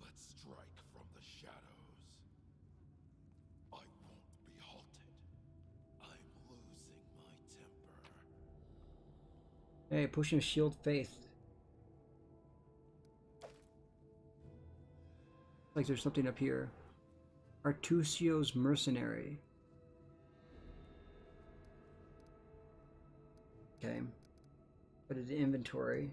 Let's strike from the shadows. I won't be halted. I'm losing my temper. Hey, pushing shield faith. Like there's something up here. Artusio's mercenary. Okay. Go to the inventory.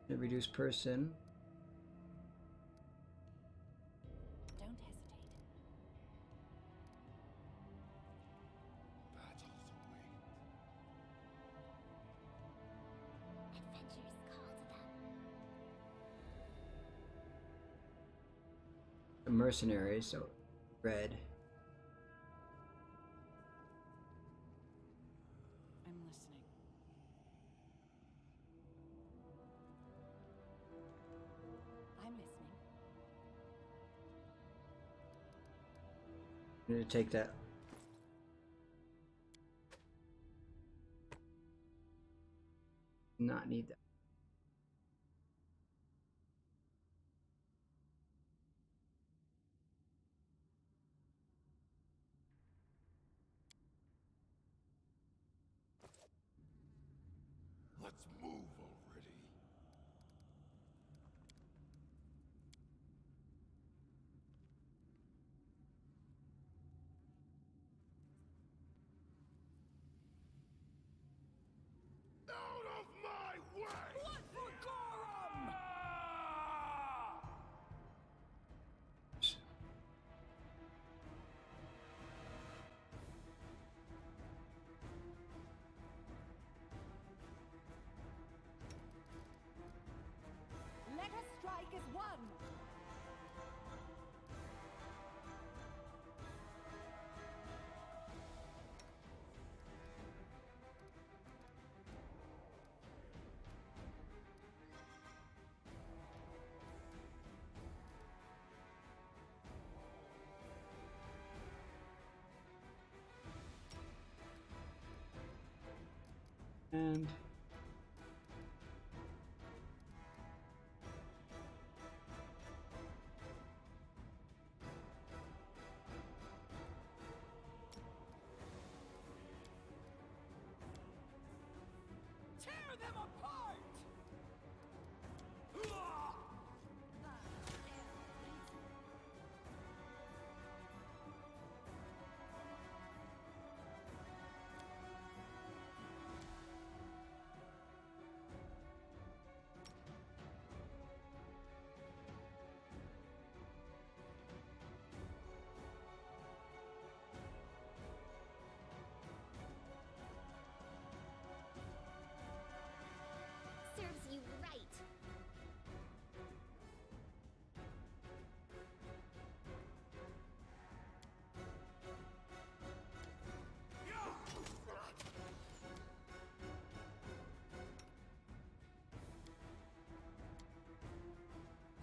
Reduce person. Don't hesitate. Battles await. Adventures call to them. The mercenary, so red. I'm listening. I'm listening. I need to take that Not need that. Let's move already. Out of my way! Blood for Gorum! Let us strike as one! And Tear them apart! Serves you right.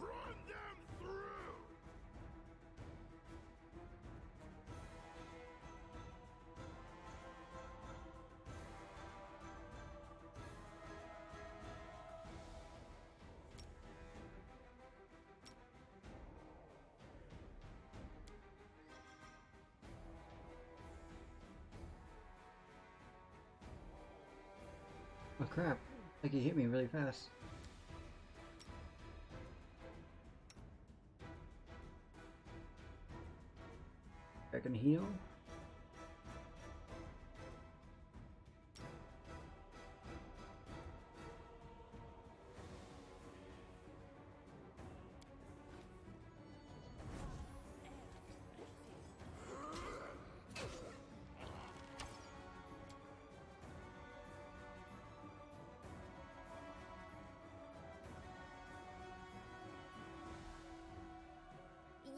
Run them through! oh crap! Like he hit me really fast. I can heal.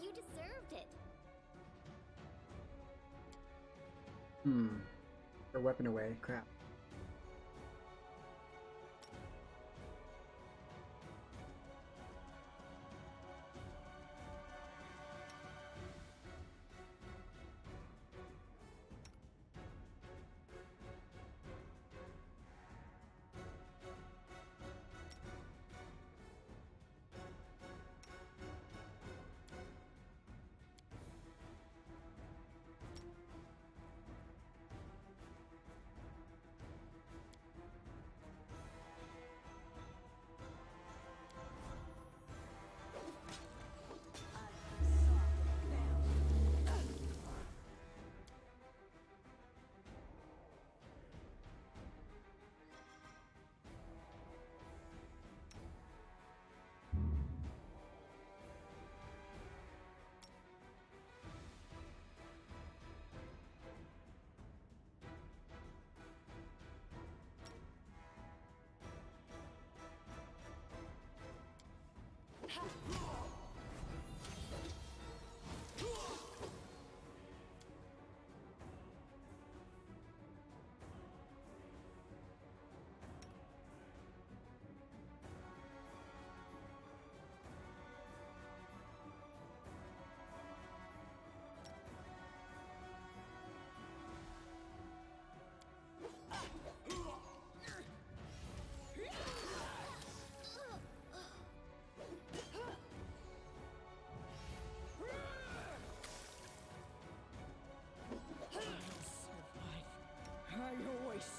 You deserved it. Her weapon away. Crap.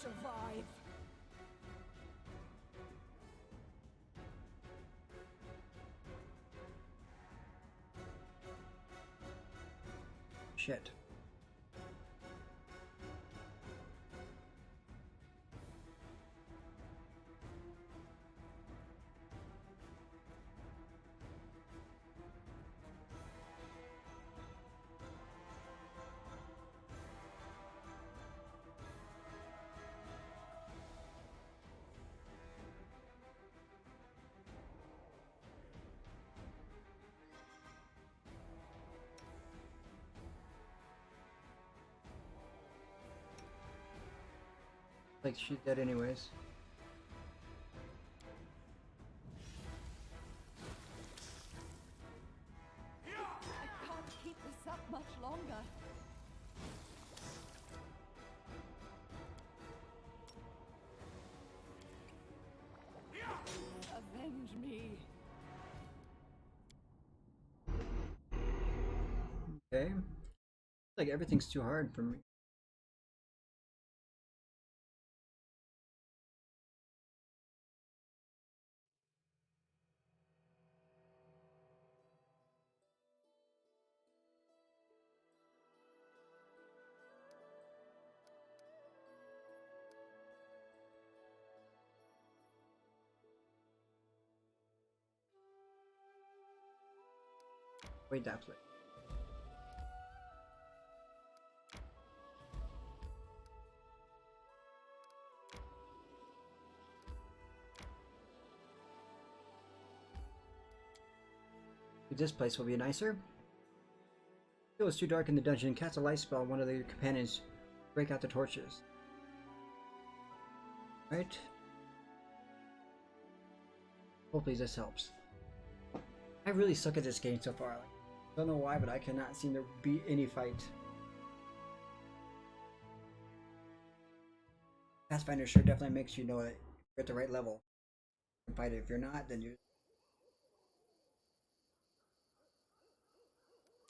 survive. Shit. Like she's dead anyways. I can't keep this up much longer. Avenge me. Okay. Like everything's too hard for me. Wait, that play. This place will be nicer. It was too dark in the dungeon. Cast a light spell on one of your companions. Break out the torches. Right? Hopefully this helps. I really suck at this game so far. Like, don't know why, but I cannot seem to beat any fight. Pathfinder sure definitely makes you know that you're at the right level. You can fight it. If you're not, then you're...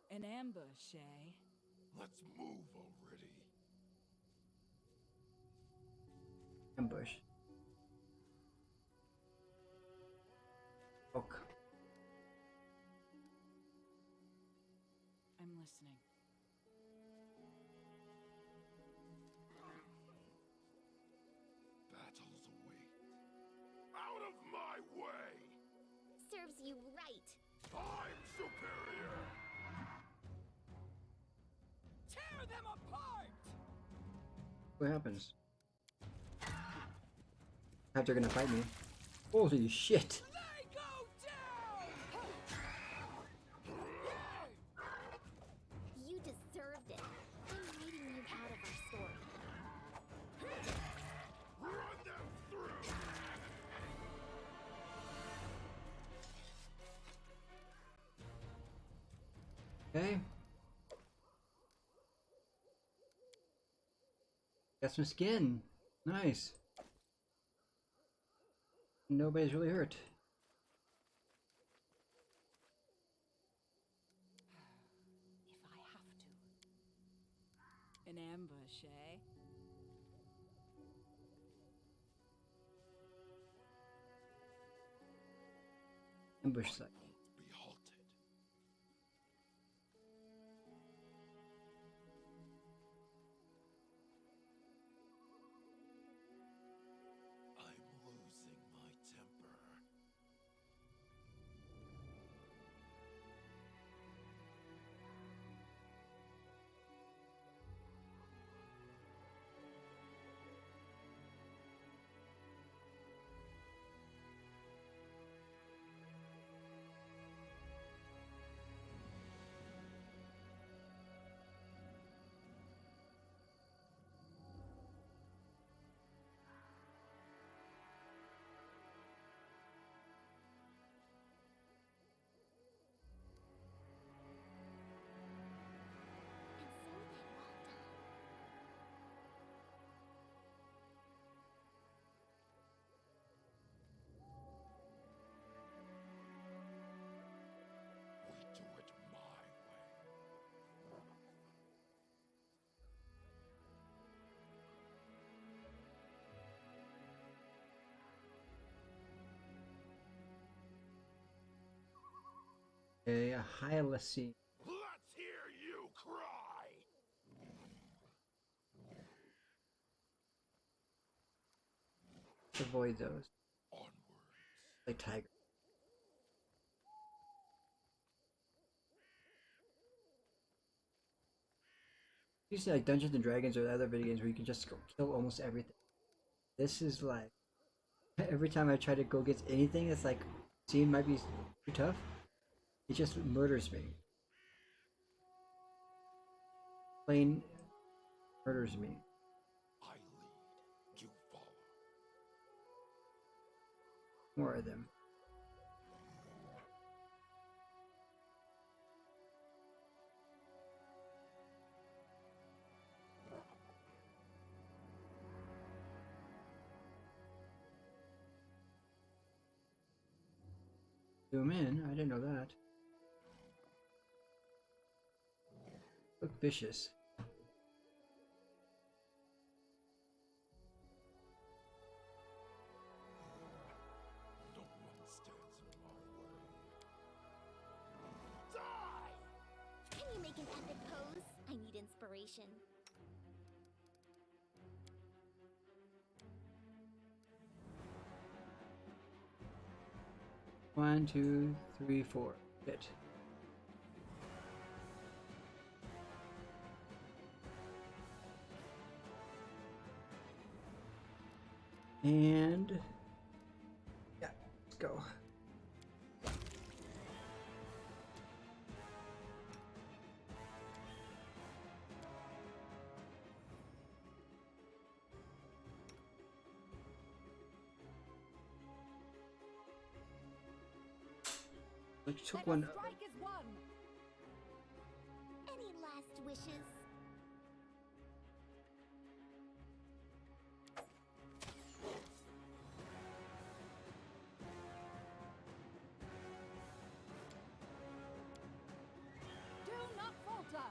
An ambush, eh? Let's move already. ambush. Ok. I'm listening. Battles await. Out of my way! Serves you right. I'm superior! Tear them apart! What happens? How they're gonna fight me? Holy shit! They go down! You deserved it. I'm writing you out of our story. Run them through! Okay. Got some skin. Nice. Nobody's really hurt. If I have to. An ambush, eh? Ambush site. Won't be halted. I'm losing my temper. A Hyacine. Let's hear you cry! Avoid those. Onwards. Like tiger. You see like Dungeons and Dragons or other video games where you can just go kill almost everything. This is like every time I try to go get anything that's like seen might be too tough, it just murders me. Plain murders me. I lead, you follow. More of them. Zoom in, I didn't know that. Look vicious. No one stands in my way. Die! Can you make an epic pose? I need inspiration. One, two, three, four. Hit. And yeah, let's go. Like took Let one. us strike as one. Any last wishes? Do not falter.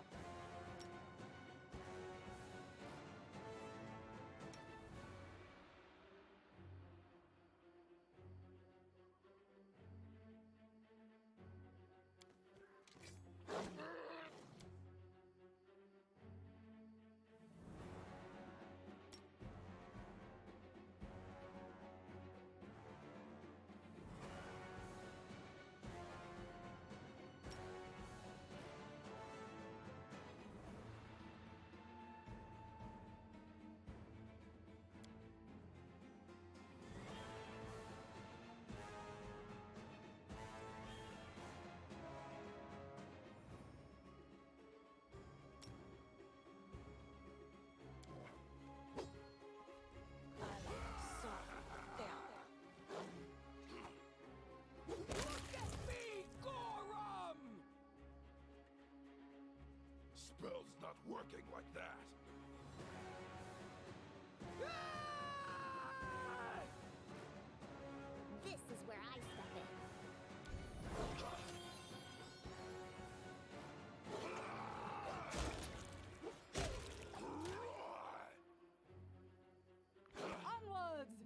Spell's not working like that. This is where I step in. Onwards.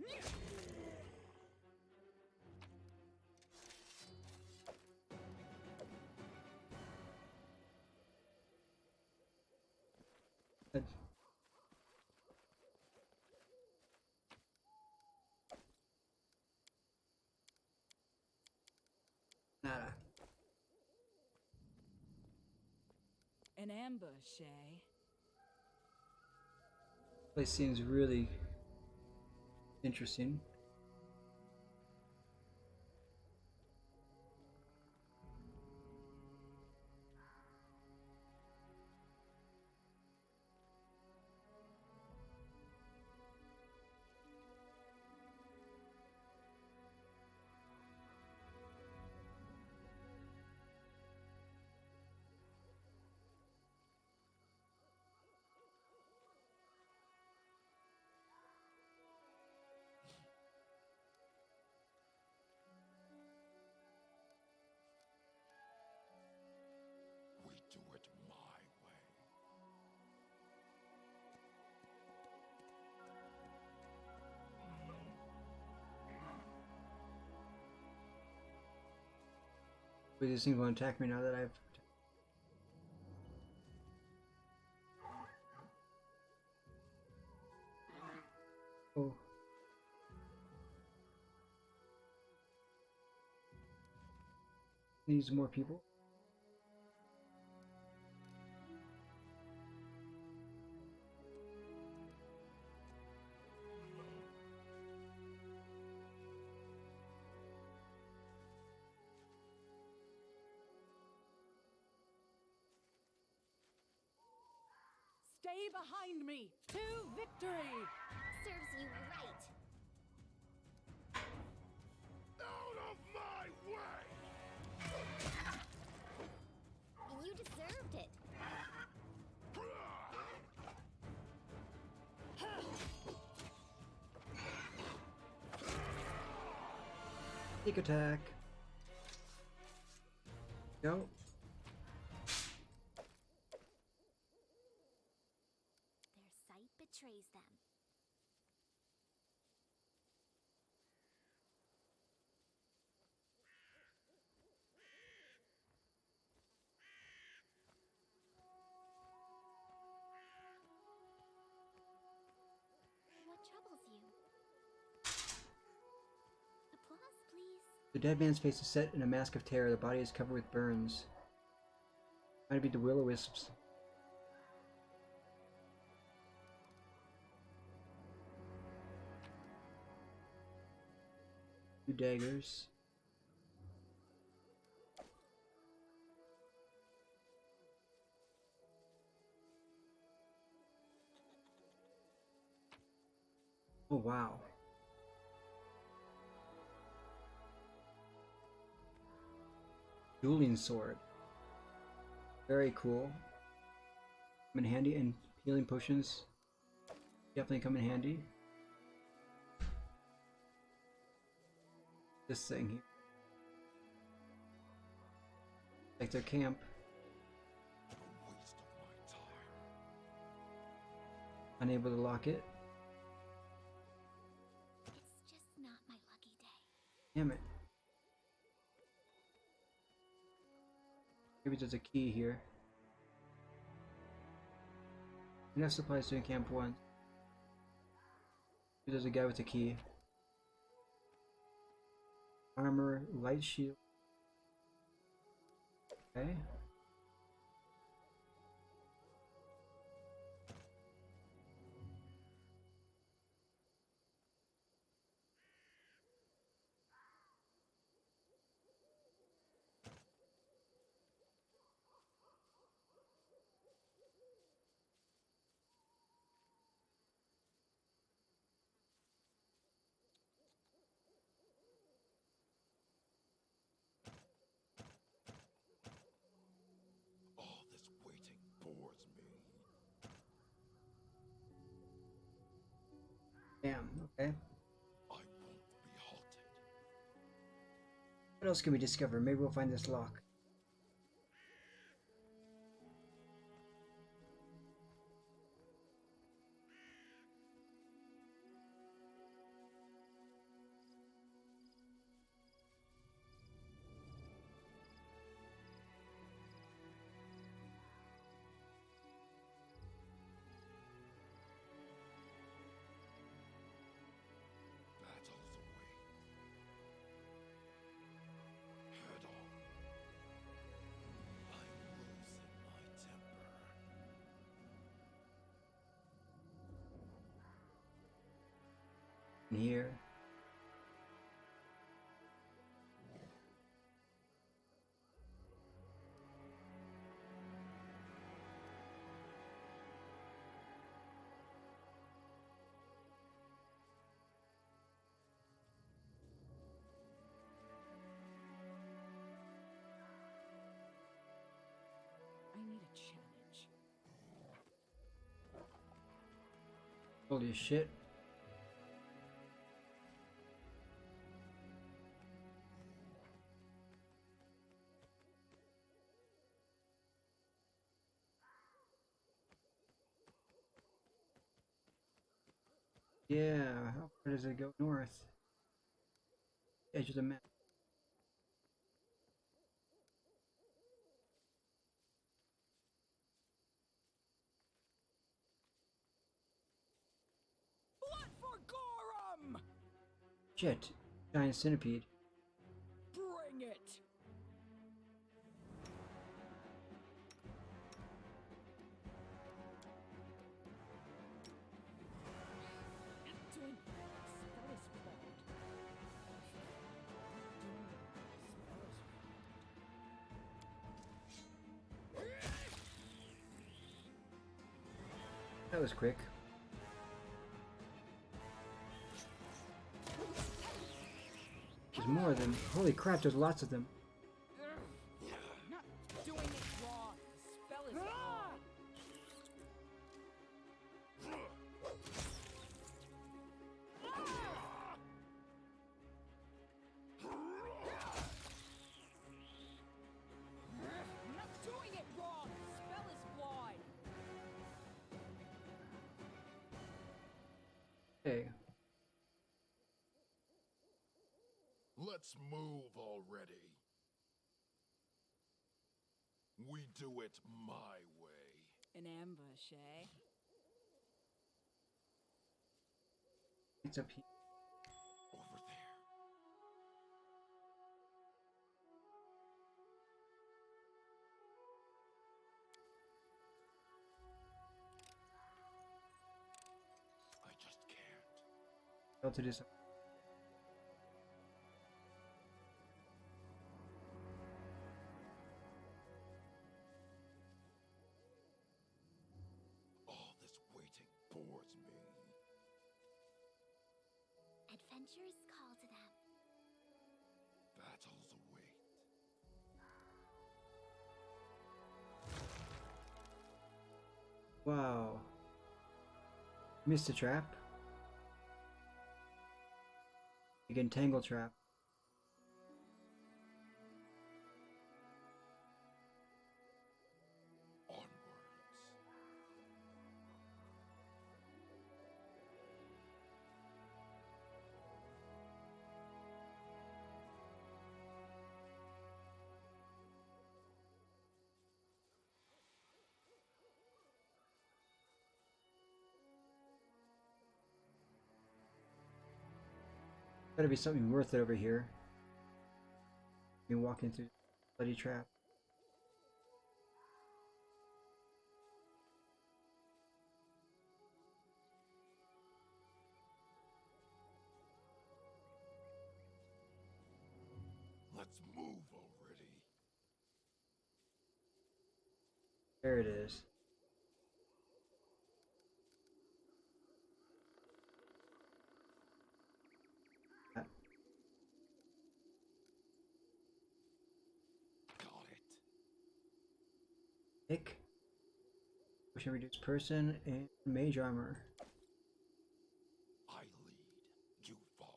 Nada. An ambush, eh? Place seems really interesting. These things won't attack me now that I've. Oh. Needs more people. Stay behind me to victory! Serves you right. Out of my way! You deserved it. Sneak attack. Go. Their sight betrays them. What troubles you? Applause, please. The dead man's face is set in a mask of terror. The body is covered with burns. Might be the will-o-wisps. 2 daggers. Oh wow. Dueling sword. Very cool. Come in handy, and healing potions definitely come in handy. This thing here. Like their camp. A waste of my time. Unable to lock it. It's just not my lucky day. Damn it. Maybe there's a key here. Enough supplies to encamp once. Maybe there's a guy with a key. Armor, light shield. Okay. All this waiting bores me. Damn, okay. I won't be halted. What else can we discover? Maybe we'll find this lock. Battle's away. Head on. I'm losing my temper. In here. I need a challenge. Holy shit. Yeah, how far does it go north? Edge of the map. Shit. Giant centipede. Bring it! Doing spell is flawed. That was quick. There's more of them. Holy crap, there's lots of them. Not doing it wrong. The spell is flawed. Not doing it wrong. The spell is flawed. Okay. Let's move already. We do it my way. An ambush, eh? It's up here. Over there. I just can't. Failed to do something. All this waiting bores me. Adventurers call to them. Battles await. Wow. Missed a trap. Big entangle trap. Onwards. Gotta be something worth it over here. Me walking through the bloody trap. Let's move already. There it is. Ah, Got it. Pick. Potion reduce person and mage armor. I lead. You follow.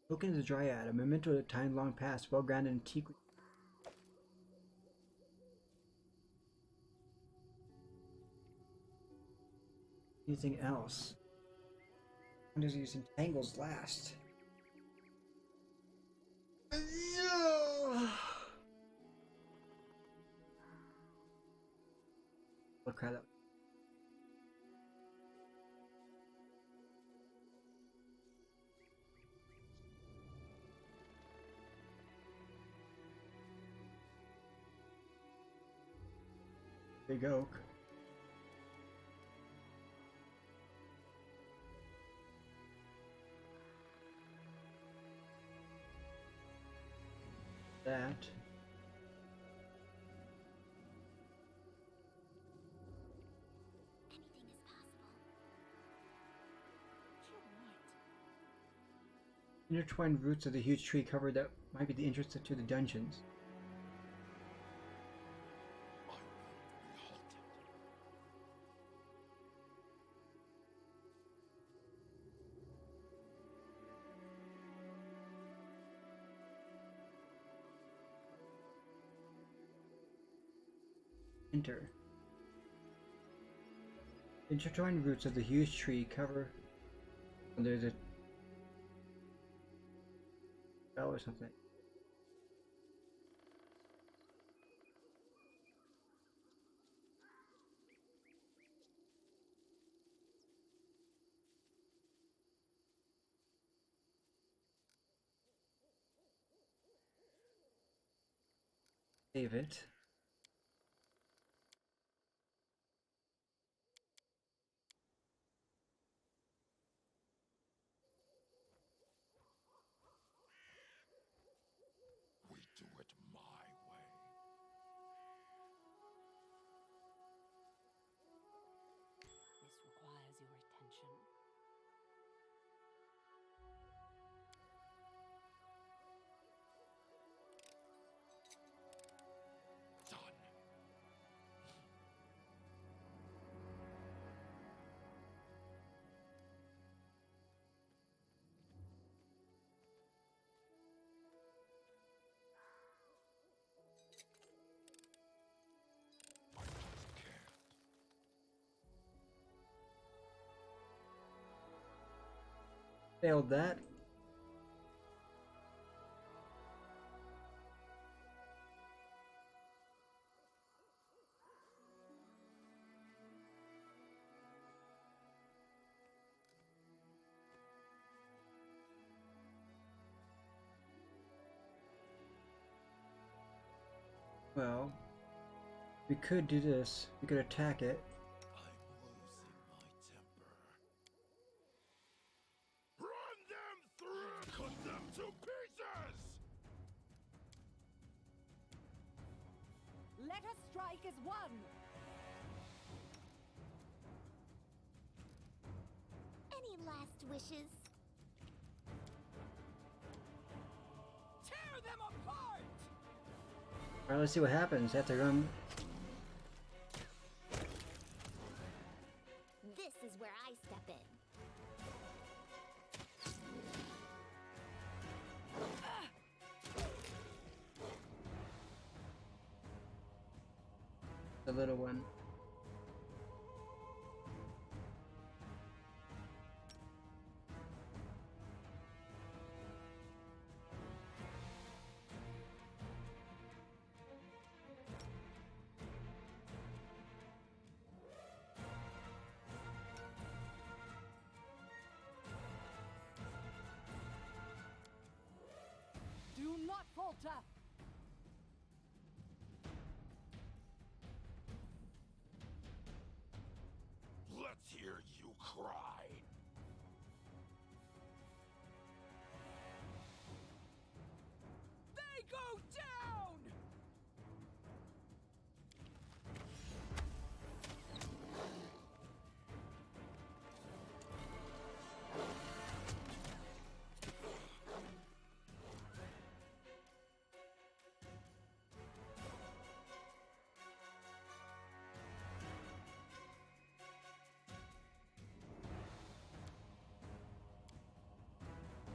Token of the Dryad, a memento of time long past, well grounded in antiquity. Anything else? When does use entangles last? What crap that. Big oak. That. Anything is possible. You're right. Intertwined roots of the huge tree cover that might be the entrance to the dungeons. I won't be halted. Enter. Intertwined roots of the huge tree cover. And there's a bell or something. Save it. We do it my way. This requires your attention. Done. I just can't. Failed that. Well, we could do this. We could attack it. I'm losing my temper. Run them through! Cut them to pieces! Let us strike as one! Any last wishes? Tear them apart! Alright, let's see what happens. Have to run. This is where I step in. The little one. Do not falter! Let's hear you cry. They go down!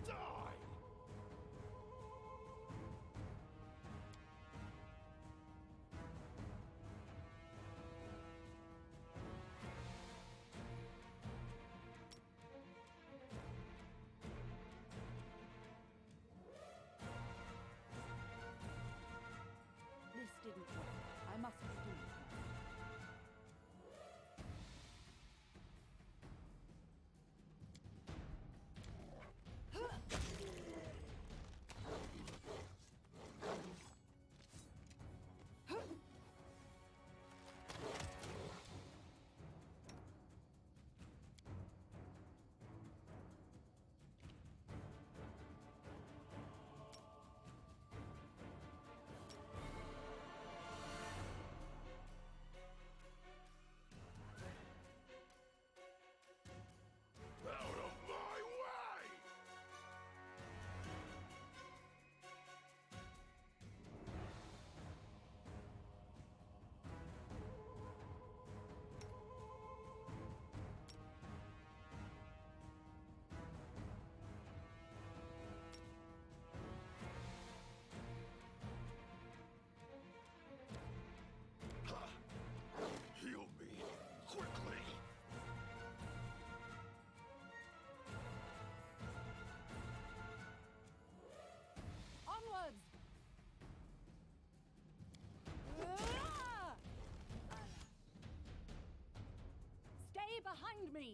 Die! This didn't work. I must redo it. Out of my way! Ha! Heal me quickly! Onwards! Ah! Stay behind me!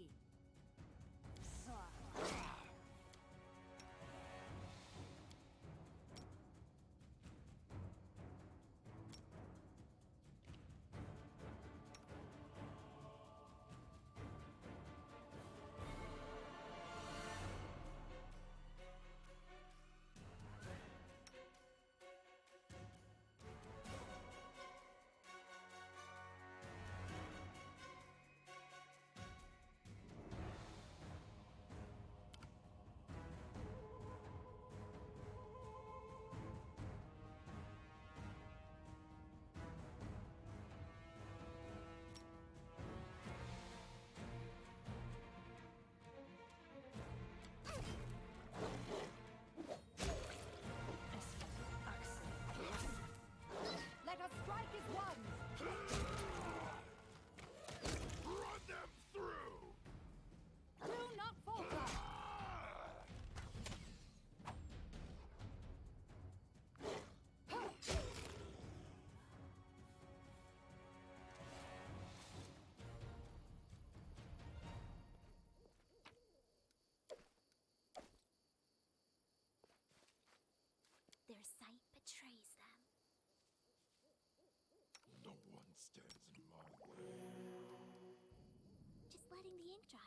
betrays them. No one stands in my way. Just letting the ink dry.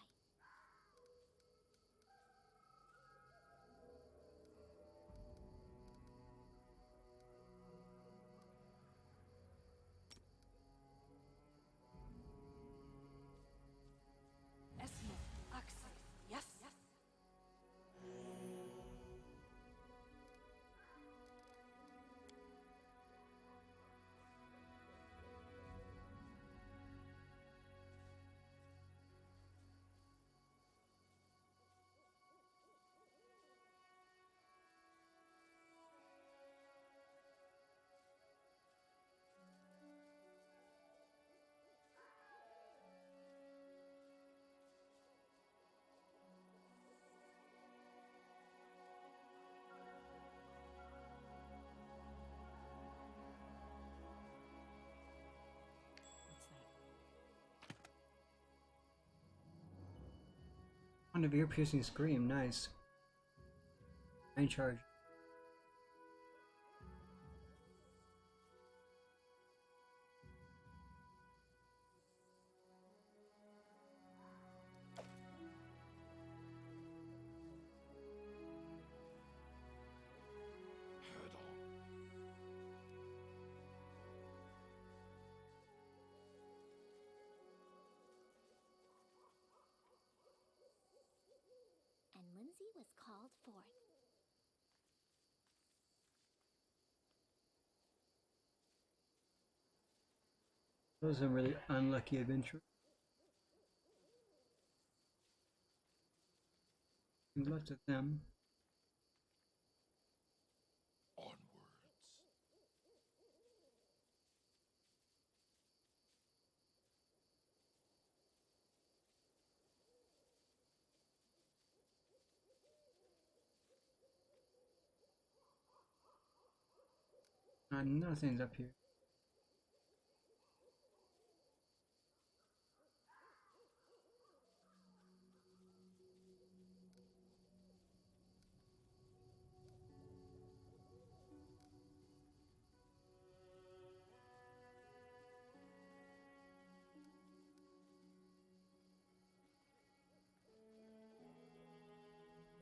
Esmo, Axel, yes, yes. What's that? Sound of ear-piercing scream. Nice. Main charge. Head on. And Lindsay was called forth. That was a really unlucky adventure. Good luck to them. Onwards. Nothing's up here.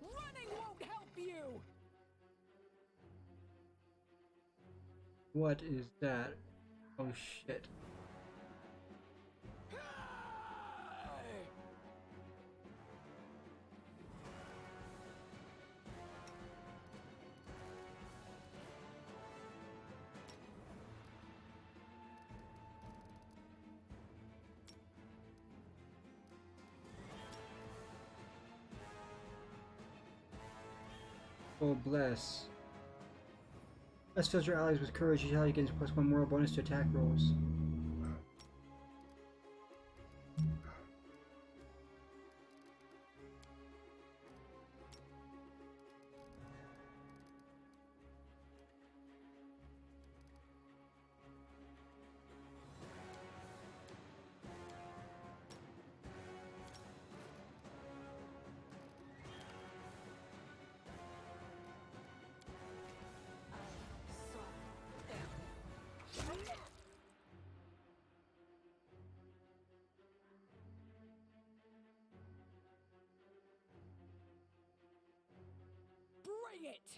Running won't help you! What is that? Oh shit. Hey! Oh bless. Let's fill your allies with courage. Each ally gains +1 moral bonus to attack rolls. Bring it!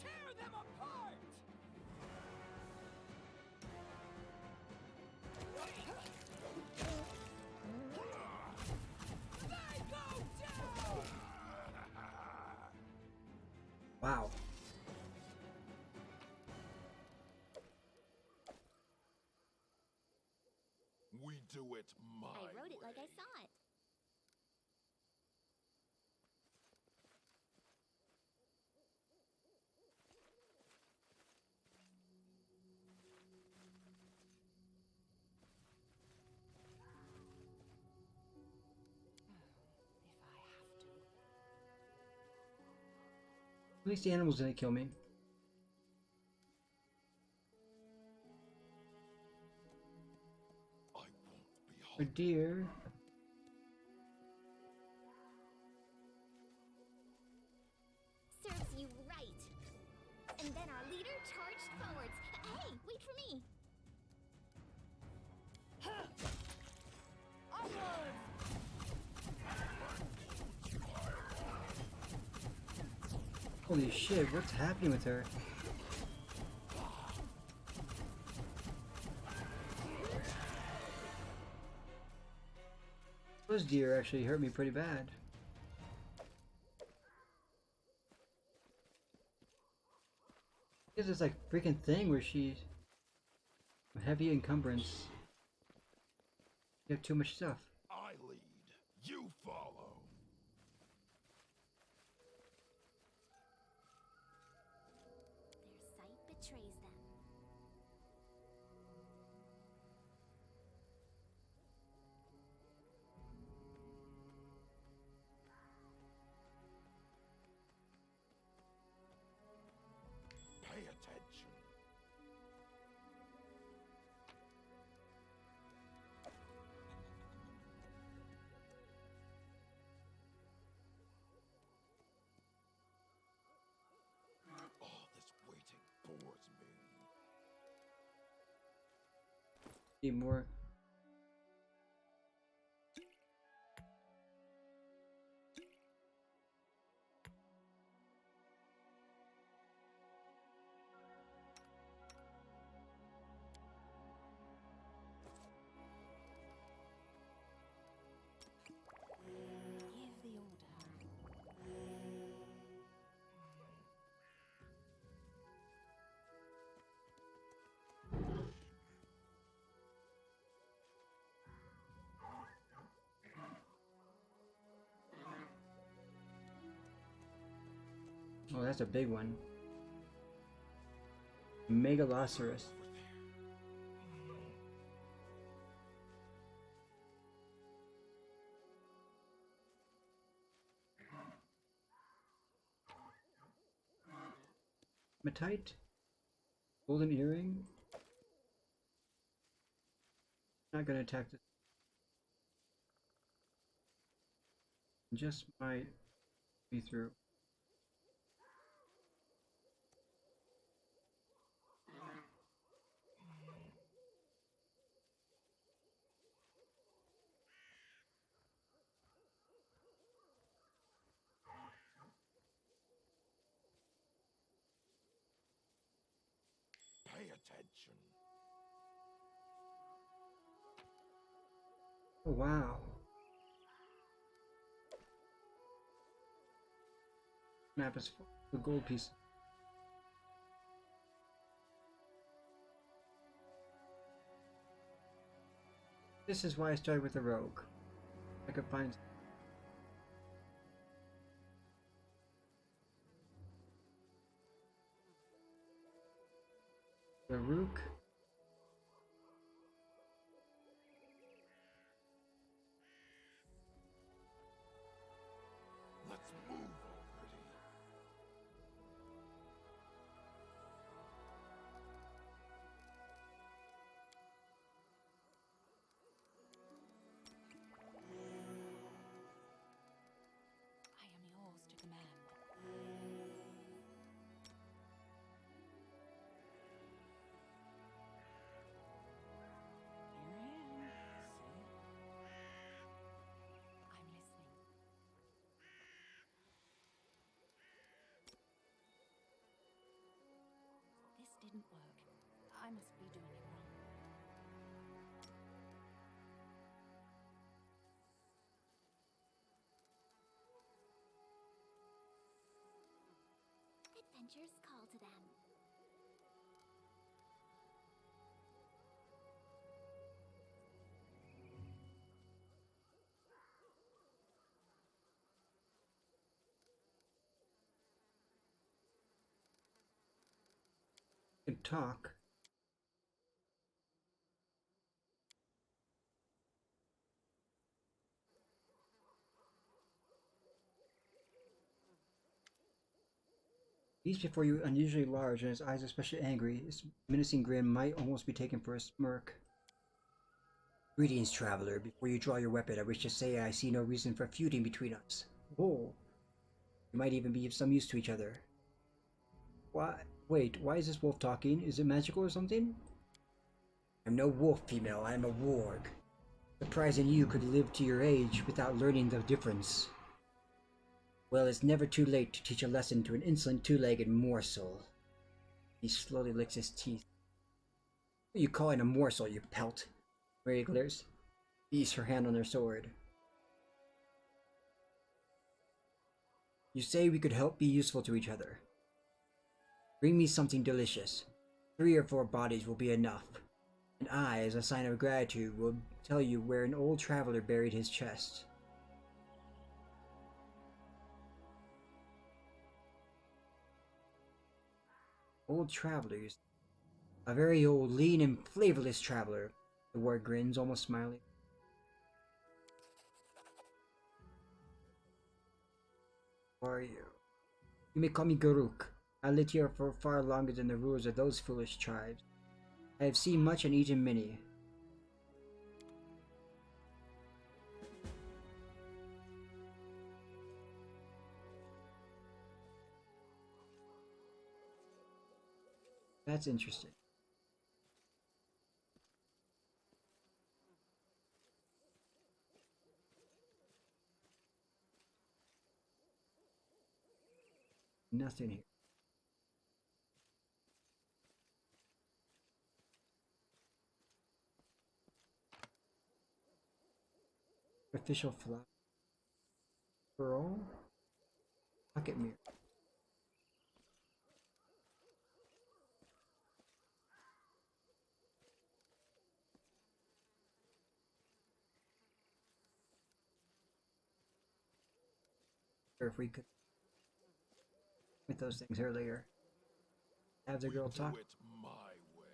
Tear them apart! They go down! Wow. We do it my I wrote it like I way. saw it. If I have to. At least the animals didn't kill me. I won't be Oh halted. dear. Holy shit, what's happening with her? Those deer actually hurt me pretty bad. There's this like freaking thing where she's a heavy encumbrance. You have too much stuff. I lead, you follow. Their sight betrays them. Pay attention. All this waiting bores me. Need more. Give the order. Oh, that's a big one. Megalosaurus. Hematite? Golden earring? Not gonna attack this. Just might be through. Pay attention. Oh wow. Map is full of gold pieces. This is why I started with a rogue. I could find the rook. Let's move already. I am yours to command. Here I am. See? I'm listening. This didn't work. I must be doing it wrong. Adventures call to them. I can talk. He's before you unusually large and his eyes especially angry. His menacing grin might almost be taken for a smirk. Greetings, traveler. Before you draw your weapon, I wish to say I see no reason for feuding between us. Whoa. We might even be of some use to each other. Why? Wait, why is this wolf talking? Is it magical or something? I'm no wolf, female. I am a warg. Surprising you could live to your age without learning the difference. Well, it's never too late to teach a lesson to an insolent two-legged morsel. He slowly licks his teeth. What are you calling a morsel, you pelt? Mary glares. Beats her hand on her sword. You say we could help be useful to each other. Bring me something delicious. 3 or 4 bodies will be enough. And I, as a sign of gratitude, will tell you where an old traveler buried his chest. Old travelers. A very old, lean, and flavorless traveler. The ward grins, almost smiling. Who are you? You may call me Garuk. I lived here for far longer than the rulers of those foolish tribes. I have seen much and eaten many. That's interesting. Nothing here. Artificial flower. Pearl? Pocket mirror. Or if we could with those things earlier. Have the girl We do talk. it my way.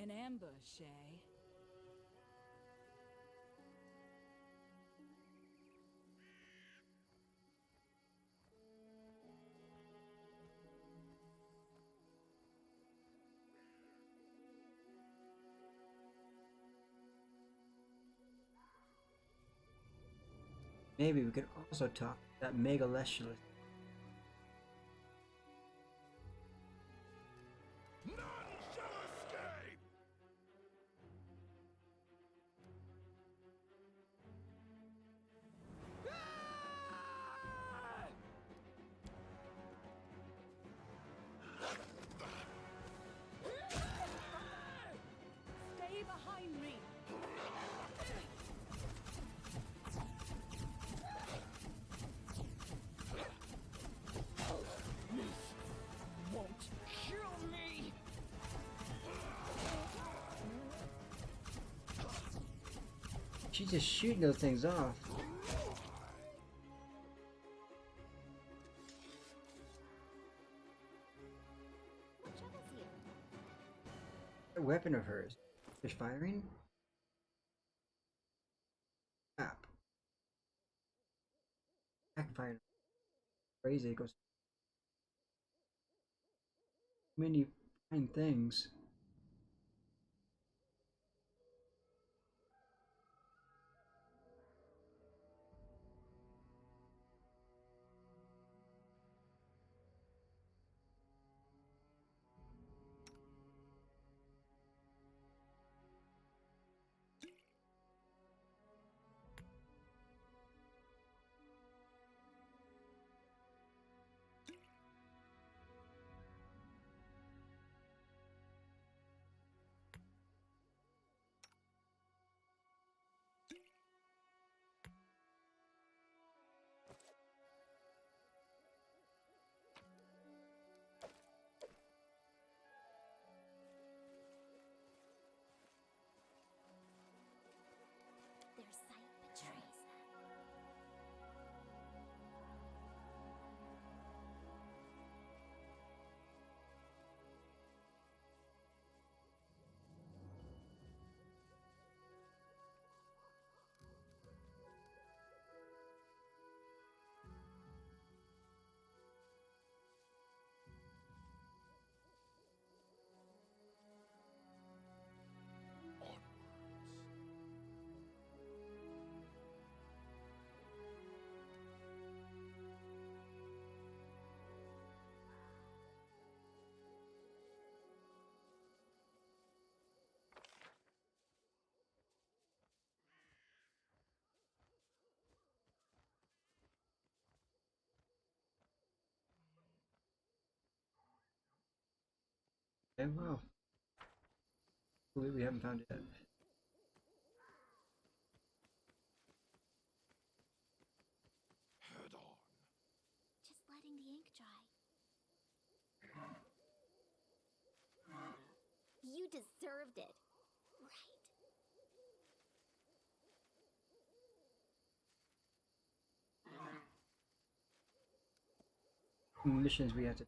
An ambush, eh? Maybe we could also talk to that mega leshulus. None shall escape! Stay behind me! Won't kill me! She's just shooting those things off. What troubles you? A weapon of hers. Is firing? Crap. Backfire. Crazy. It goes. Many fine things. Okay, well. We haven't found it yet. Head on. Just letting the ink dry. You deserved it, right? Missions we have to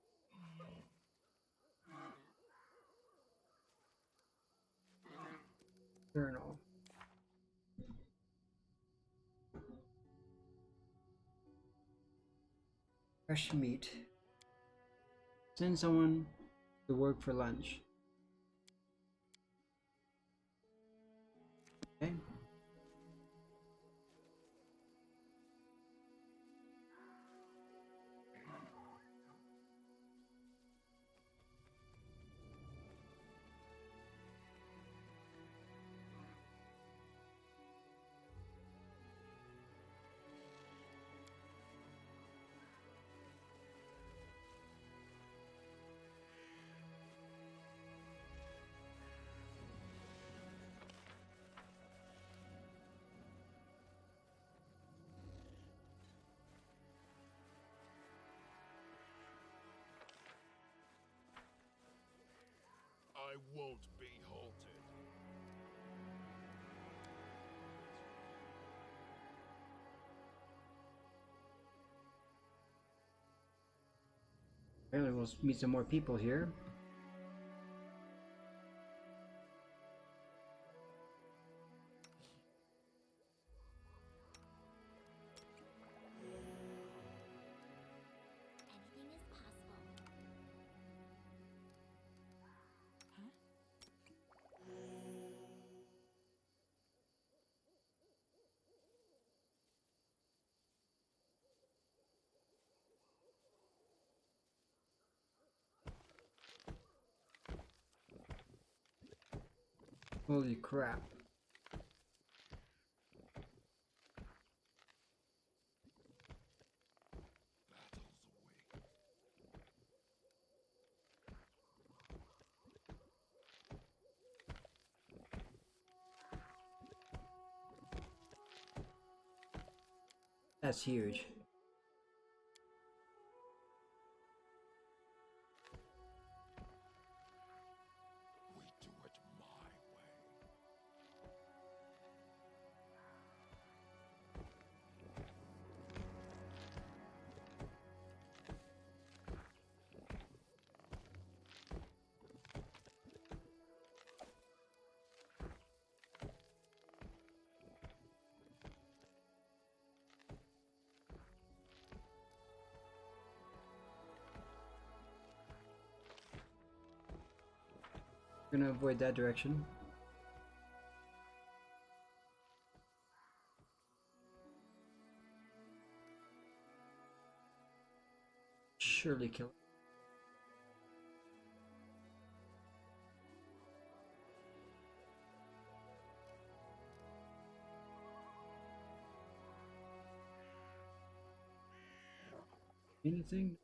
journal. Fresh meat. Send someone to work for lunch. Okay. I won't be halted. Apparently we'll meet some more people here. Anything is possible. Holy crap. Battles await. That's huge. We do it my way. We're gonna avoid that direction. Surely kill it. Anything?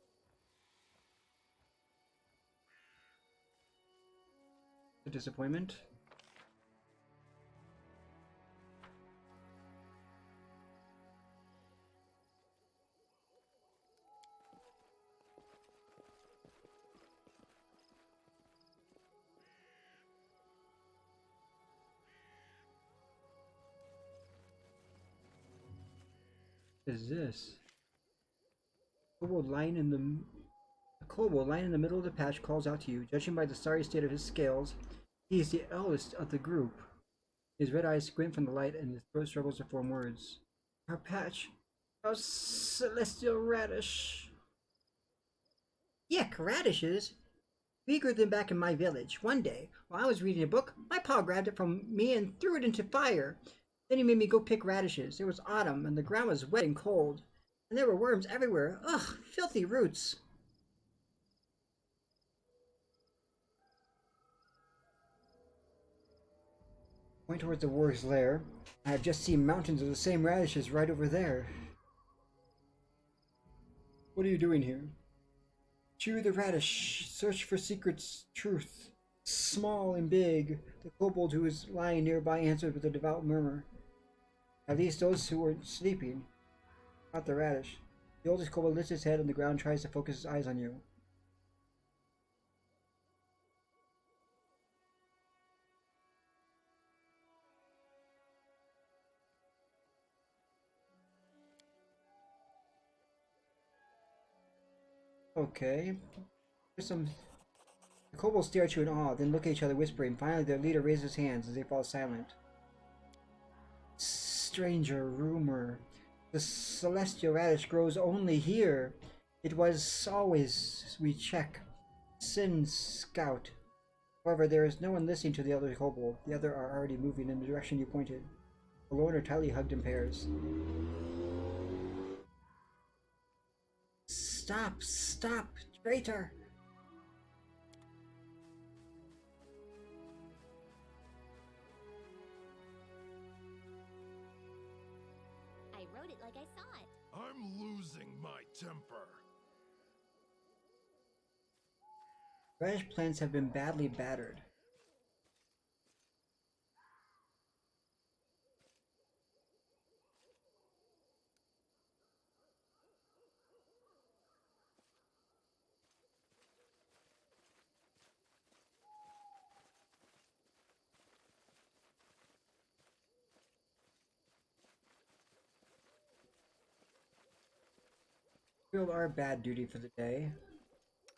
A disappointment? What is this? Kobold lying in the A kobold lying in the middle of the patch calls out to you. Judging by the sorry state of his scales, he is the eldest of the group. His red eyes squint from the light and his throat struggles to form words. Our patch. Our celestial radish. Yuck, radishes? We grew them back in my village. One day, while I was reading a book, my pa grabbed it from me and threw it into fire. Then he made me go pick radishes. It was autumn, and the ground was wet and cold. And there were worms everywhere. Ugh, filthy roots. Point towards the warg's lair. I have just seen mountains of the same radishes right over there. What are you doing here? Chew the radish. Search for secrets, truth. Small and big, the kobold who was lying nearby answered with a devout murmur. At least those who were sleeping, not the radish. The oldest kobold lifts his head on the ground and tries to focus his eyes on you. Okay. There's some. The kobolds stare at you in awe, then look at each other whispering. Finally, their leader raises his hands as they fall silent. Stranger rumor. The celestial radish grows only here. It was always, we check. Sin scout. However, there is no one listening to the other kobold. The other are already moving in the direction you pointed. Alone or tightly hugged in pairs. Stop! Stop! Traitor! I wrote it like I saw it. I'm losing my temper. Radish plants have been badly battered. Fulfilled our bad duty for the day.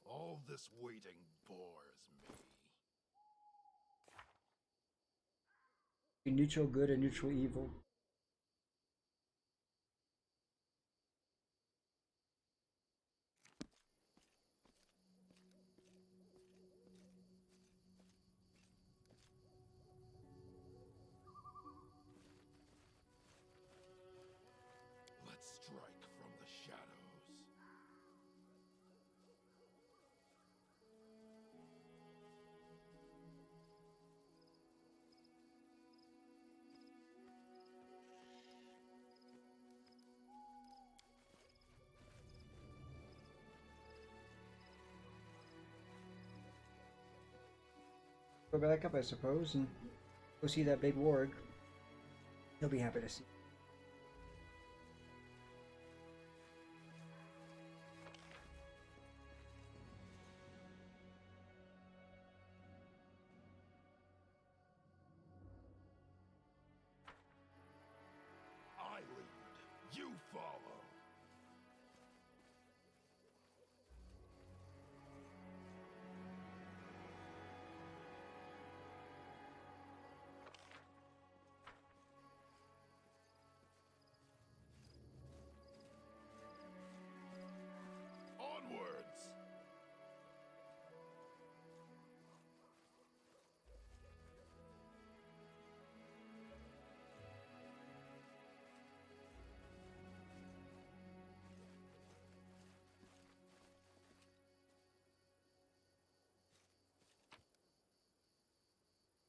All this waiting bores me. A neutral good and neutral evil. Let's strike from the shadows. Go back up, I suppose, and go see that big warg. He'll be happy to see. I lead, you follow. Onwards!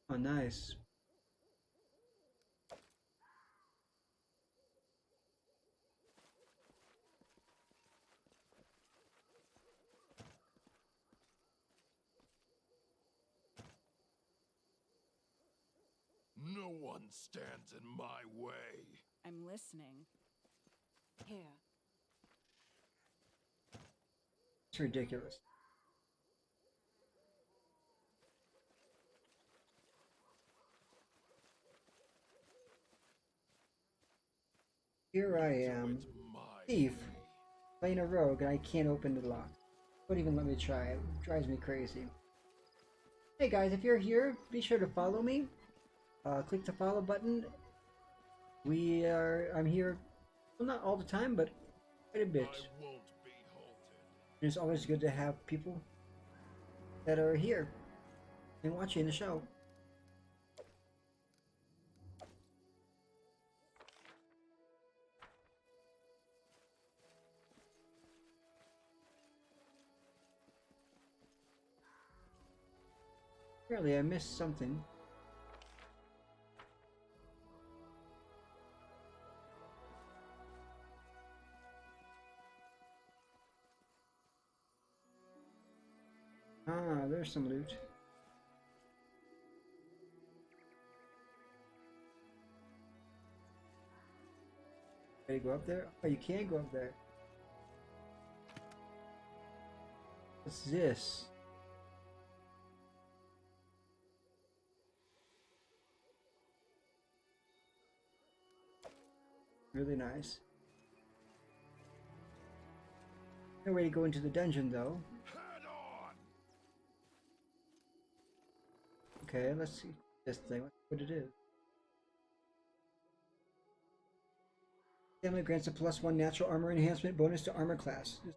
Oh, nice. No one stands in my way. I'm listening. Here. It's ridiculous. Here I am, Do it my thief, way. playing a rogue, and I can't open the lock. Won't even let me try. It drives me crazy. Hey guys, if you're here, be sure to follow me. Click the follow button. I'm here, well, not all the time, but quite a bit. I won't be halted. It's always good to have people that are here and watching the show. Apparently I missed something. Ah, there's some loot. Ready to go up there? Oh, you can go up there. What's this? Really nice. No way to go into the dungeon though. Head on! Okay, let's see this thing. Let's see what it is. Stamina grants a +1 natural armor enhancement bonus to armor class. This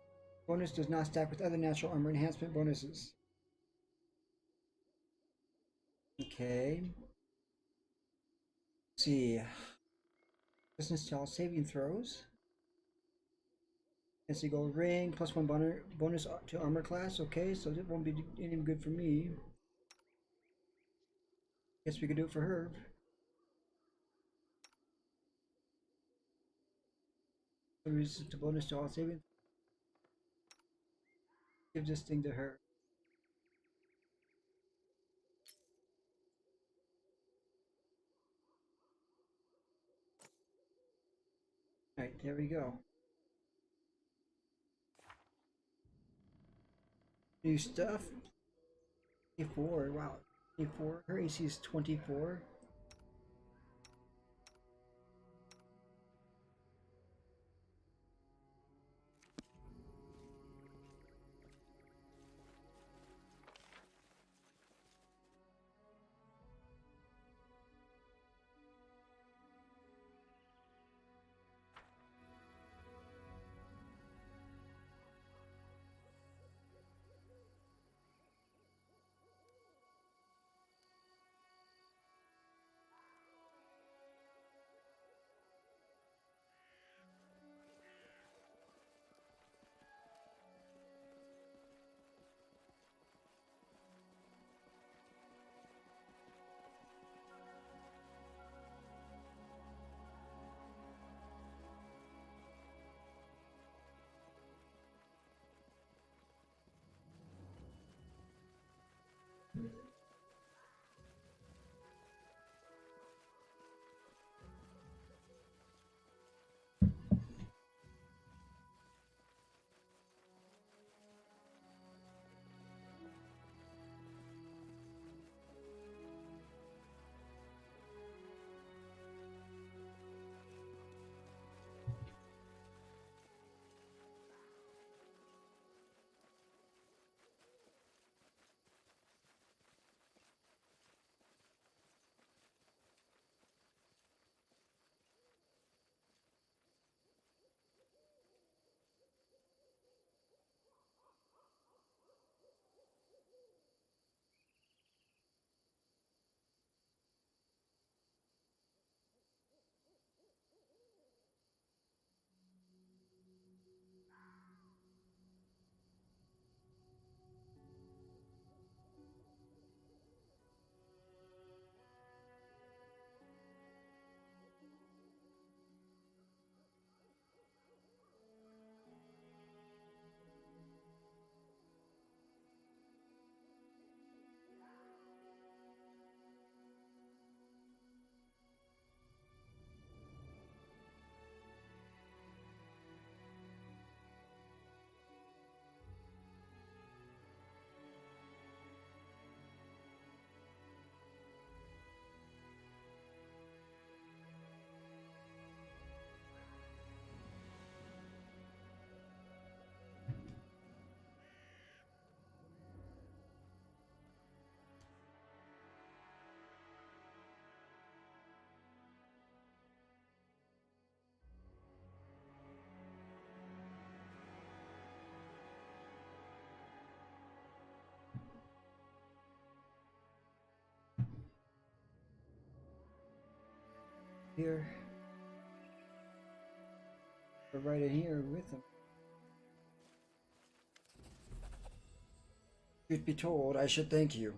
bonus does not stack with other natural armor enhancement bonuses. Okay. Let's see. Resistance to all saving throws. Fancy gold ring, +1 bonus to armor class. Okay, so that won't be any good for me. Guess we could do it for her. Resistance to bonus to all saving. Give this thing to her. Alright, there we go. New stuff. 24, wow. 24. Her AC is 24. Here. We're right in here with them. Truth be told, I should thank you.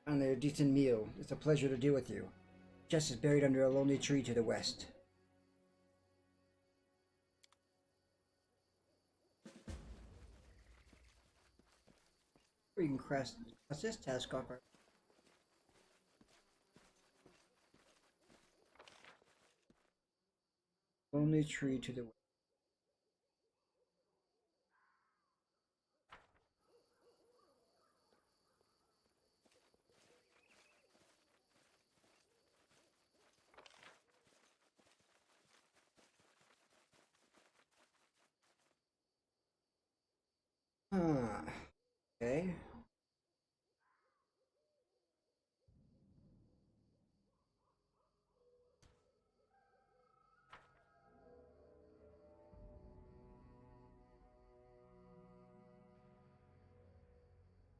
Finally, a decent meal. It's a pleasure to deal with you. Jess is buried under a lonely tree to the west. We can cross this task off our... Lonely tree to the west. Huh. Okay.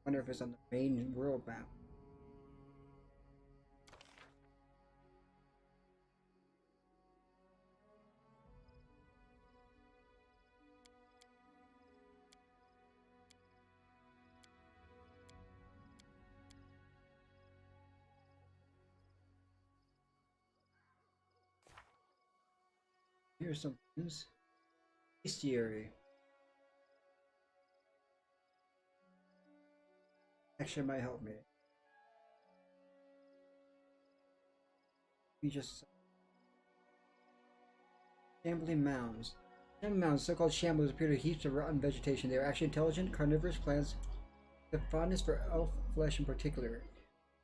Wonder if it's on the main world map. Here's some things. Bestiary. Actually, might help me. We just shambling mounds. Shambling mounds, so-called shamblers, appear to heaps of rotten vegetation. They are actually intelligent, carnivorous plants with a fondness for elf flesh in particular.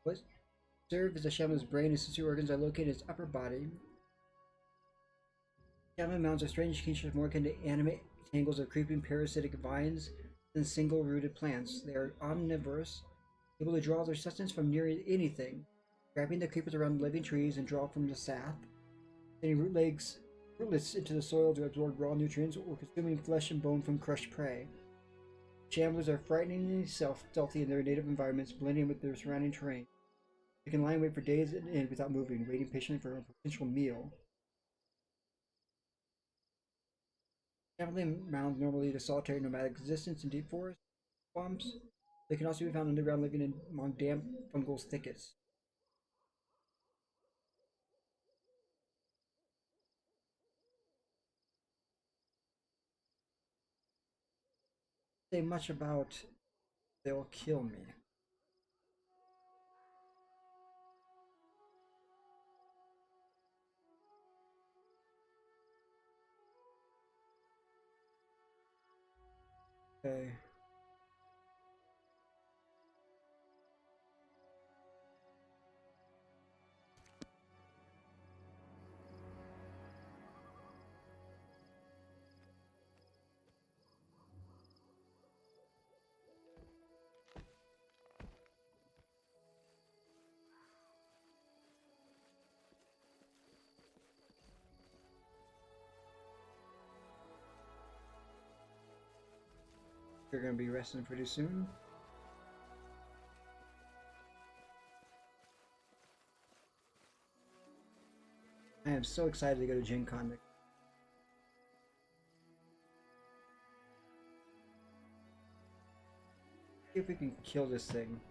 What serve as a shambler's brain and sensory organs are located in its upper body. Shambling mounds are strange creatures more akin to animate tangles of creeping parasitic vines than single-rooted plants. They are omnivorous, able to draw their sustenance from nearly anything, grabbing the creepers around living trees and draw from the sap, sending rootlets into the soil to absorb raw nutrients, or consuming flesh and bone from crushed prey. Shamblers are frighteningly stealthy in their native environments, blending with their surrounding terrain. They can lie in wait for days and end without moving, waiting patiently for a potential meal. Shambling mounds normally lead a solitary nomadic existence in deep forests, swamps. They can also be found underground, living among damp fungal thickets. Say much about they'll kill me. Okay. You're gonna be resting pretty soon. I am so excited to go to Gen Con. See if we can kill this thing.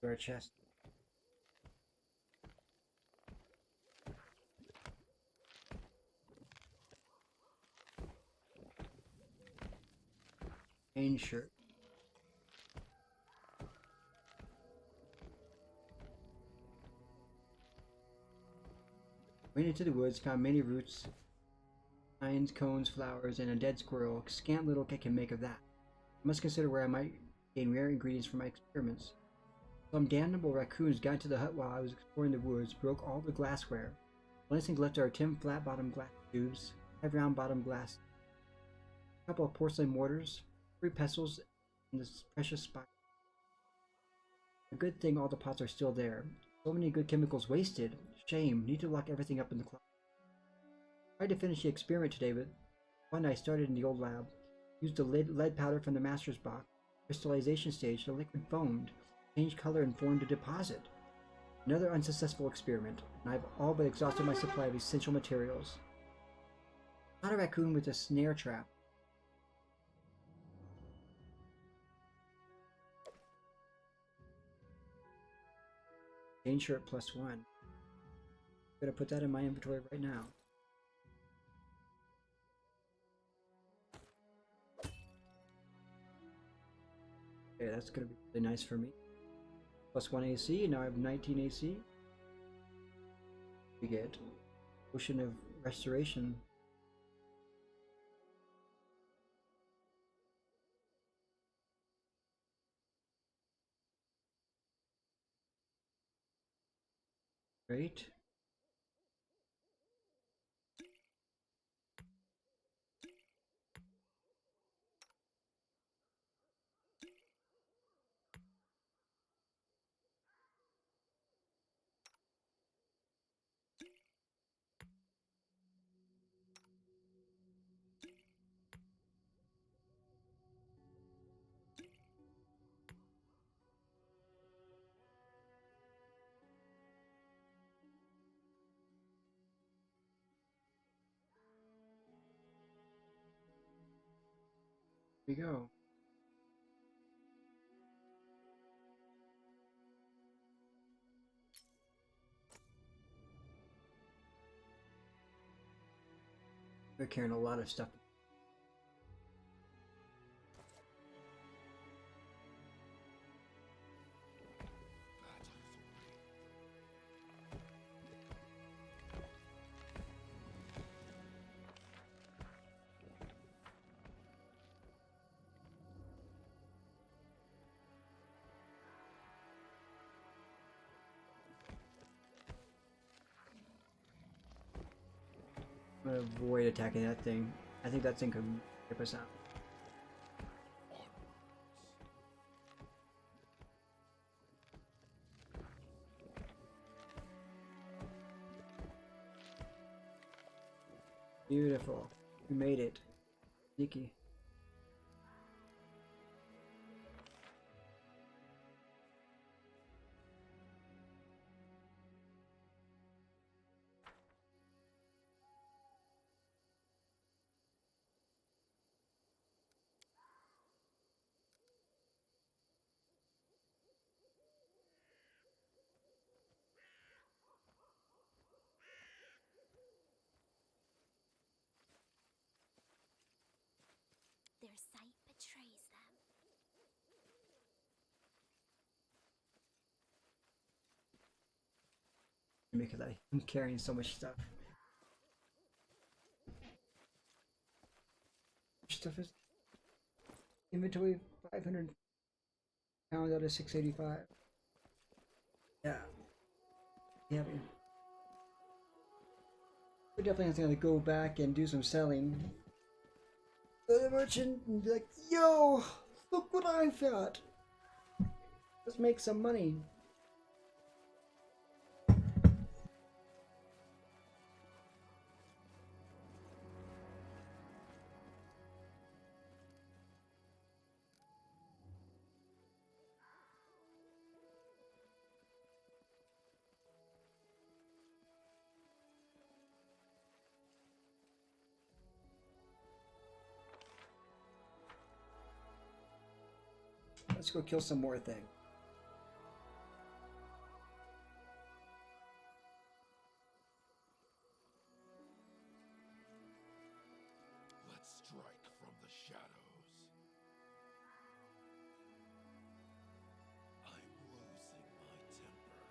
Our chest. Main shirt. Went into the woods, found many roots, pines, cones, flowers, and a dead squirrel. Scant little I can make of that. I must consider where I might gain rare ingredients for my experiments. Some damnable raccoons got into the hut while I was exploring the woods, broke all the glassware. The only things left are 10 flat-bottomed glass tubes, 5 round-bottomed glass, a couple of porcelain mortars, 3 pestles, and this precious spice. A good thing all the pots are still there. So many good chemicals wasted. Shame. Need to lock everything up in the closet. I tried to finish the experiment today, but one I started in the old lab. Used the lead powder from the master's box. Crystallization stage, the liquid foamed, changed color and formed a deposit. Another unsuccessful experiment, and I've all but exhausted my supply of essential materials. Not a raccoon with a snare trap. Chain shirt +1. I'm gonna put that in my inventory right now. Okay, that's gonna be really nice for me. +1 AC, now I have 19 AC. We get Potion of Restoration. Great. Here we go. We're carrying a lot of stuff. I'm gonna avoid attacking that thing. I think that thing could rip us out. Beautiful. We made it. Sneaky. Their sight betrays them. Because I'm carrying so much stuff. Stuff is inventory 500 pounds out of 685. Yeah. Yeah. We definitely have to go back and do some selling. Go to the merchant and be like, yo, look what I got. Let's make some money. Let's go kill some more things. Let's strike from the shadows. I'm losing my temper.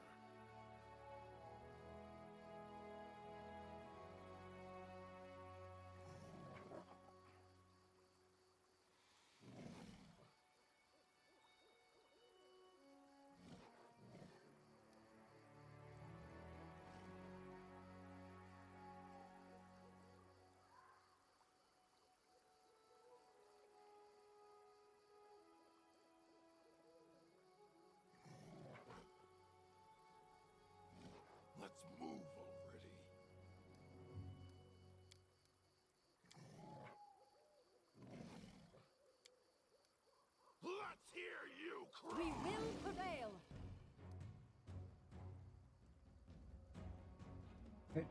Right.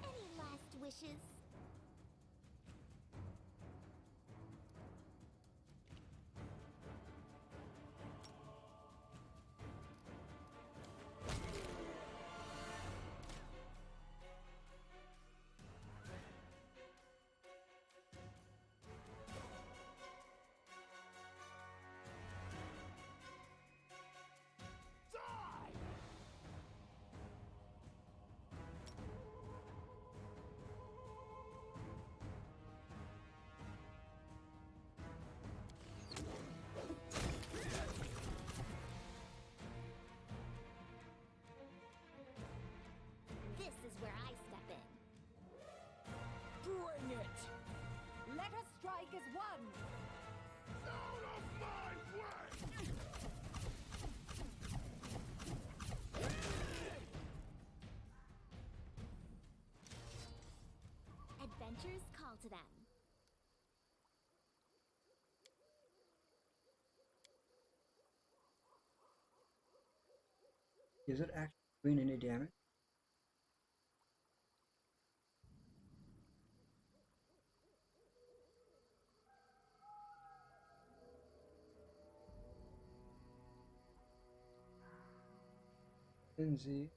Any last wishes? This is where I step in. Bring it! Let us strike as one! Out of my way! Adventures call to them. Is it actually doing any damage? Lindsay.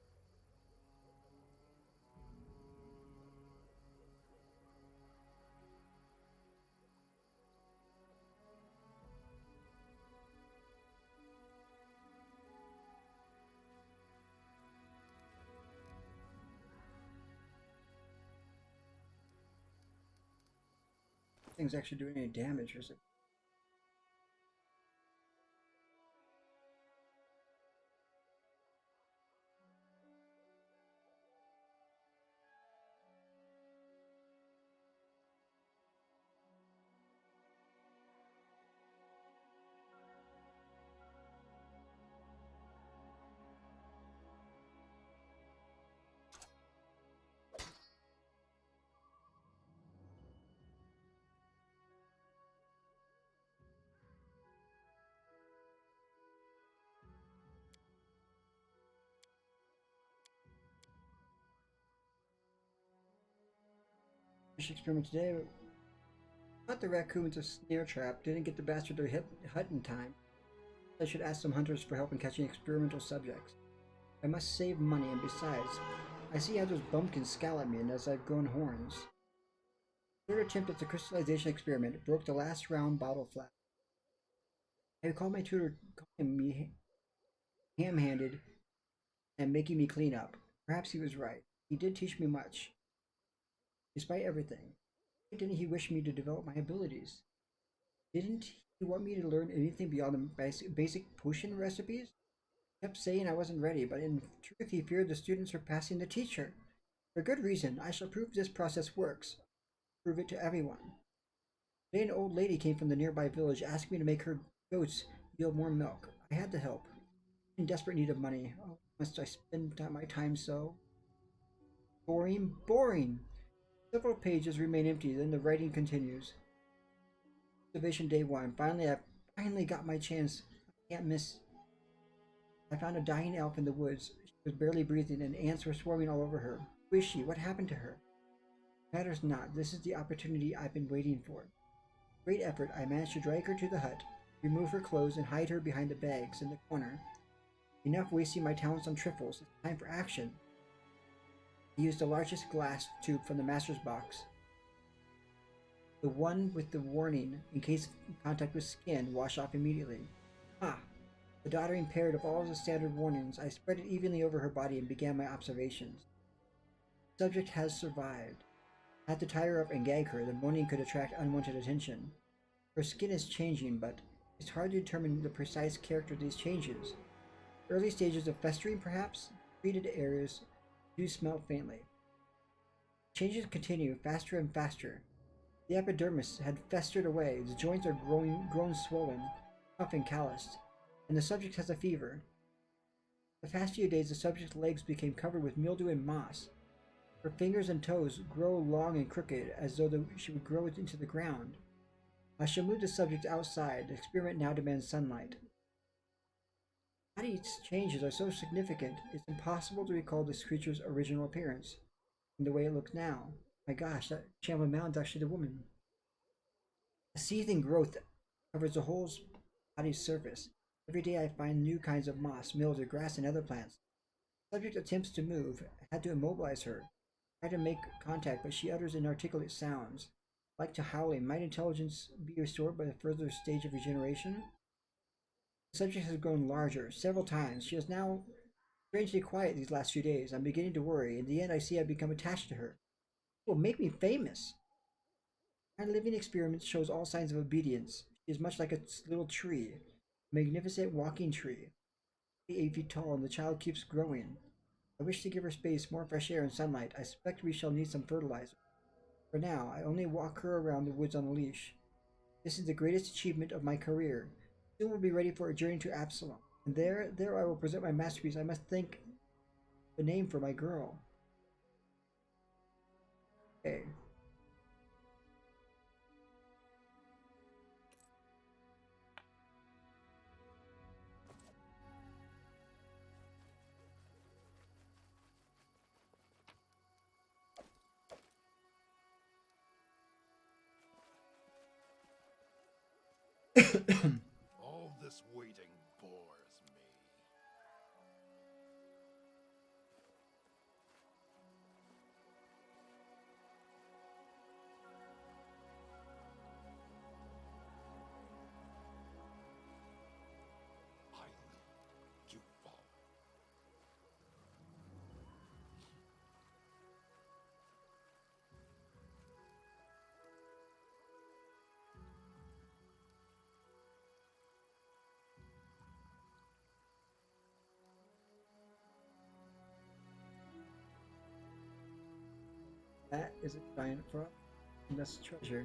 Thing's actually doing any damage, or is it? Experiment today. Caught the raccoon with a snare trap. Didn't get the bastard to hit hut in time. I should ask some hunters for help in catching experimental subjects. I must save money, and besides, I see how those bumpkins scowl at me, and as I've grown horns. Third attempt at the crystallization experiment broke the last round bottle flat. I recall my tutor calling me ham-handed and making me clean up. Perhaps he was right. He did teach me much. Despite everything, why didn't he wish me to develop my abilities? Didn't he want me to learn anything beyond the basic potion recipes? He kept saying I wasn't ready, but in truth he feared the students surpassing the teacher. For good reason, I shall prove this process works. Prove it to everyone. Today an old lady came from the nearby village asking me to make her goats yield more milk. I had to help. In desperate need of money. Oh, must I spend my time so? Boring, boring! Several pages remain empty, then the writing continues. Observation day 1. I finally got my chance. I can't miss. I found a dying elf in the woods. She was barely breathing, and ants were swarming all over her. Who is she? What happened to her? Matters not. This is the opportunity I've been waiting for. Great effort, I managed to drag her to the hut, remove her clothes, and hide her behind the bags in the corner. Enough wasting my talents on trifles. It's time for action. I used the largest glass tube from the master's box. The one with the warning, in case of contact with skin, wash off immediately. Ah! The daughter impaired of all the standard warnings. I spread it evenly over her body and began my observations. The subject has survived. I had to tie her up and gag her. The moaning could attract unwanted attention. Her skin is changing, but it's hard to determine the precise character of these changes. Early stages of festering, perhaps? Treated areas do smell faintly. Changes continue, faster and faster. The epidermis had festered away, the joints are grown swollen, tough and calloused, and the subject has a fever. The past few days, the subject's legs became covered with mildew and moss. Her fingers and toes grow long and crooked, as though she would grow into the ground. I shall move the subject outside. The experiment now demands sunlight. Patty's changes are so significant, it's impossible to recall this creature's original appearance and the way it looks now. My gosh, that Chamberlain Mountain's actually the woman. A seething growth covers the whole body's surface. Every day I find new kinds of moss, mildew, grass, and other plants. The subject attempts to move. I had to immobilize her. I try to make contact, but she utters inarticulate sounds. Like to howling, might intelligence be restored by a further stage of regeneration? The subject has grown larger, several times. She is now strangely quiet these last few days. I'm beginning to worry. In the end, I see I've become attached to her. It will make me famous. My living experiment shows all signs of obedience. She is much like a little tree, a magnificent walking tree, 8 feet tall, and the child keeps growing. I wish to give her space, more fresh air and sunlight. I suspect we shall need some fertilizer. For now, I only walk her around the woods on a leash. This is the greatest achievement of my career. Soon we'll be ready for a journey to Absalom. And there I will present my masterpiece. I must think the name for my girl. Okay. All this waiting bores me. I lead, you follow. That is a giant frog. And that's treasure.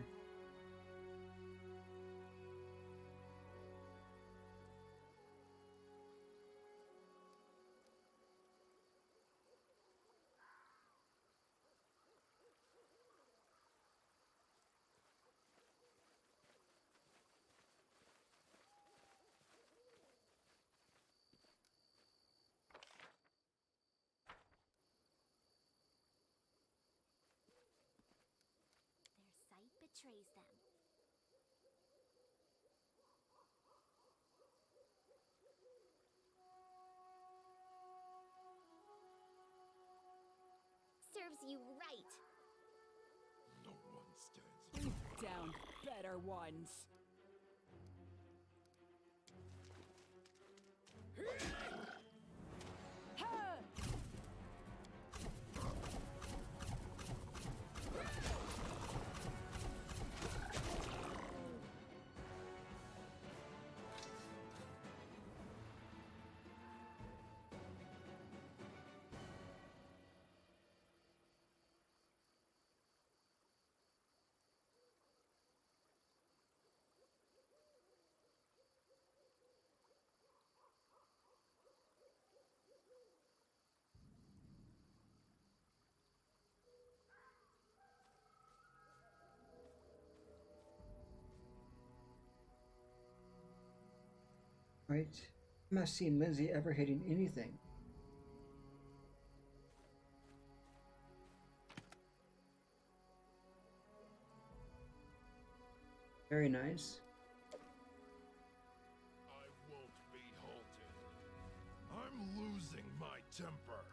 Their sight betrays them. Serves you right. No one stands. Down, better ones. Ha! Right? I'm not seeing Lindsay ever hitting anything. Very nice. I won't be halted. I'm losing my temper.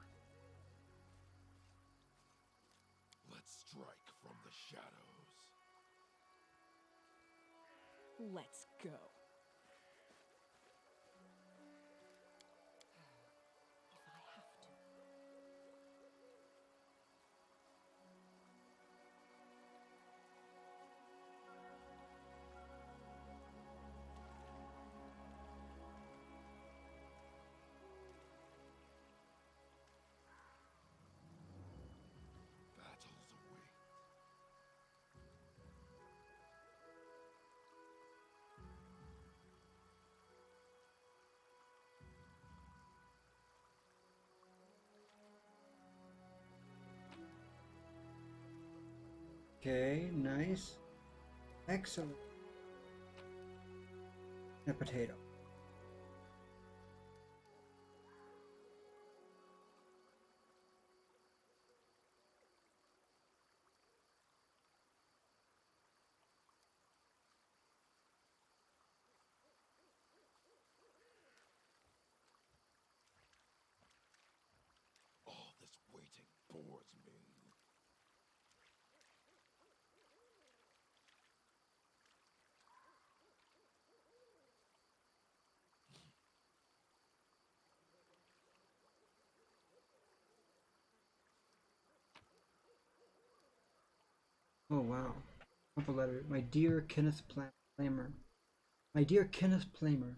Let's strike from the shadows. Let's go. If I have to. Battles await. Okay, nice. Excellent. and a potato. All this waiting bores me. Oh wow. Couple letter. My dear Kenneth Plamer. My dear Kenneth Plamer.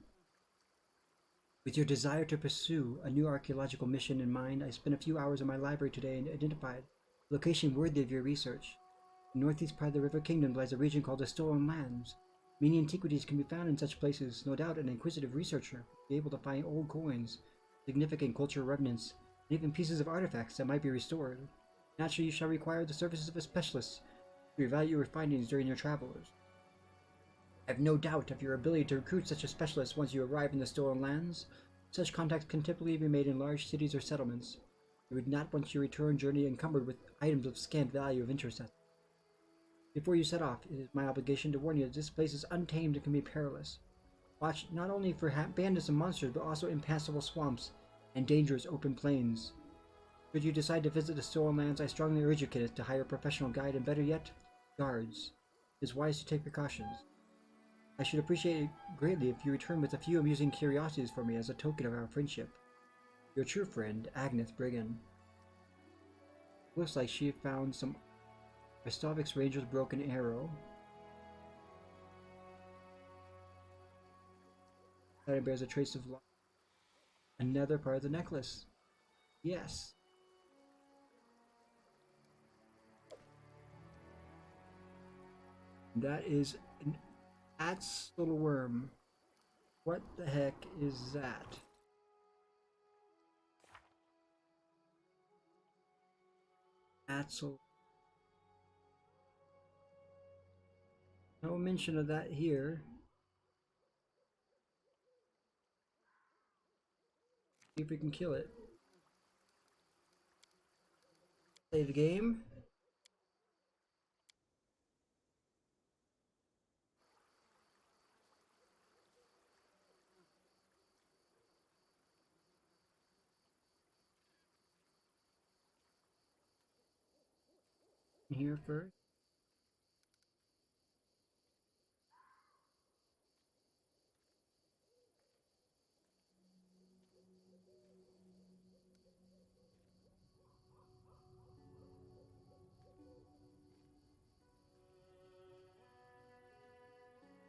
With your desire to pursue a new archaeological mission in mind, I spent a few hours in my library today and identified a location worthy of your research. In the northeast part of the River Kingdom lies a region called the Stolen Lands. Many antiquities can be found in such places. No doubt an inquisitive researcher will be able to find old coins, significant cultural remnants, and even pieces of artifacts that might be restored. Naturally, you shall require the services of a specialist to evaluate your findings during your travels. I have no doubt of your ability to recruit such a specialist once you arrive in the Stolen Lands. Such contacts can typically be made in large cities or settlements. You would not want your return journey encumbered with items of scant value of interest. Before you set off, it is my obligation to warn you that this place is untamed and can be perilous. Watch not only for bandits and monsters, but also impassable swamps and dangerous open plains. Should you decide to visit the Stolen Lands, I strongly urge you, Kenneth, to hire a professional guide and, better yet, guards. It is wise to take precautions. I should appreciate it greatly if you return with a few amusing curiosities for me as a token of our friendship. Your true friend, Agnes Briggan. Looks like she found some Restovic's Ranger's broken arrow. That bears a trace of life. Another part of the necklace. Yes. That is an At's little worm. What the heck is that? Atzel. No mention of that here. See if we can kill it. Play the game. Here first.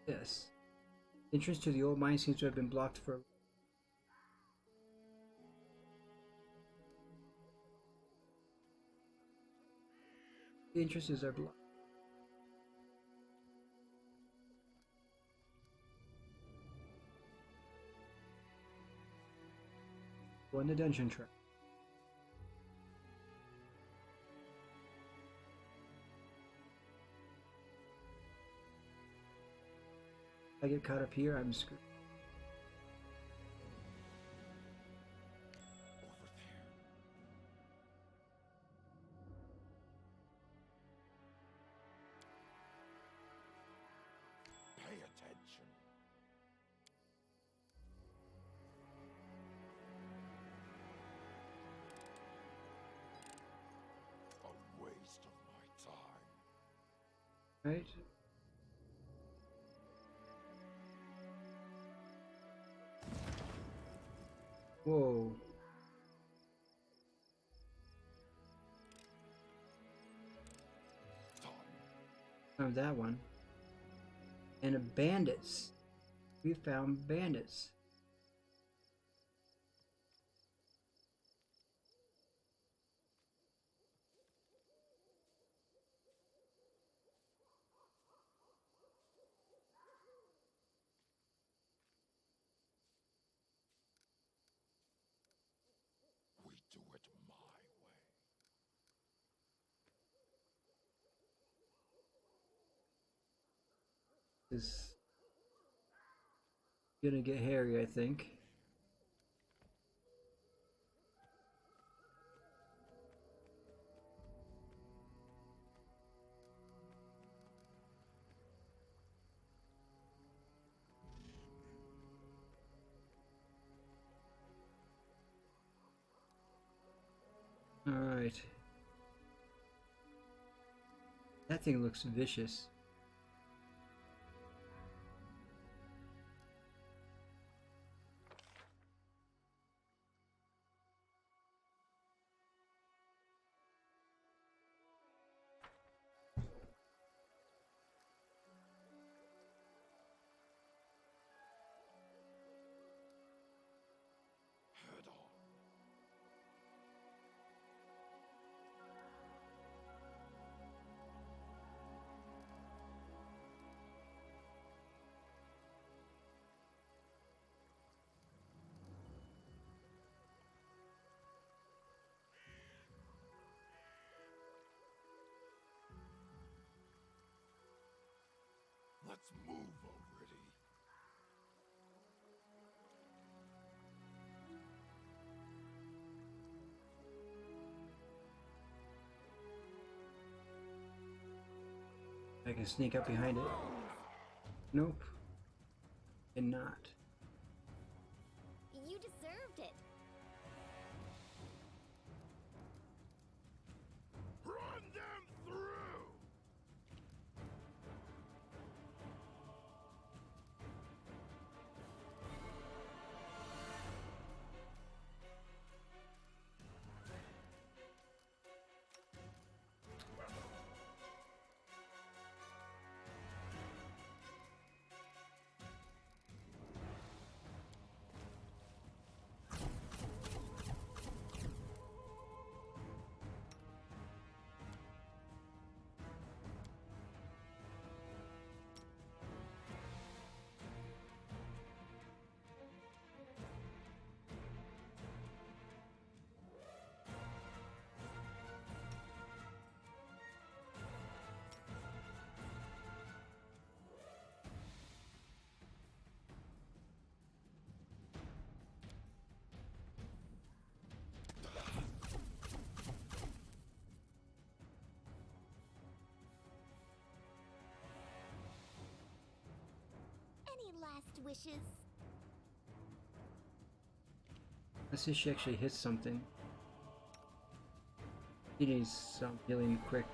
Yes. Entrance to the old mine seems to have been blocked for. The entrances are blocked. Go on the dungeon track. If I get caught up here, I'm screwed. Over there. Pay attention. A waste of my time. Right? Whoa. Done. Found that one. And a bandits. We found bandits. We do it my way. Is Gonna get hairy, I think. Alright. That thing looks vicious. Head on. Let's move already. I can sneak up behind it. Nope. Cannot. You deserved it. Run them through! Any last wishes? Let's see if she actually hits something. He needs some healing quick.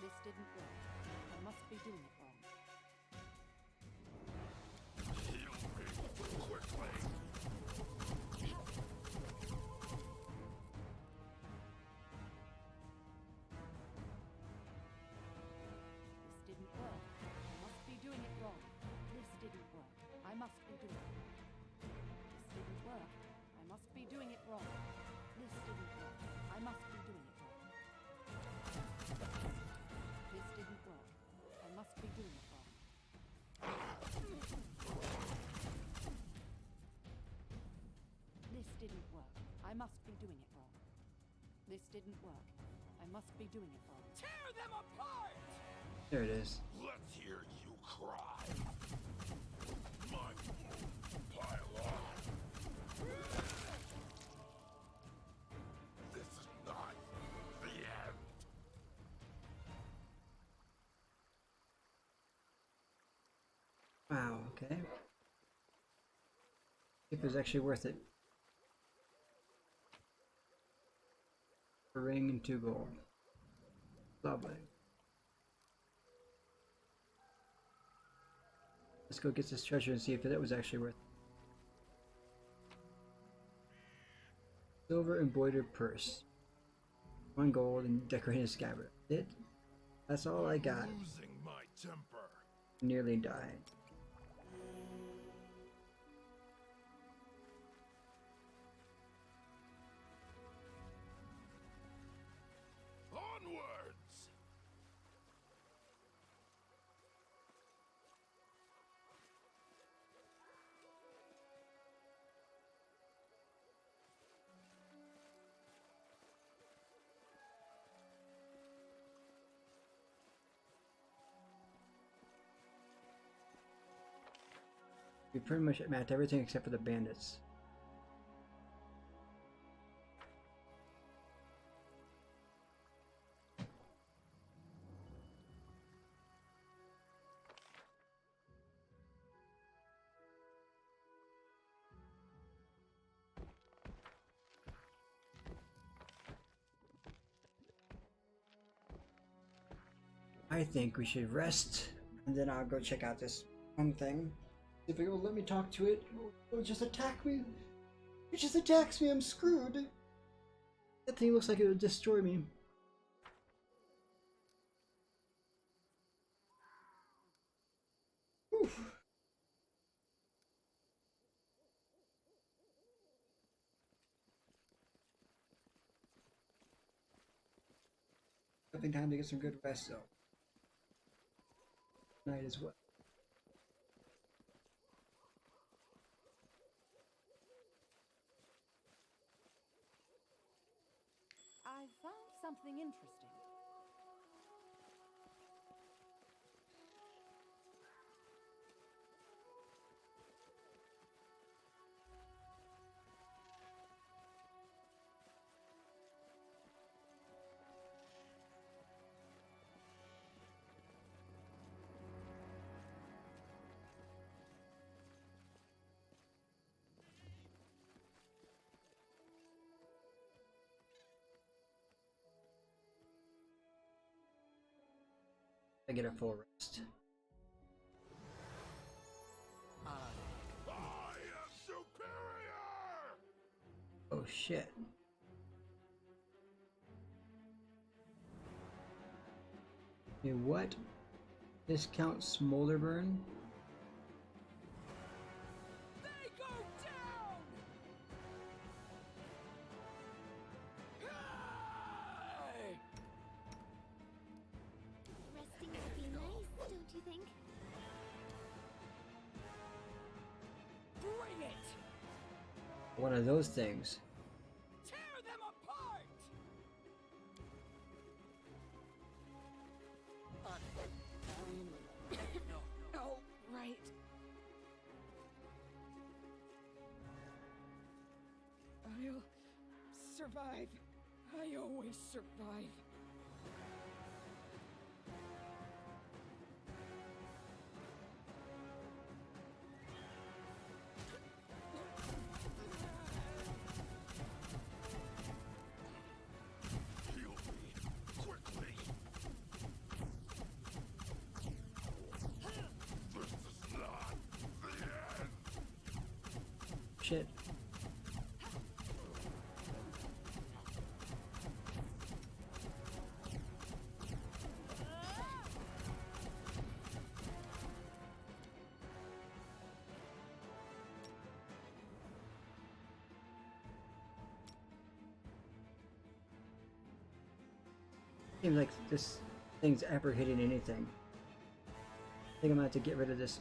This didn't work. I must be doing it wrong. Heal me quickly. This didn't work. I must be doing it wrong. This didn't work. I must be doing it wrong. This didn't work. I must be doing it wrong. This didn't work. I must be doing it wrong. This didn't work. I must be doing it wrong. This didn't work. I must be doing it wrong. This didn't work. I must be doing it wrong. Tear them apart! There it is. Let's hear you cry. My wounds pile on. This is not the end. Wow, okay. If it was actually worth it. A ring and 2 gold. Lovely. Let's go get this treasure and see if that was actually worth it. Silver embroidered purse. 1 gold and decorated scabbard. That's all I got. Losing my temper. Nearly died. Onwards! We pretty much mapped everything except for the bandits. I think we should rest, and then I'll go check out this one thing. If it will let me talk to it, it'll just attack me. It just attacks me, I'm screwed. That thing looks like it would destroy me. Oof. I think time to get some good rest though. Night as well. I found something interesting. I get a full rest. I am superior! Oh shit. Okay, what? Discount smolder burn? They go down! Resting would be nice, don't you think? Bring it! What are those things? Tear them apart! No, right. I'll survive. I always survive. Heal me quickly! This is not the end! Shit. Seems like this thing's ever hitting anything. I think I'm gonna have to get rid of this.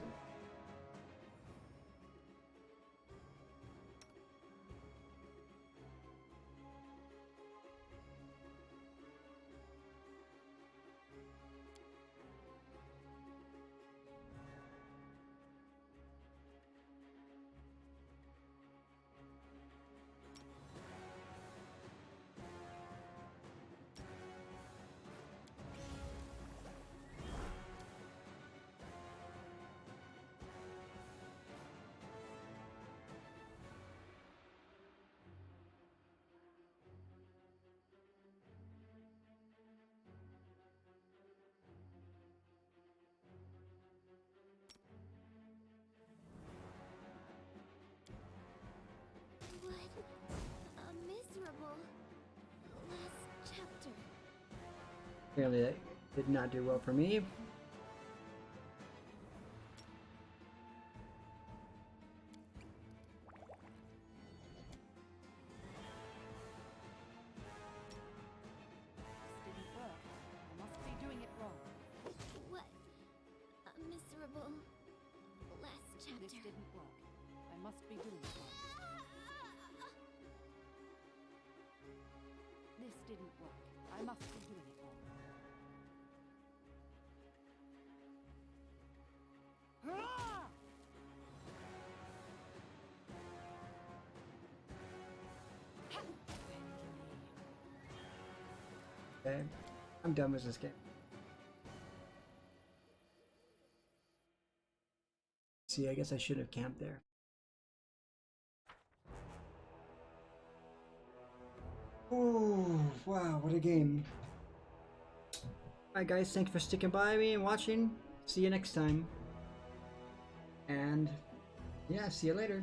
What a miserable last chapter. Apparently that did not do well for me. This didn't work. I must be doing it wrong. What a miserable last chapter. This didn't work. I must be doing it wrong. This didn't work. I must be doing it wrong. Okay, I'm done with this game. See, I guess I should have camped there. Oh, wow, what a game. Alright guys, thanks for sticking by me and watching. See you next time. And yeah, see you later.